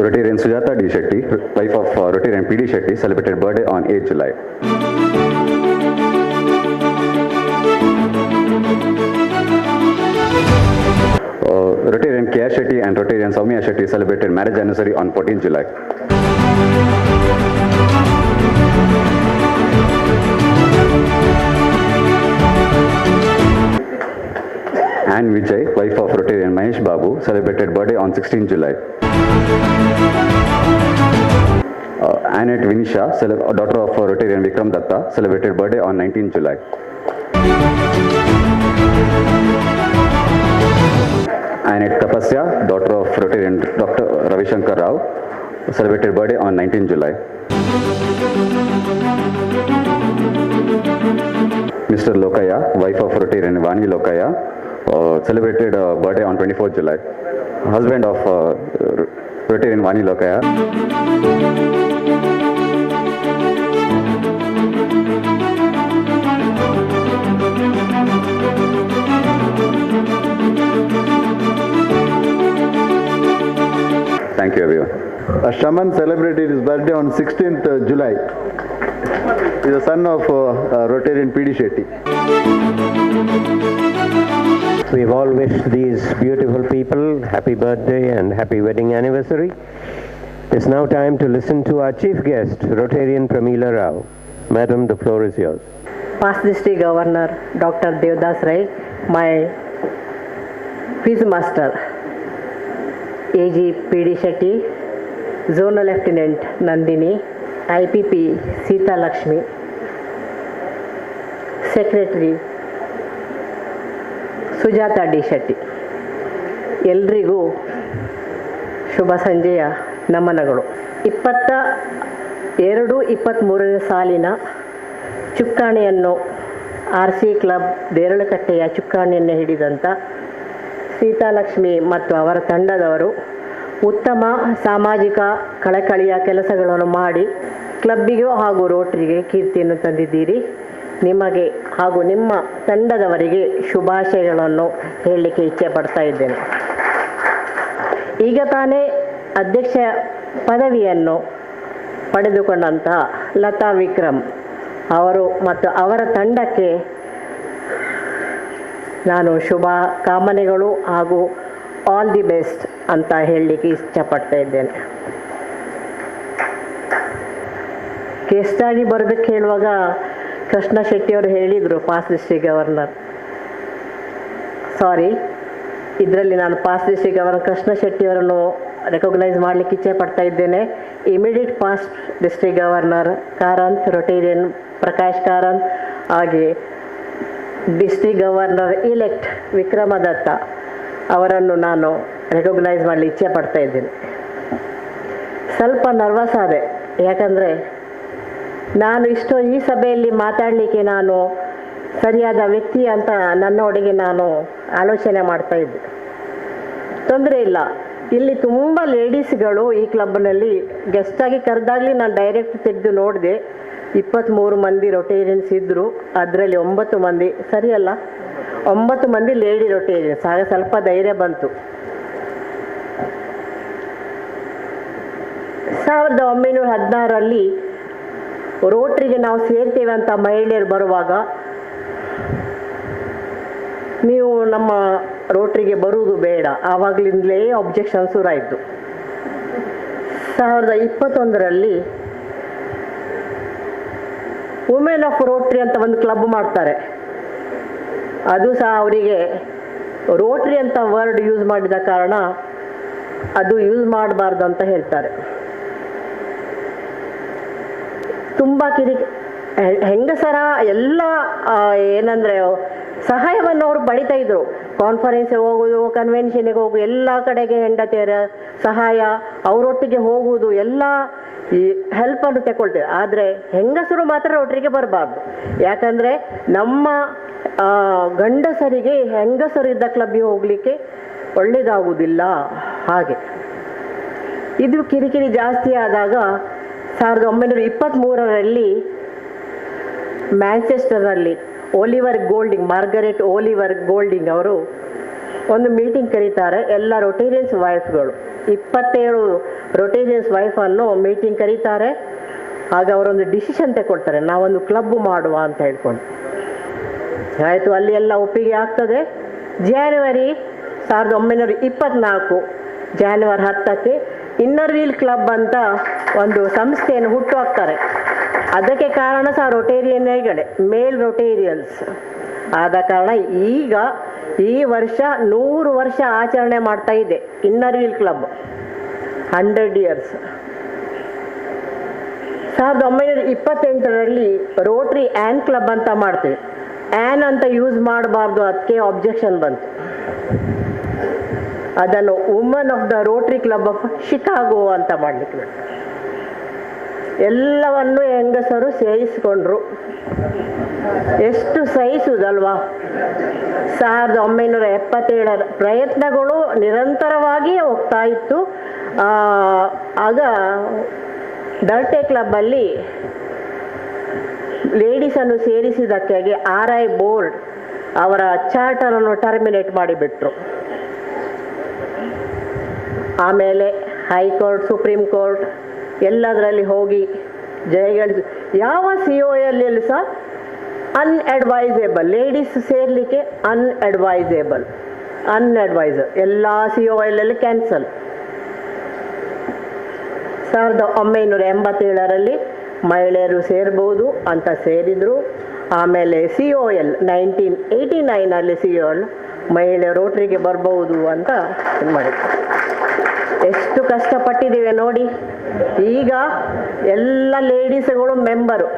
Rotarian Sujata D. Shetty, wife of Rotarian PD Shetty, celebrated birthday on 8th July. Rotarian K. Shetty and Rotarian Soumya Shetty celebrated marriage anniversary on 14th July. Anne Vijay, wife of Rotarian Mahesh Babu, celebrated birthday on 16th July. Annette Vinisha, daughter of Rotarian Vikram Datta, celebrated birthday on 19th July. Annette Tapasya, daughter of Rotarian Dr. Ravi Shankar Rao, celebrated birthday on 19th July. Mr. Lokaya, wife of Rotarian Vani Lokaya, celebrated birthday on 24th July. Husband of Rotarian Vani Lokaya. Thank you everyone.
Shaman celebrated his birthday on 16th July. He is the son of Rotarian PD Shetty.
We've all wished these beautiful people happy birthday and happy wedding anniversary. It's now time to listen to our chief guest, Rotarian Pramila Rao. Madam, the floor is yours.
Past District Governor Dr. Devdas Rai, my Quiz Master AG PD Shetty, Zonal Lieutenant Nandini, IPP Sita Lakshmi, Secretary Sujatha D Shetty, ಎಲ್ರಿಗೂ ಶುಭ ಸಂಜೆಯ ನಮನಗಳು. 22-23ನೇ ಸಾಲಿನ ಚುಕ್ಕಾಣಿಯನ್ನು RC club ದೇರಳಕಟ್ಟೆಯ ಚುಕ್ಕಾಣಿಯನ್ನು ಹಿಡಿದಂಥ ಸೀತಾಲಕ್ಷ್ಮಿ ಮತ್ತು ಅವರ ತಂಡದವರು ಉತ್ತಮ ಸಾಮಾಜಿಕ ಕಳಕಳಿಯ ಕೆಲಸಗಳನ್ನು ಮಾಡಿ ಕ್ಲಬ್ಬಿಗೂ ಹಾಗೂ ರೋಟರಿಗೆ ಕೀರ್ತಿಯನ್ನು ತಂದಿದ್ದೀರಿ.
ನಿಮಗೆ ಹಾಗೂ ನಿಮ್ಮ ತಂಡದವರಿಗೆ ಶುಭಾಶಯಗಳನ್ನು ಹೇಳಲಿಕ್ಕೆ ಇಚ್ಛೆ ಪಡ್ತಾ ಇದ್ದೇನೆ. ಈಗ ತಾನೇ ಅಧ್ಯಕ್ಷ ಪದವಿಯನ್ನು ಪಡೆದುಕೊಂಡಂತಹ ಲತಾ ವಿಕ್ರಮ್ ಅವರು ಮತ್ತು ಅವರ ತಂಡಕ್ಕೆ ನಾನು ಶುಭ ಕಾಮನೆಗಳು ಹಾಗೂ ಆಲ್ ದಿ ಬೆಸ್ಟ್ ಅಂತ ಹೇಳಲಿಕ್ಕೆ ಇಷ್ಟಪಡ್ತಾ ಇದ್ದೇನೆ. ಗೆಸ್ಟಾಗಿ ಬರಬೇಕು ಹೇಳುವಾಗ ಕೃಷ್ಣ ಶೆಟ್ಟಿಯವರು ಹೇಳಿದರು ಪಾಸ್ ಡಿಸ್ಟ್ರಿಕ್ಟ್ ಗವರ್ನರ್. ಸಾರಿ, ಇದರಲ್ಲಿ ನಾನು ಪಾಸ್ ಡಿಸ್ಟ್ರಿಕ್ಟ್ ಗವರ್ನರ್ ಕೃಷ್ಣ ಶೆಟ್ಟಿಯವರನ್ನು ರೆಕಗ್ನೈಸ್ ಮಾಡಲಿಕ್ಕೆ ಇಚ್ಛೆ ಪಡ್ತಾ ಇದ್ದೇನೆ. Immediate past district governor Karanth, rotarian Prakash Karanth, ಹಾಗೆ ಡಿಸ್ಟ್ರಿಕ್ಟ್ ಗವರ್ನರ್ ಇಲೆಕ್ಟ್ ವಿಕ್ರಮದತ್ತ ಅವರನ್ನು ನಾನು ರೆಕಗ್ನೈಸ್ ಮಾಡಲಿಕ್ಕೆ ಇಚ್ಛೆ ಪಡ್ತಾ ಇದ್ದೇನೆ. ಸ್ವಲ್ಪ ನರ್ವಸ್ ಆದೆ, ಯಾಕಂದರೆ ನಾನು ಈ ಸಭೆಯಲ್ಲಿ ಮಾತಾಡಲಿಕ್ಕೆ ನಾನು ಸರಿಯಾದ ವ್ಯಕ್ತಿ ಅಂತ ನನ್ನೊಳಗೆ ನಾನು ಆಲೋಚನೆ ಮಾಡ್ತಾ ಇದ್ದೆ. ತೊಂದರೆ ಇಲ್ಲ, ಇಲ್ಲಿ ತುಂಬ ಲೇಡೀಸ್ಗಳು ಈ ಕ್ಲಬ್ನಲ್ಲಿ ಗೆಸ್ಟಾಗಿ ಕರೆದಾಗಲಿ ನಾನು ಡೈರೆಕ್ಟ್ ತೆಗೆದು ನೋಡಿದೆ. 23 ಮಂದಿ ರೊಟೇರಿಯನ್ಸ್ ಇದ್ದರು, ಅದರಲ್ಲಿ 9 ಮಂದಿ ಸರಿಯಲ್ಲ 9 ಮಂದಿ ಲೇಡಿ ರೊಟೇರಿಯನ್ಸ್. ಆಗ ಸ್ವಲ್ಪ ಧೈರ್ಯ ಬಂತು. 1916ರಲ್ಲಿ ರೋಟ್ರಿಗೆ ನಾವು ಸೇರ್ತೇವೆ ಅಂತ ಮಹಿಳೆಯರು ಬರುವಾಗ, ನೀವು ನಮ್ಮ ರೋಟ್ರಿಗೆ ಬರುವುದು ಬೇಡ, ಆವಾಗಲಿಂದಲೇ ಅಬ್ಜೆಕ್ಷನ್ ಶುರುವಾಯಿತು. 1921ರಲ್ಲಿ ವುಮೆನ್ ಆಫ್ ರೋಟ್ರಿ ಅಂತ ಒಂದು ಕ್ಲಬ್ ಮಾಡ್ತಾರೆ. ಅದು ಸಹ ಅವರಿಗೆ ರೋಟ್ರಿ ಅಂತ ವರ್ಡ್ ಯೂಸ್ ಮಾಡಿದ ಕಾರಣ ಅದು ಯೂಸ್ ಮಾಡಬಾರ್ದು ಅಂತ ಹೇಳ್ತಾರೆ. ತುಂಬ ಹೆಂಗಸರ ಎಲ್ಲ ಏನಂದರೆ ಸಹಾಯವನ್ನು ಅವರು ಪಡಿತಾ ಇದ್ರು. ಕಾನ್ಫರೆನ್ಸ್ಗೆ ಹೋಗೋದು, ಕನ್ವೆನ್ಷನ್ಗೆ ಹೋಗೋದು, ಎಲ್ಲ ಕಡೆಗೆ ಹೆಂಡತಿಯರ ಸಹಾಯ, ಅವರೊಟ್ಟಿಗೆ ಹೋಗುವುದು, ಎಲ್ಲ ಈ ಹೆಲ್ಪನ್ನು ತಗೊಳ್ತೇವೆ. ಆದರೆ ಹೆಂಗಸರು ಮಾತ್ರ ರೋಟ್ರಿಗೆ ಬರಬಾರ್ದು. ಯಾಕಂದರೆ ನಮ್ಮ ಗಂಡಸರಿಗೆ ಹೆಂಗಸರಿದ್ದ ಕ್ಲಬ್ಬಿಗೆ ಹೋಗಲಿಕ್ಕೆ ಒಳ್ಳೆಯದಾಗುವುದಿಲ್ಲ. ಹಾಗೆ ಇದು ಕಿರಿಕಿರಿ ಜಾಸ್ತಿ ಆದಾಗ 1923ರಲ್ಲಿ ಮ್ಯಾಂಚೆಸ್ಟರ್ನಲ್ಲಿ ಮಾರ್ಗರೆಟ್ ಓಲಿವರ್ ಗೋಲ್ಡಿಂಗ್ ಅವರು ಒಂದು ಮೀಟಿಂಗ್ ಕರೀತಾರೆ. ಎಲ್ಲ ರೊಟೇರಿಯನ್ಸ್ ವೈಫ್ಗಳು 27 ರೊಟೇರಿಯನ್ಸ್ ವೈಫನ್ನು ಮೀಟಿಂಗ್ ಕರೀತಾರೆ. ಆಗ ಅವರೊಂದು ಡಿಸಿಷನ್ ತಗೊಳ್ತಾರೆ, ನಾವೊಂದು ಕ್ಲಬ್ ಮಾಡುವ ಅಂತ ಹೇಳ್ಕೊಂಡು. ಆಯಿತು, ಅಲ್ಲಿ ಎಲ್ಲ ಒಪ್ಪಿಗೆ ಆಗ್ತದೆ. ಜಾನ್ವರಿ 1924 ಜಾನ್ವರಿ 10ಕ್ಕೆ ಇನ್ನರ್ ವೀಲ್ ಕ್ಲಬ್ ಅಂತ ಒಂದು ಸಂಸ್ಥೆಯನ್ನು ಹುಟ್ಟುಹಾಕ್ತಾರೆ. ಅದಕ್ಕೆ ಕಾರಣ ಸಹ ರೊಟೇರಿಯನ್ಗಳೇ, ಮೇಲ್ ರೊಟೇರಿಯನ್ಸ್ ಆದ ಕಾರಣ ಈಗ ಈ ವರ್ಷ 100 ವರ್ಷ ಆಚರಣೆ ಮಾಡ್ತಾ ಇದೆ ಇನ್ನರ್ ವೀಲ್ ಕ್ಲಬ್, 100 years. 1928ರಲ್ಲಿ ರೋಟ್ರಿ ಆ್ಯನ್ ಕ್ಲಬ್ ಅಂತ ಮಾಡ್ತೀವಿ. ಆ್ಯನ್ ಅಂತ ಯೂಸ್ ಮಾಡಬಾರ್ದು, ಅದಕ್ಕೆ ಅಬ್ಜೆಕ್ಷನ್ ಬಂತು. ಅದನ್ನು woman of the rotary club of Chicago ಅಂತ ಮಾಡಲಿಕ್ಕೆ ಎಲ್ಲವನ್ನು ಹೆಂಗಸರು ಸೇರಿಸಿಕೊಂಡ್ರು. ಎಷ್ಟು ಸಹಿಸುವುದಲ್ವಾ. 1977ರ ಪ್ರಯತ್ನಗಳು ನಿರಂತರವಾಗಿ ಹೋಗ್ತಾ ಇತ್ತು. ಆಗ ಡರ್ಟೆ ಕ್ಲಬ್ಬಲ್ಲಿ ಲೇಡೀಸನ್ನು ಸೇರಿಸಿದ್ದಕ್ಕಾಗಿ RI ಬೋರ್ಡ್ ಅವರ ಚಾರ್ಟರನ್ನು ಟರ್ಮಿನೇಟ್ ಮಾಡಿಬಿಟ್ರು. ಆಮೇಲೆ ಹೈಕೋರ್ಟ್, ಸುಪ್ರೀಂ ಕೋರ್ಟ್ ಎಲ್ಲದರಲ್ಲಿ ಹೋಗಿ ಜಯಗಳಿಸಿ ಯಾವ COL ಸಹ ಅನ್ಅಡ್ವೈಸೇಬಲ್, ಲೇಡೀಸ್ ಸೇರಲಿಕ್ಕೆ ಅನ್ಅಡ್ವೈಸರ್ ಎಲ್ಲ COL ಕ್ಯಾನ್ಸಲ್. 1987ರಲ್ಲಿ ಮಹಿಳೆಯರು ಸೇರ್ಬೋದು ಅಂತ ಸೇರಿದರು. ಆಮೇಲೆ COL 1989ನಲ್ಲಿ COL ಮಹಿಳೆ ರೋಟ್ರಿಗೆ ಬರ್ಬೋದು ಅಂತ ಮಾಡಿದ್ರು. ಎಷ್ಟು ಕಷ್ಟಪಟ್ಟಿದ್ದೀವಿ ನೋಡಿ. ಈಗ ಎಲ್ಲ ಲೇಡೀಸ್ಗಳು ಮೆಂಬರು.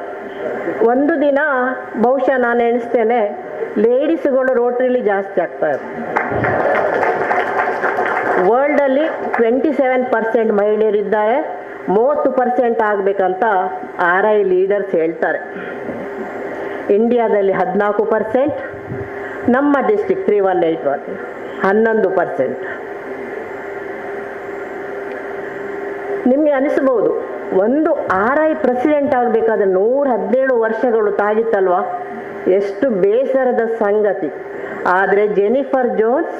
ಒಂದು ದಿನ ಬಹುಶಃ ನಾನು ಎಣಿಸ್ತೇನೆ ಲೇಡೀಸ್ಗಳು ರೋಟ್ರಿಲಿ ಜಾಸ್ತಿ ಆಗ್ತಾರೆ. ವರ್ಲ್ಡಲ್ಲಿ 27% ಮಹಿಳೆಯರಿದ್ದಾರೆ, 30% ಆಗಬೇಕಂತ RI ಲೀಡರ್ಸ್ ಹೇಳ್ತಾರೆ. ಇಂಡಿಯಾದಲ್ಲಿ 14%, ನಮ್ಮ ಡಿಸ್ಟ್ರಿಕ್ಟ್ 3181 11%. ನಿಮಗೆ ಅನಿಸ್ಬೋದು, ಒಂದು RI ಪ್ರೆಸಿಡೆಂಟ್ ಆಗಬೇಕಾದ್ರೆ 117 ವರ್ಷಗಳು ತಾಗಿತ್ತಲ್ವ. ಎಷ್ಟು ಬೇಸರದ ಸಂಗತಿ. ಆದರೆ ಜೆನಿಫರ್ ಜೋನ್ಸ್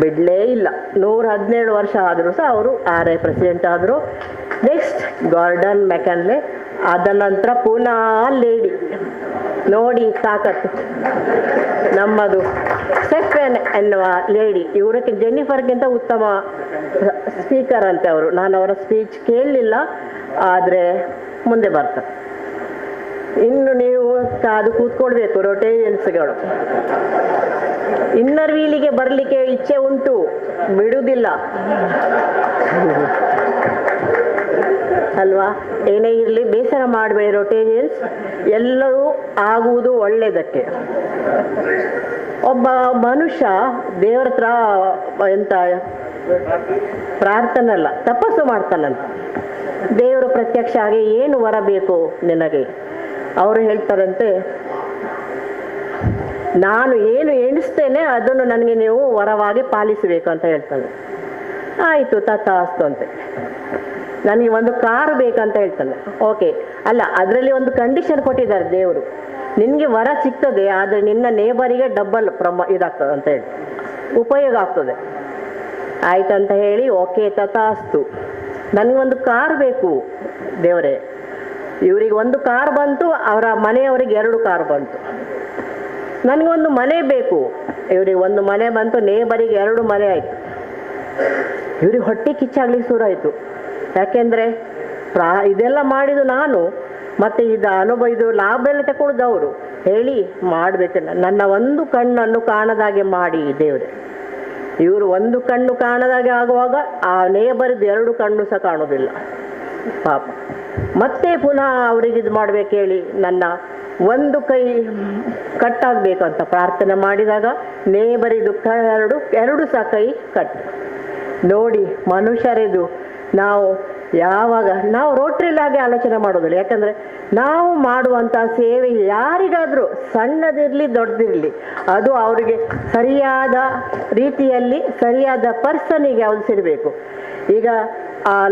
ಬಿಡಲೇ ಇಲ್ಲ. 117 ವರ್ಷ ಆದರೂ ಸಹ ಅವರು RI ಪ್ರೆಸಿಡೆಂಟ್ ಆದರು. ನೆಕ್ಸ್ಟ್ ಗಾರ್ಡನ್ ಮೆಕನ್ಲೆ, ಅದ ನಂತರ ಪುನಃ ಲೇಡಿ. ನೋಡಿ ತಾಕತ್ತು ನಮ್ಮದು ಸ್ಟೆಫೆನ್ ಎನ್ನುವ ಲೇಡಿ. ಇವರಕ್ಕೆ ಜೆನಿಫರ್ಗಿಂತ ಉತ್ತಮ ಸ್ಪೀಕರ್ ಅಂತೆ ಅವರು. ನಾನು ಅವರ ಸ್ಪೀಚ್ ಕೇಳಲಿಲ್ಲ, ಆದರೆ ಮುಂದೆ ಬರ್ತಾರೆ. ಇನ್ನು ನೀವು ಕಾದು ಕೂತ್ಕೊಳ್ಬೇಕು ರೊಟೇರಿಯನ್ಸ್ಗಳು. ಇನ್ನರ್ ವೀಲಿಗೆ ಬರಲಿಕ್ಕೆ ಇಚ್ಛೆ ಉಂಟು, ಬಿಡುವುದಿಲ್ಲ ಅಲ್ವಾ? ಏನೇ ಇರಲಿ ಬೇಸರ ಮಾಡಬೇಡಿ ರೊಟೇರಿಯನ್ಸ್, ಎಲ್ಲವೂ ಆಗುವುದು ಒಳ್ಳೆಯದಕ್ಕೆ. ಒಬ್ಬ ಮನುಷ್ಯ ದೇವರ ಹತ್ರ ಎಂತ ಪ್ರಾರ್ಥನೆ ಅಲ್ಲ, ತಪಸ್ಸು ಮಾಡ್ತಾನಂತ. ದೇವರು ಪ್ರತ್ಯಕ್ಷ ಆಗಿ ಏನು ವರ ಬೇಕು ನಿನಗೆ? ಅವರು ಹೇಳ್ತಾರಂತೆ, ನಾನು ಏನು ಎಣಿಸ್ತೇನೆ ಅದನ್ನು ನನಗೆ ನೀವು ವರವಾಗಿ ಪಾಲಿಸಬೇಕು ಅಂತ ಹೇಳ್ತಾನೆ. ಆಯಿತು ತಥಾಸ್ತು ಅಂತೆ. ನನಗೆ ಒಂದು ಕಾರ್ ಬೇಕಂತ ಹೇಳ್ತಾನೆ. ಓಕೆ, ಅಲ್ಲ, ಅದರಲ್ಲಿ ಒಂದು ಕಂಡೀಷನ್ ಕೊಟ್ಟಿದ್ದಾರೆ ದೇವರು, ನಿನಗೆ ವರ ಸಿಗ್ತದೆ, ಆದರೆ ನಿನ್ನ ನೇಬರಿಗೆ ಡಬಲ್ ಇದಾಗ್ತದೆ ಅಂತ ಹೇಳಿ, ಉಪಯೋಗ ಆಗ್ತದೆ. ಆಯ್ತಂತ ಹೇಳಿ ಓಕೆ ತಥಾಸ್ತು. ನನಗೊಂದು ಕಾರ್ ಬೇಕು ದೇವರೇ. ಇವರಿಗೆ ಒಂದು ಕಾರ್ ಬಂತು, ಅವರ ಮನೆಯವರಿಗೆ 2 ಕಾರ್ ಬಂತು. ನನಗೊಂದು ಮನೆ ಬೇಕು, ಇವರಿಗೆ ಒಂದು ಮನೆ ಬಂತು, ನೇಬರಿಗೆ 2 ಮನೆ ಆಯಿತು. ಇವ್ರಿಗೆ ಹೊಟ್ಟೆ ಕಿಚ್ಚಾಗ್ಲಿಕ್ಕೆ ಶುರು ಆಯಿತು. ಯಾಕೆಂದರೆ ಇದೆಲ್ಲ ಮಾಡಿದ್ದು ನಾನು, ಮತ್ತು ಇದು ಲಾಭ ಎಲ್ಲ ತಗೊಳ್ಳೋದು ಅವರು ಹೇಳಿ ಮಾಡಬೇಕಲ್ಲ. ನನ್ನ ಒಂದು ಕಣ್ಣನ್ನು ಕಾಣದಾಗೆ ಮಾಡಿ ದೇವರೇ. ಇವರು ಒಂದು ಕಣ್ಣು ಕಾಣದಾಗೆ ಆಗುವಾಗ ಆ ನೇಬರ್ದು 2 ಕಣ್ಣು ಸಹ ಕಾಣೋದಿಲ್ಲ ಪಾಪ. ಮತ್ತೆ ಪುನಃ ಅವರಿಗೆ ಇದು ಮಾಡ್ಬೇಕು ಹೇಳಿ ನನ್ನ ಒಂದು ಕೈ ಕಟ್ಟಾಗಬೇಕಂತ ಪ್ರಾರ್ಥನೆ ಮಾಡಿದಾಗ ನೇಬರಿದು ಎರಡು ಸಹ ಕೈ ಕಟ್. ನೋಡಿ ಮನುಷ್ಯರಿದು ನಾವು ಯಾವಾಗ ನಾವು ರೋಟ್ರಿಲಾಗೆ ಆಲೋಚನೆ ಮಾಡೋದಿಲ್ಲ. ಯಾಕಂದರೆ ನಾವು ಮಾಡುವಂಥ ಸೇವೆ ಯಾರಿಗಾದರೂ ಸಣ್ಣದಿರಲಿ ದೊಡ್ಡದಿರಲಿ ಅದು ಅವರಿಗೆ ಸರಿಯಾದ ರೀತಿಯಲ್ಲಿ ಸರಿಯಾದ ಪರ್ಸನಿಗೆ ಅವ್ರು ಸಿಗಬೇಕು. ಈಗ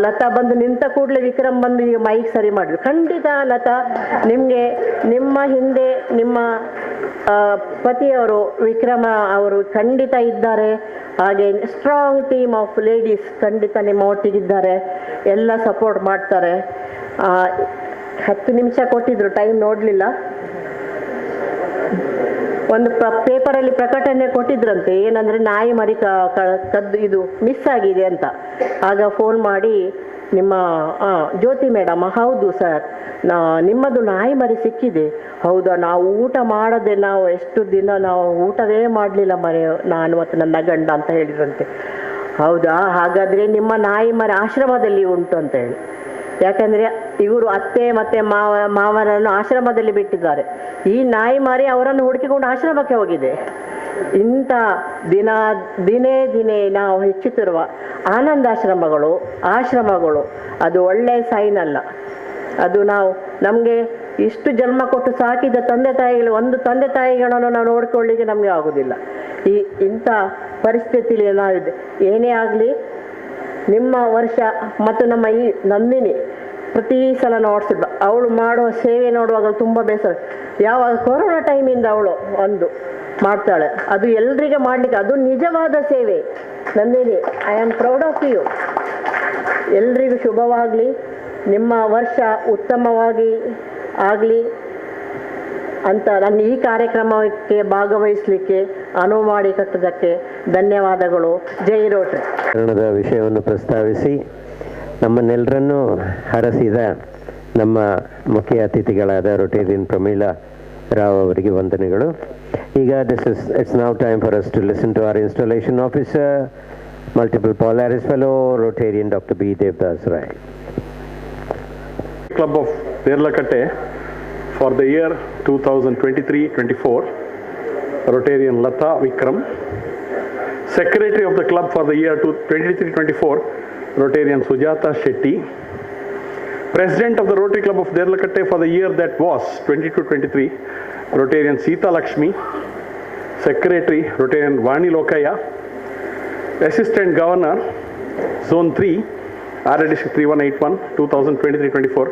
ಲತಾ ಬಂದು ನಿಂತ ಕೂಡಲೇ ವಿಕ್ರಮ್ ಬಂದು ಈಗ ಮೈಕ್ ಸರಿ ಮಾಡಿದ್ರು. ಖಂಡಿತ ಲತಾ, ನಿಮಗೆ ನಿಮ್ಮ ಹಿಂದೆ ನಿಮ್ಮ ಪತಿಯವರು ವಿಕ್ರಮ ಅವರು ಖಂಡಿತ ಇದ್ದಾರೆ. ಹಾಗೆ ಸ್ಟ್ರಾಂಗ್ ಟೀಮ್ ಆಫ್ ಲೇಡೀಸ್ ಖಂಡಿತ ನಿಮ್ಮ ಒಟ್ಟಿಗಿದ್ದಾರೆ, ಎಲ್ಲ ಸಪೋರ್ಟ್ ಮಾಡ್ತಾರೆ. 10 ನಿಮಿಷ ಕೊಟ್ಟಿದ್ರು, ಟೈಮ್ ನೋಡಲಿಲ್ಲ. ಒಂದು ಪೇಪರಲ್ಲಿ ಪ್ರಕಟಣೆ ಕೊಟ್ಟಿದ್ರಂತೆ, ಏನಂದರೆ ನಾಯಿ ಮರಿ ಕದ್ದು ಇದು ಮಿಸ್ ಆಗಿದೆ ಅಂತ. ಆಗ ಫೋನ್ ಮಾಡಿ ನಿಮ್ಮ ಜ್ಯೋತಿ ಮೇಡಮ್, ಹೌದು ಸರ್, ನಿಮ್ಮದು ನಾಯಿ ಮರಿ ಸಿಕ್ಕಿದೆ. ಹೌದಾ, ನಾವು ಊಟ ಮಾಡದೆ ನಾವು ಎಷ್ಟು ದಿನ ನಾವು ಊಟವೇ ಮಾಡಲಿಲ್ಲ ಮರೆ, ನಾನು ಮತ್ತು ನನ್ನ ಗಂಡ ಅಂತ ಹೇಳಿದ್ರಂತೆ. ಹೌದಾ, ಹಾಗಾದರೆ ನಿಮ್ಮ ನಾಯಿ ಮರಿ ಆಶ್ರಮದಲ್ಲಿ ಉಂಟು ಅಂತ ಹೇಳಿ. ಯಾಕಂದರೆ ಇವರು ಅತ್ತೆ ಮತ್ತು ಮಾವನನ್ನು ಆಶ್ರಮದಲ್ಲಿ ಬಿಟ್ಟಿದ್ದಾರೆ. ಈ ನಾಯಿ ಮಾರಿ ಅವರನ್ನು ಹುಡುಕಿಕೊಂಡು ಆಶ್ರಮಕ್ಕೆ ಹೋಗಿದೆ. ಇಂಥ ದಿನೇ ನಾವು ಹೆಚ್ಚುತ್ತಿರುವ ಆಶ್ರಮಗಳು ಅದು ಒಳ್ಳೆಯ ಸೈನ್ ಅಲ್ಲ. ಅದು ನಮಗೆ ಇಷ್ಟು ಜನ್ಮ ಕೊಟ್ಟು ಸಾಕಿದ ತಂದೆ ತಾಯಿಗಳು, ಒಂದು ತಂದೆ ತಾಯಿಗಳನ್ನು ನಾವು ನೋಡ್ಕೊಳ್ಳಿಕ್ಕೆ ನಮಗೆ ಆಗೋದಿಲ್ಲ. ಇಂಥ ಪರಿಸ್ಥಿತಿಯಲ್ಲಿ ನಾವಿದೆ. ಏನೇ ಆಗಲಿ ನಿಮ್ಮ ವರ್ಷ ಮತ್ತು ನಮ್ಮ ಈ ನಂದಿನಿ ಪ್ರತಿ ಸಲ ನೋಡ್ತಿದ್ಲು. ಅವಳು ಮಾಡುವ ಸೇವೆ ನೋಡುವಾಗ ತುಂಬ ಬೇಸರ. ಯಾವಾಗ ಕೊರೋನಾ ಟೈಮಿಂದ ಅವಳು ಒಂದು ಮಾಡ್ತಾಳೆ, ಅದು ಎಲ್ರಿಗೆ ಮಾಡಲಿಕ್ಕೆ ಅದು ನಿಜವಾದ ಸೇವೆ. Nandini, I am proud of you. ಎಲ್ರಿಗೂ ಶುಭವಾಗಲಿ, ನಿಮ್ಮ ವರ್ಷ ಉತ್ತಮವಾಗಿ ಆಗಲಿ ಅಂತ ನನ್ನ ಈ ಕಾರ್ಯಕ್ರಮಕ್ಕೆ ಭಾಗವಹಿಸಲಿಕ್ಕೆ ಅನುವು ಮಾಡಿಕೊಟ್ಟದಕ್ಕೆ ಧನ್ಯವಾದಗಳು. ಜೈ ರೋಟರಿ.
ಕನ್ನಡದ ವಿಷಯವನ್ನು ಪ್ರಸ್ತಾವಿಸಿ ನಮ್ಮನ್ನೆಲ್ಲರನ್ನೂ ಹರಸಿದ ನಮ್ಮ ಮುಖ್ಯ ಅತಿಥಿಗಳಾದ ರೊಟೇರಿಯನ್ ಪ್ರಮೀಳಾ ರಾವ್ ಅವರಿಗೆ ವಂದನೆಗಳು. ಈಗ it's now time for us to listen to our installation officer, multiple Polaris Fellow, Rotarian Dr. B. Devdas Rai.
Club of Derlakatte for the year 2023-24, Rotarian Lata Vikram. Secretary of the club for the year 2023-24, Rotarian Sujata Shetty. President of the Rotary Club of Derlakatte for the year that was 22-23, Rotarian Sita Lakshmi. Secretary, Rotarian Vani Lokaya. Assistant Governor, Zone 3, RA District 3181, 2023-24,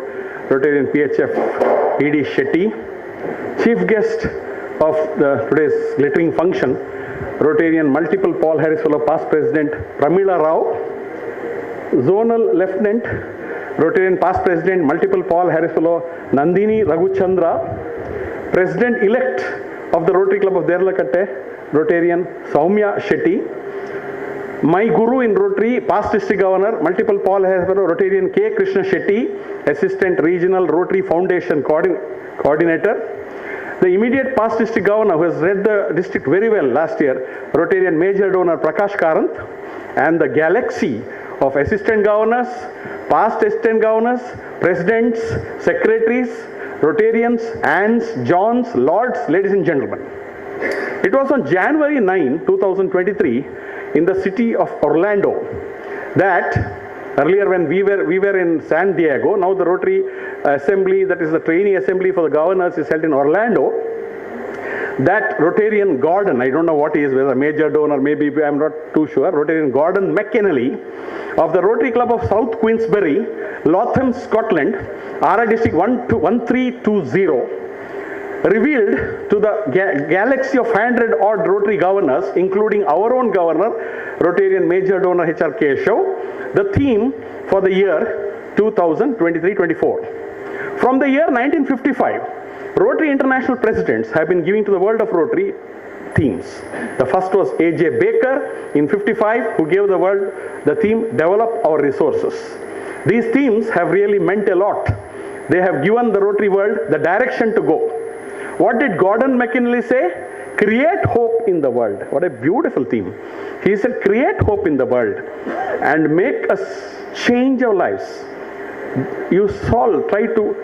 Rotarian PHF E.D. Shetty. Chief Guest, of today's glittering function, Rotarian Multiple Paul Harris Fellow Past President Pramila Rao, Zonal Lieutenant, Rotarian Past President Multiple Paul Harris Fellow Nandini Raghuchandra, President-elect of the Rotary Club of Derlakatte, Rotarian Soumya Shetty, my guru in Rotary, past district governor, multiple Paul Harris Fellow, Rotarian K. Krishna Shetty, Assistant Regional Rotary Foundation Coordinator, the immediate past district governor who has led the district very well last year, Rotarian Major Donor Prakash Karanth, and the galaxy of assistant governors, past assistant governors, presidents, secretaries, Rotarians, aunts, Johns, lords, ladies and gentlemen. It was on January 9, 2023, in the city of Orlando that earlier when we were in San Diego, now the Rotary Assembly, that is the trainee assembly for the governors, is held in Orlando. That Rotarian Gordon, I don't know what he is, whether a major donor, maybe I'm not too sure, Rotarian Gordon McKennelly of the Rotary Club of South Queensbury, Lotham, Scotland, Ara District 1320, revealed to the galaxy of 100 odd Rotary governors, including our own governor, Rotarian Major Donor H.R. Keshav, the theme for the year 2023-24. From the year 1955, Rotary International presidents have been giving to the world of Rotary themes. The first was A.J. Baker in 55, who gave the world the theme, Develop Our Resources. These themes have really meant a lot. They have given the Rotary world the direction to go. What did Gordon McKinley say? Create hope in the world. What a beautiful theme. He said, create hope in the world and make us change our lives. You solve, try to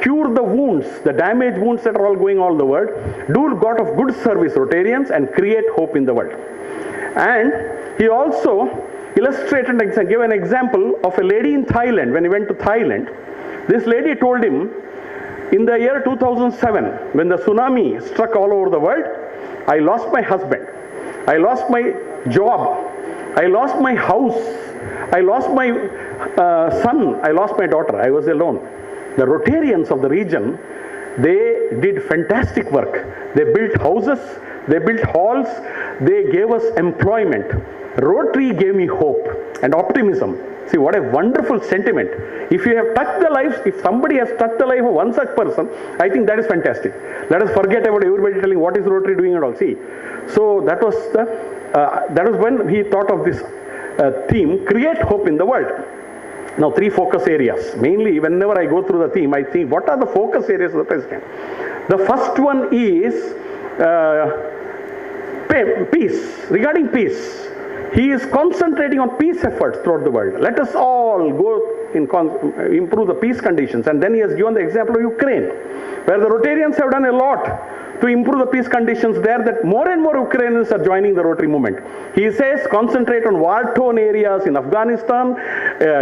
cure the wounds, the damaged wounds that are all going all the world. Do a lot of good service, Rotarians, and create hope in the world. And he also illustrated and gave an example of a lady in Thailand. When he went to Thailand, this lady told him, in the year 2007, when the tsunami struck all over the world, I lost my husband, I lost my job, I lost my house, I lost my son, I lost my daughter, I was alone. The Rotarians of the region, they did fantastic work. They built houses, they built halls, they gave us employment. Rotary gave me hope and optimism. See, what a wonderful sentiment. If you have touched the lives, if somebody has touched the life of one such person, I think that is fantastic. Let us forget about everybody telling what is Rotary doing and all. See, so that was when he thought of this theme, create hope in the world. Now, 3 focus areas. Mainly, whenever I go through the theme, I think, what are the focus areas of the president? The first one is peace. Regarding peace, he is concentrating on peace efforts throughout the world. Let us all go improve the peace conditions. And then he has given the example of Ukraine, where the Rotarians have done a lot to improve the peace conditions there, that more and more Ukrainians are joining the Rotary movement. He says concentrate on war-torn areas in Afghanistan,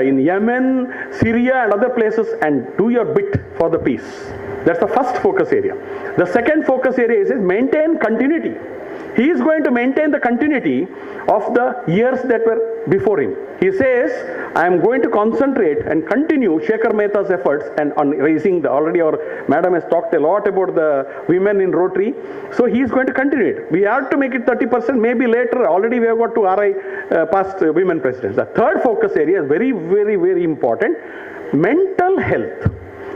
in Yemen, Syria and other places, and do your bit for the peace. That's the first focus area. The second focus area is maintain continuity. He is going to maintain the continuity of the years that were before him. He says, I am going to concentrate and continue Shekhar Mehta's efforts and on raising already our madam has talked a lot about the women in Rotary. So he is going to continue it. We have to make it 30%, maybe later. Already we have got 2 RI past women presidents. The third focus area is very, very, very important. Mental health.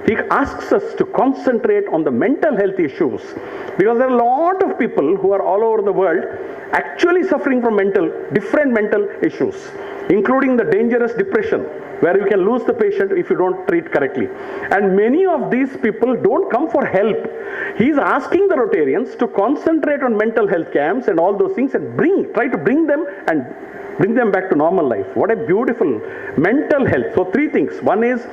He asks us to concentrate on the mental health issues, because there are a lot of people who are all over the world actually suffering from different mental issues, including the dangerous depression, where you can lose the patient if you don't treat correctly. And many of these people don't come for help. He is asking the Rotarians to concentrate on mental health camps and all those things and try to bring them back to normal life. What a beautiful mental health. So 3 things. One is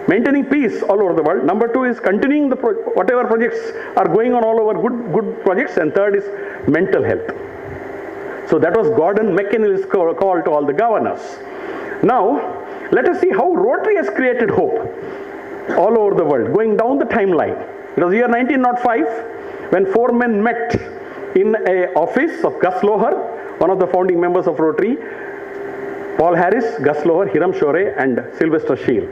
maintaining peace all over the world. Number 2 is continuing whatever projects are going on all over, good projects. And third is mental health. So that was Gordon McKinley's call to all the governors. Now, let us see how Rotary has created hope all over the world, going down the timeline. It was year 1905 when 4 men met in an office of Gus Loher, one of the founding members of Rotary, Paul Harris, Gus Loher, Hiram Shore, and Sylvester Shield.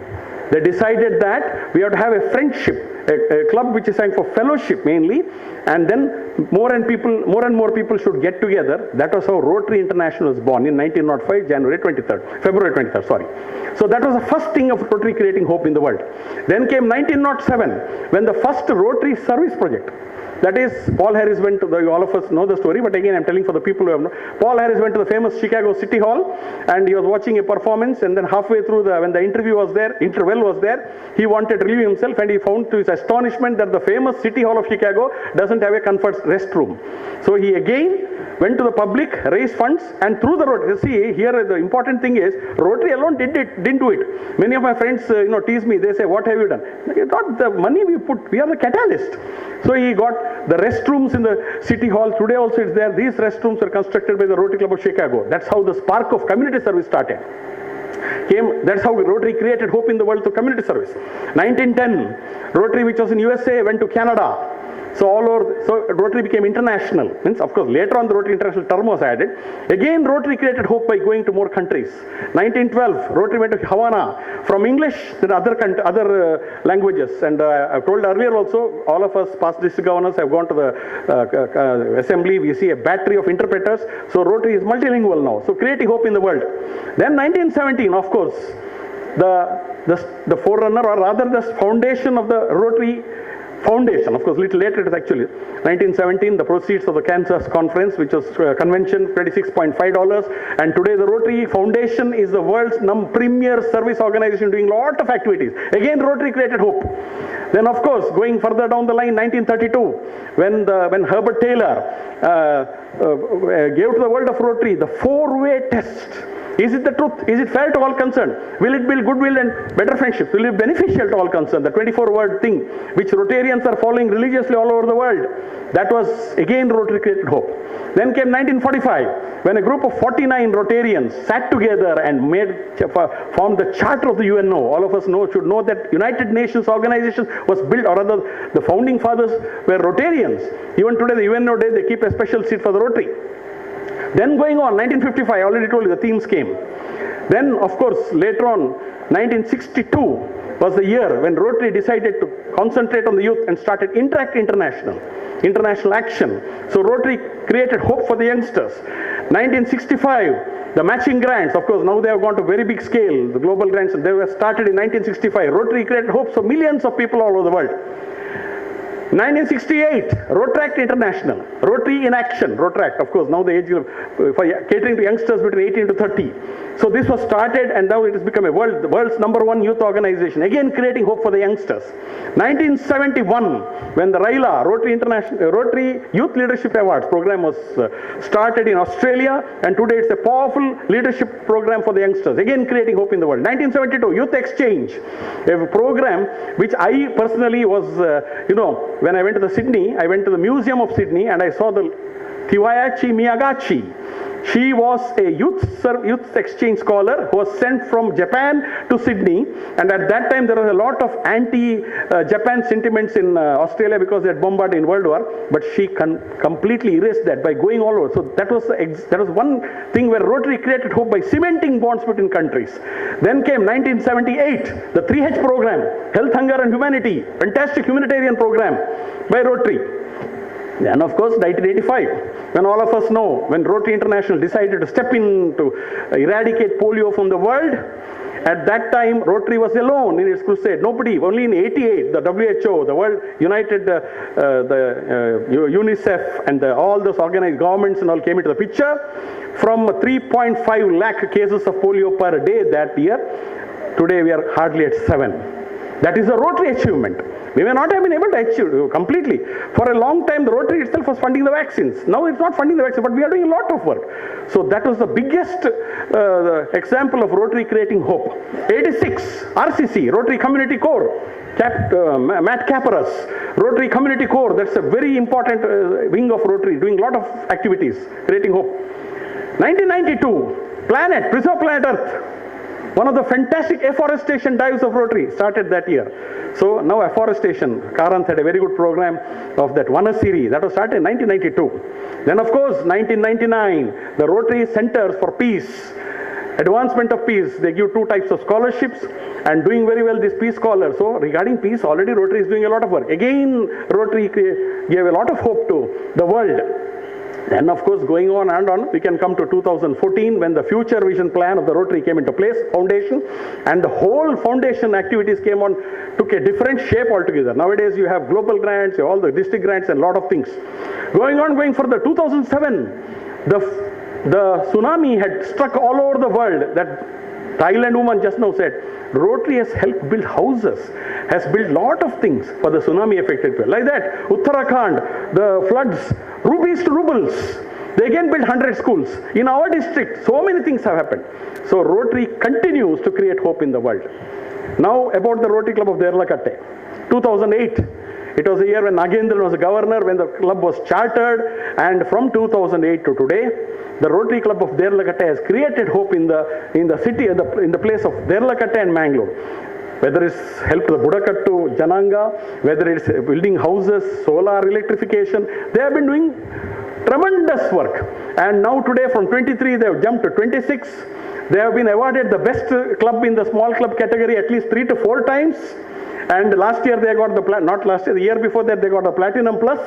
They decided that we have to have a friendship, a club which is signed for fellowship mainly, and then more and more people should get together. That was how Rotary International was born in 1905, February 23rd, sorry. So that was the first thing of Rotary creating hope in the world. Then came 1907, when the first Rotary service project. That is, Paul Harris went to all of us know the story, but again I'm telling for the people who have known. Paul Harris went to the famous Chicago City Hall, and he was watching a performance, and then halfway through when the interval was there, he wanted to relieve himself, and he found to his astonishment that the famous City Hall of Chicago doesn't have a comfort restroom. So he again went to the public, raised funds, and through the Rotary. See, here the important thing is, Rotary alone didn't do it. Many of my friends, tease me. They say, "What have you done?" Not the money we put. We are the catalyst. So he got the restrooms in the City Hall. Today also it's there. These restrooms were constructed by the Rotary Club of Chicago. That's how the spark of community service started. That's how Rotary created hope in the world through community service. 1910, Rotary, which was in USA, went to Canada. So Rotary became international. Means, of course, later on the Rotary International term was added. Again, Rotary created hope by going to more countries. 1912, Rotary went to Havana. From English to other languages. And I've told earlier also, all of us past district governors have gone to the assembly. We see a battery of interpreters. So Rotary is multilingual now. So creating hope in the world. Then 1917, of course, the forerunner, or rather the foundation of the Rotary Foundation, of course, little later it is actually 1917, the proceeds of the Kansas Conference, which was convention, $26.5, and today the Rotary Foundation is the world's premier service organization doing a lot of activities. Again, Rotary created hope. Then, of course, going further down the line, 1932, when Herbert Taylor gave to the world of Rotary the four-way test. Is it the truth? Is it fair to all concerned? Will it build goodwill and better friendships? Will it be beneficial to all concerned? The 24-word thing, which Rotarians are following religiously all over the world. That was, again, Rotary created hope. Then came 1945, when a group of 49 Rotarians sat together and formed the Charter of the UNO. All of us should know that United Nations organization was built, or rather, the founding fathers were Rotarians. Even today, the UNO Day, they keep a special seat for the Rotary. Then going on, 1955, I already told you the themes came. Then, of course, later on, 1962 was the year when Rotary decided to concentrate on the youth and started Interact International Action. So Rotary created hope for the youngsters. 1965, the matching grants, of course, now they have gone to very big scale, the global grants, they were started in 1965. Rotary created hope for millions of people all over the world. 1968, Rotaract International, Rotary in Action, Rotaract, of course, now the age of, for catering to youngsters between 18 to 30. So this was started, and now it has become the world's #1 youth organization, again creating hope for the youngsters. 1971, when the RILA, Rotary Youth Leadership Awards program was started in Australia, and today it's a powerful leadership program for the youngsters, again creating hope in the world. 1972, Youth Exchange, a program which I personally was, when I went to Sydney, I went to the Museum of Sydney and I saw the Kiwayachi Miyagachi. She was a youth exchange scholar who was sent from Japan to Sydney, and at that time there was a lot of anti-Japan sentiments in Australia because they had bombarded in World War, but she completely erased that by going all over. So that was one thing where Rotary created hope by cementing bonds between countries. Then came 1978, the 3H program, Health, Hunger and Humanity, fantastic humanitarian program by Rotary. Then, of course, 1985, when all of us know, when Rotary International decided to step in to eradicate polio from the world, at that time, Rotary was alone in its crusade. Nobody, only in 88, the WHO, the World United, UNICEF, and all those organized governments and all came into the picture. From 3.5 lakh cases of polio per day that year, today we are hardly at 7. That is a Rotary achievement. We may not have been able to achieve completely. For a long time, the Rotary itself was funding the vaccines. Now it's not funding the vaccines, but we are doing a lot of work. So that was the biggest example of Rotary creating hope. 86, RCC, Rotary Community Corps. Matt Caparas, Rotary Community Corps, that's a very important wing of Rotary, doing a lot of activities, creating hope. 1992, Preserve Planet Earth. One of the fantastic afforestation drives of Rotary started that year. So now afforestation, Karanth had a very good program of that Vanasiri, that was started in 1992. Then of course, 1999, the Rotary Centers for Peace, Advancement of Peace, they give 2 types of scholarships, and doing very well this Peace Scholar. So regarding peace, already Rotary is doing a lot of work. Again, Rotary gave a lot of hope to the world. Then of course, going on and on, we can come to 2014 when the future vision plan of the Rotary came into place, foundation, and the whole foundation activities came on, took a different shape altogether. Nowadays you have global grants, all the district grants and a lot of things. Going further, 2007, the tsunami had struck all over the world. That Thailand woman just now said, Rotary has helped build houses, has built lot of things for the tsunami affected people. Like that, Uttarakhand, the floods, rupees to rubles. They again built 100 schools. In our district, so many things have happened. So Rotary continues to create hope in the world. Now about the Rotary Club of Derlakatte. 2008, it was a year when Nagendran was a governor, when the club was chartered, and from 2008 to today, the Rotary Club of Derlakatte has created hope in the city, in the place of Derlakatte and Mangalore. Whether it's helped the Budakattu Jananga, whether it's building houses, solar electrification, they have been doing tremendous work. And now today from 23, they have jumped to 26. They have been awarded the best club in the small club category at least 3 to 4 times. And last year they got the, not last year, the year before that they got the Platinum Plus.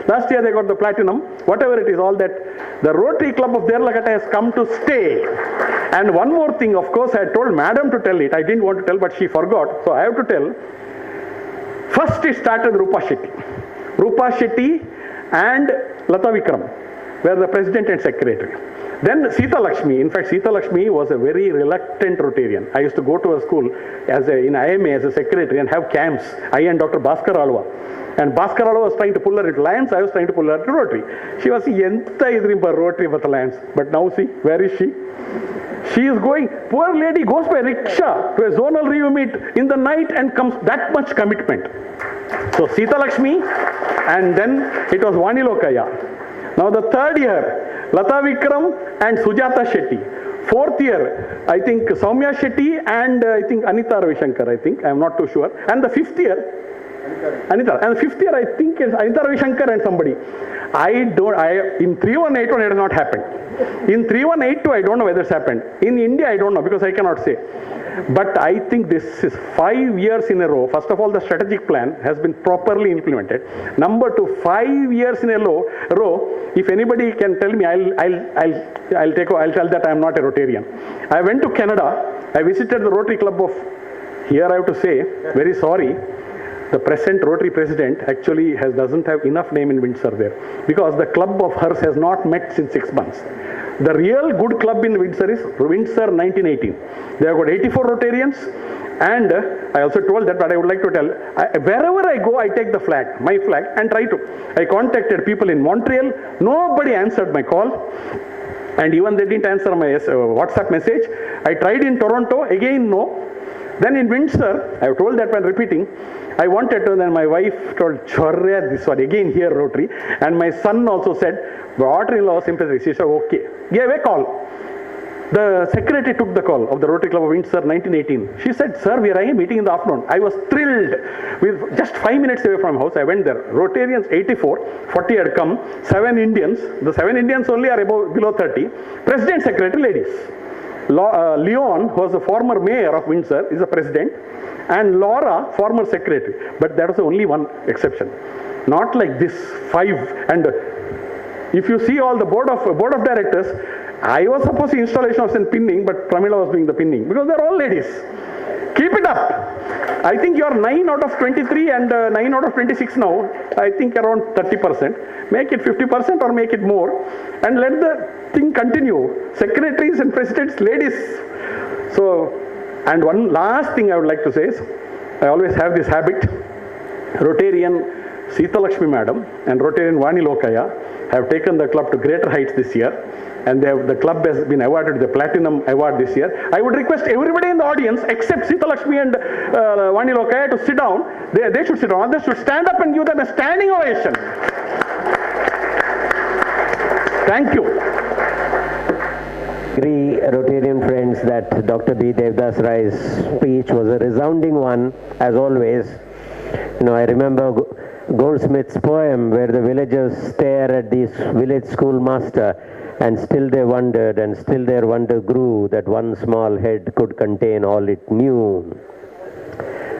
Last year they got the Platinum. Whatever it is, all that. The Rotary Club of Derlakatte has come to stay. And one more thing, of course, I told Madam to tell it. I didn't want to tell, but she forgot. So I have to tell. First it started Rupa Shetty. Rupa Shetty and Lata Vikram were the president and secretary. Then Sita Lakshmi, in fact Sita Lakshmi was a very reluctant Rotarian. I used to go to her school in IMA as a secretary and have camps, I and Dr. Bhaskar Alva. And Bhaskar Alva was trying to pull her into Lions, I was trying to pull her to Rotary. She was Yenta idrimba Rotary with Lions. But now see, where is she? She is going, poor lady goes by rickshaw to a zonal review meet in the night and comes, that much commitment. So Sita Lakshmi, and then it was Vani Lokaya. Now the third year, Lata Vikram and Sujata Shetty. Fourth year, I think Soumya Shetty and I think Anita Ravishankar, I think, I am not too sure. And the fifth year, Anita, and the fifth year I think is Anita Ravishankar and somebody. In 3181 it has not happened. In 3182 I don't know whether it's happened. In India I don't know because I cannot say. But I think this is 5 years in a row. First of all, the strategic plan has been properly implemented. Number two, 5 years in a row. If anybody can tell me, I'll tell that I am not a Rotarian. I went to Canada. I visited the Rotary Club of. Here I have to say, very sorry. The present Rotary president actually doesn't have enough name in Windsor there because the club of hers has not met since 6 months. The real good club in Windsor is Windsor 1918. They have got 84 Rotarians, and I also told that, but I would like to tell, wherever I go, I take the flag, my flag, and try to. I contacted people in Montreal, nobody answered my call, and even they didn't answer my WhatsApp message. I tried in Toronto, again no. Then in Windsor, I have told that while repeating, I wanted to, then my wife told, Chorya, this one, again here Rotary, and my son also said, daughter-in-law sympathy. She said, okay, gave a call. The secretary took the call of the Rotary Club of Windsor 1918. She said, sir, we are having a meeting in the afternoon. I was thrilled. With just 5 minutes away from house, I went there. Rotarians 84, 40 had come, 7 Indians. The 7 Indians only are below 30. President, secretary, ladies. Leon, who was the former mayor of Windsor, is the president. And Laura, former secretary. But that was only one exception. Not like this 5. And if you see all the board of directors, I was supposed to installation of some pinning, but Pramila was doing the pinning because they're all ladies. Keep it up. I think you are 9 out of 23 and 9 out of 26 now. I think around 30%. Make it 50% or make it more, and let the thing continue. Secretaries and presidents, ladies. So, and one last thing I would like to say is, I always have this habit. Rotarian Sita Lakshmi Madam and Rotarian Vani Lokaya have taken the club to greater heights this year, and the club has been awarded the Platinum Award this year. I would request everybody in the audience except Sita Lakshmi and Vani Lokaya to sit down. They should sit down. Others should stand up and give them a standing ovation. Thank you.
Agree, Rotarian friends, that Dr. B. Devdas Rai's speech was a resounding one, as always. You know, I remember Goldsmith's poem where the villagers stare at this village schoolmaster, and still they wondered, and still their wonder grew, that one small head could contain all it knew.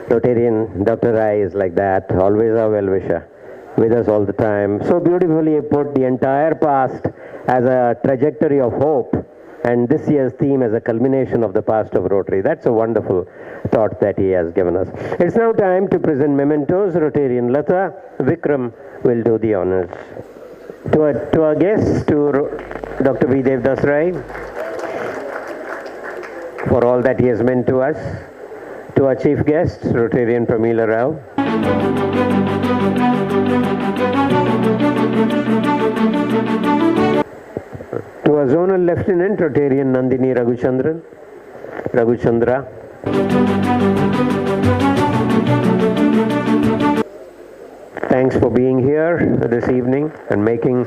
Rotarian Dr. Rai is like that, always a well-wisher, with us all the time. So beautifully put the entire past as a trajectory of hope, and this year's theme as a culmination of the past of Rotary. That's a wonderful thought that he has given us. It's now time to present mementos. Rotarian Lata Vikram will do the honors. To our guests, to Dr. V. Devdas Rai, for all that he has meant to us. To our chief guest, Rotarian Pramila Rao. To our zonal lieutenant, Rotarian Nandini Raghuchandra. Thanks for being here this evening and making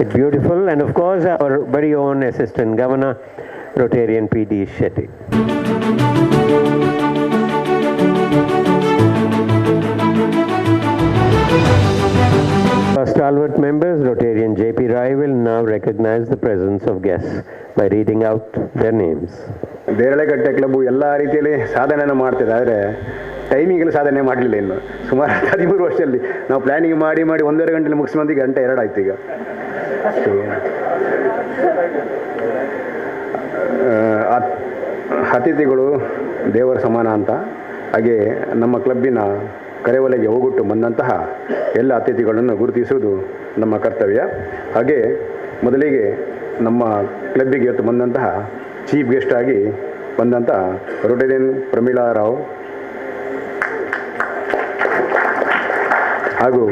it beautiful. And of course, our very own Assistant Governor, Rotarian P.D. Shetty. Our stalwart members, Rotarian J.P. Rai, will now recognize the presence of guests by reading out their names.
Deralakatte club ಎಲ್ಲ ರೀತಿಯಲ್ಲಿ ಸಾಧನೆಯನ್ನು ಮಾಡ್ತಿದೆ, ಆದರೆ ಟೈಮಿಂಗಲ್ಲಿ ಸಾಧನೆ ಮಾಡಲಿಲ್ಲ. ಇನ್ನು ಸುಮಾರು 13 ವರ್ಷದಲ್ಲಿ ನಾವು ಪ್ಲ್ಯಾನಿಂಗ್ ಮಾಡಿ 1.5 ಗಂಟೆಲಿ ಮುಗಿಸಿ ಬಂದು ಗಂಟೆ 2 ಆಯ್ತು ಈಗ. ಅತಿಥಿಗಳು ದೇವರ ಸಮಾನ ಅಂತ, ಹಾಗೆ ನಮ್ಮ ಕ್ಲಬ್ಬಿನ ಕರೆವಲೆಗೆ ಹೋಗುಟ್ಟು ಬಂದಂತಹ ಎಲ್ಲ ಅತಿಥಿಗಳನ್ನು ಗುರುತಿಸುವುದು ನಮ್ಮ ಕರ್ತವ್ಯ. ಹಾಗೆ ಮೊದಲಿಗೆ ನಮ್ಮ ಕ್ಲಬ್ಬಿಗೆ ಇವತ್ತು ಬಂದಂತಹ ಚೀಫ್ ಗೆಸ್ಟ್ ಆಗಿ ಬಂದಂಥ ರೊಟೇರಿಯನ್ ಪ್ರಮೀಳಾ ರಾವ್ ಹಾಗೂ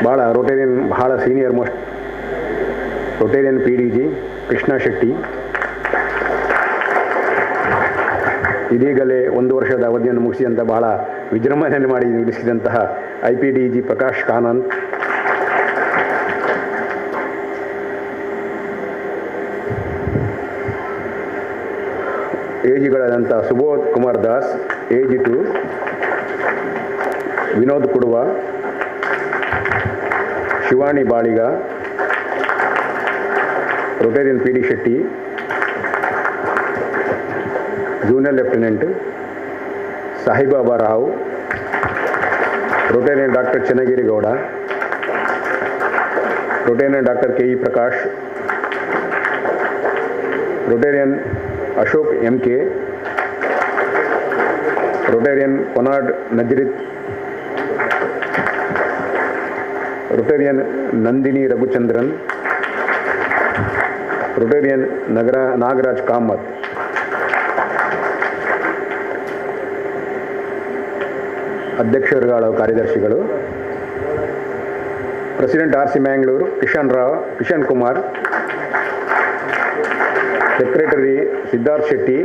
ಬಹಳ senior most rotarian PDG Krishna Shetty, ಇದೀಗಲೇ 1 ವರ್ಷದ ಅವಧಿಯನ್ನು ಮುಗಿಸಿದಂಥ ಬಹಳ ವಿಜೃಂಭಣೆಯನ್ನು ಮಾಡಿ ನಿಲ್ಲಿಸಿದಂತಹ IPDG ಪ್ರಕಾಶ್ ಕಾನಂದ್, AGಗಳಾದಂಥ Subodh Kumar Das AG2, Vinod Kuduva, Shivani Baliga, rotarian PD Shetty, junior lieutenant Sahibaba Rao, rotarian doctor Channagiri Gowda, rotarian doctor KE Prakash, rotarian Ashok MK, rotarian Conrad Nazareth, rotarian Nandini Raghuchandran, rotarian Nagaraj Kamath, ಅಧ್ಯಕ್ಷರುಗಳು ಕಾರ್ಯದರ್ಶಿಗಳು, president RC Mangalore Kishan Kumar, secretary Siddharth Shetty,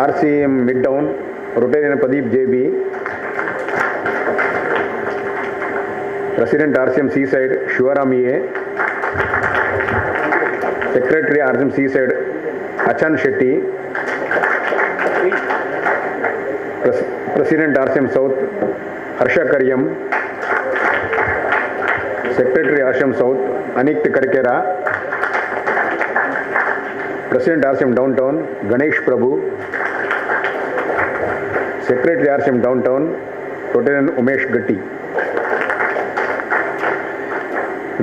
RCM mid town rotarian Pradeep JB, president RCM seaside Shivaram A, secretary RCM seaside Achan Shetty, president RCM south Harsha Kariyam, secretary RCM south Aniketh Karkera, president RCM downtown Ganesh Prabhu, secretary RCM downtown rotarian Umesh Gatti,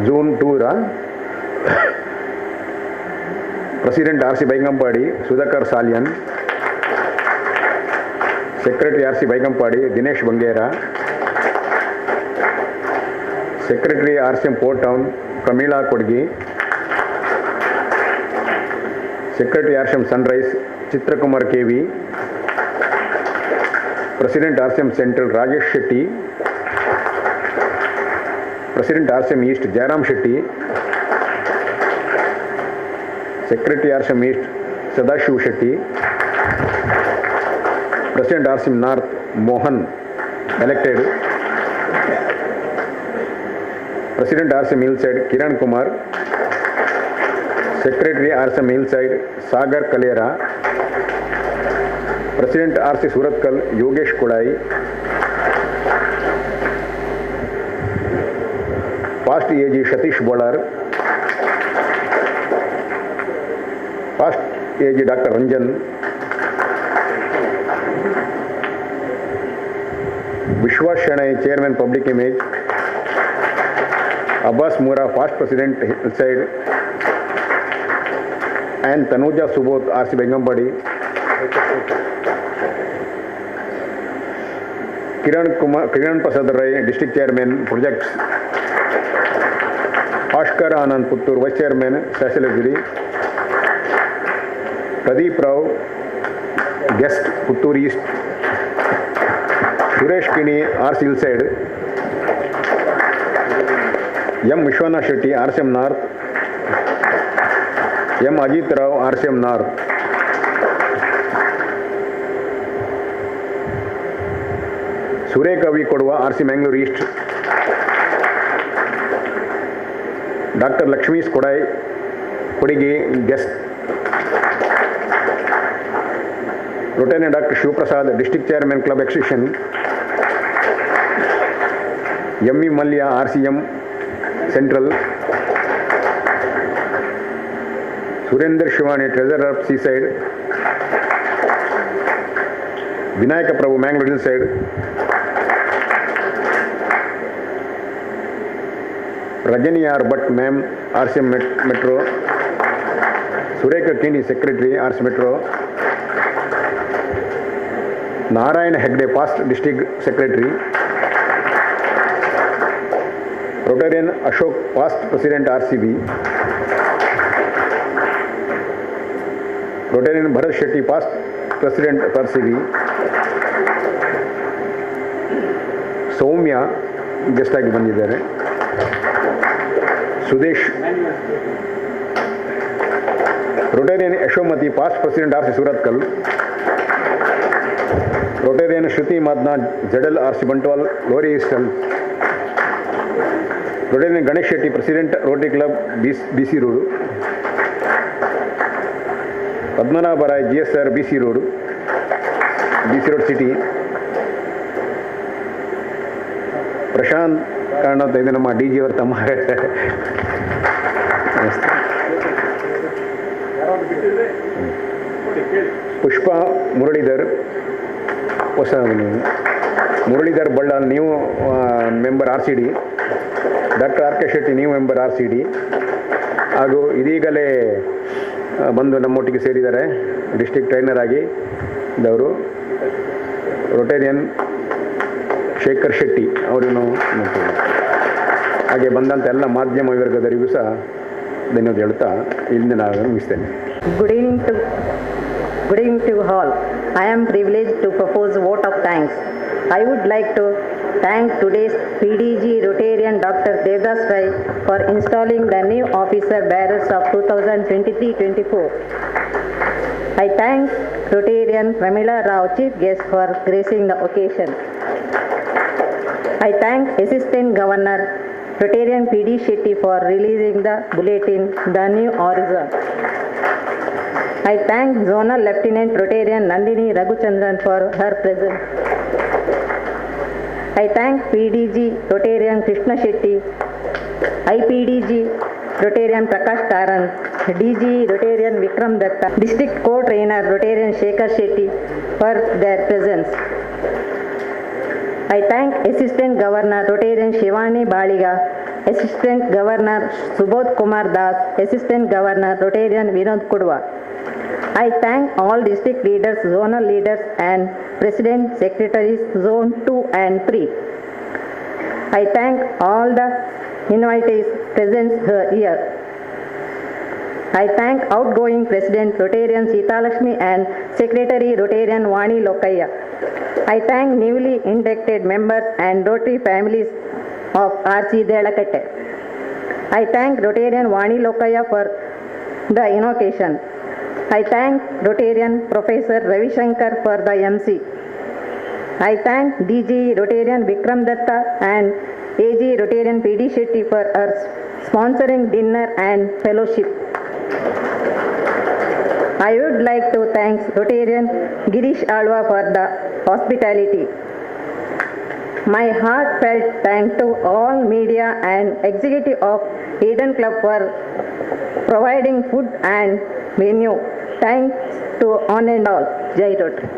zone 2 president RC Baikampady Sudhakar Salian, secretary RC Baikampady Dinesh Bangera, secretary RCM port town Pramila Kodgi, secretary RCM sunrise Chitrakumar KV, president RCM central Rajesh Shetty, president RCM east Jayaram Shetty, secretary RCM east Sadashiv Shetty, president RCM north Mohan elected, president RCM hillside Kiran Kumar, secretary RCM hillside Sagar Kalera, president RC Surathkal Yogesh Kulai, past AG Satish Bolar, past AG doctor Ranjan, Vishwas Shanai, Chairman Public Image, Abbas Mura, past President Hillside, and Tanuja Subodh, RC Bengambadi, Kiran Prasad Rai, District Chairman, Projects, Ashkar Anand Puttur, Vice Chairman, Sociology, Pradeep Rao, Guest, Puttur East, Suresh Kini, RC Hillside, M. Vishwanath Shetty, RCM North, M. Ajit Rao, RCM North, Sureka V. Kodwa, RC Mangalore East, Dr. Lakshmi Skodai, Kodigi, Guest, Lieutenant Dr. Shiv Prasad, District Chairman Club Exhibition, M.E. Malya, RCM Central, Surendra Shivani, Treasurer of Seaside, Vinayaka Prabhu, Mangalore Hillside, Rajani R. Bhatt, Ma'am, RCM Metro, Sureka Kini, Secretary, RC Metro, Narayan Hegde, past District Secretary, Rotarian Ashok, past President RCB, Rotarian Bharat Shetty, past President RCB, Soumya, guest ಆಗಿ ಬಂದಿದ್ದಾರೆ, Sudesh, Rotarian Yashomati, past President RC Suratkal, Rotarian Shruti Madna, ZL RC Bantwal, Lower Eastern, Rotarian Ganesh Shetty, President Rotary Club, BC Road, Padmanabha Rai, GSR, BC Road City, Prashant Karnat, ಇದು ನಮ್ಮ D G ಅವ್ರ ತಮ್ಮ, ಪುಷ್ಪಾ ಮುರಳೀಧರ್, ಹೊಸ ಮುರಳೀಧರ್ ಬಳ್ಳಾಲ್, ನೀವು member RCD, doctor R K Shetty, ನೀವು member RCD, ಹಾಗೂ ಇದೀಗಲೇ ಬಂದು ನಮ್ಮೊಟ್ಟಿಗೆ ಸೇರಿದ್ದಾರೆ ಡಿಸ್ಟ್ರಿಕ್ಟ್ ಟ್ರೈನರ್ ಆಗಿ ಇದ್ದವರು ರೊಟೇರಿಯನ್ ಶೇಖರ್ ಶೆಟ್ಟಿ ಅವರನ್ನು ನೋಡ್ತೀವಿ. ಹಾಗೆ ಬಂದಂಥ ಎಲ್ಲ ಮಾಧ್ಯಮ ವರ್ಗದವರಿಗೂ ಸಹ ಧನ್ಯವಾದ ಹೇಳ್ತಾ ಇಲ್ಲಿಂದ ನಾನು ಮುಗಿಸ್ತೇನೆ.
Good evening to all. I am privileged to propose vote of thanks. I would like to thank today's PDG Rotarian Dr. Devdas Rai for installing the new officer bearers of 2023-24. I thank Rotarian Pramila Rao, Chief Guest, for gracing the occasion. I thank Assistant Governor Rotarian PD Shetty for releasing the bulletin, The New Horizon. I thank Zonal Lieutenant Rotarian Nandini Raguchandran for her presence. I thank PDG Rotarian Krishna Shetty, IPDG Rotarian Prakash Karan, DG Rotarian Vikram Datta, District Co-Trainer Rotarian Shekhar Shetty for their presence. I thank Assistant Governor Rotarian Shivani Baliga, Assistant Governor Subodh Kumar Das, Assistant Governor Rotarian Vinod Kudwa. I thank all district leaders, zonal leaders and president secretaries zone 2 and 3. I thank all the invitees present here. I thank outgoing President Rotarian Sita Lakshmi and Secretary Rotarian Vani Lokaya. I thank newly inducted members and Rotary families of RC Delakatte. I thank Rotarian Vani Lokaya for the invocation. I thank Rotarian Professor Ravi Shankar for the MC. I thank DG Rotarian Vikram Datta and AG Rotarian PD Shetty for sponsoring dinner and fellowship. I would like to thank Rotarian Girish Alva for the hospitality. My heartfelt thanks to all media and executive of Eden Club for providing food and menu. Thanks to on and all. Jai Rotary.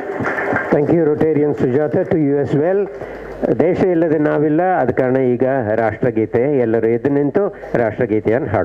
Thank you, Rotarian Sujata, to you as well. ದೇಶ ಇಲ್ಲದೆ ನಾವಿಲ್ಲ, ಆದ ಕಾರಣ ಈಗ ರಾಷ್ಟ್ರಗೀತೆ, ಎಲ್ಲರೂ ಎದ್ದು ನಿಂತು ರಾಷ್ಟ್ರಗೀತೆಯನ್ನು ಹಾಡು.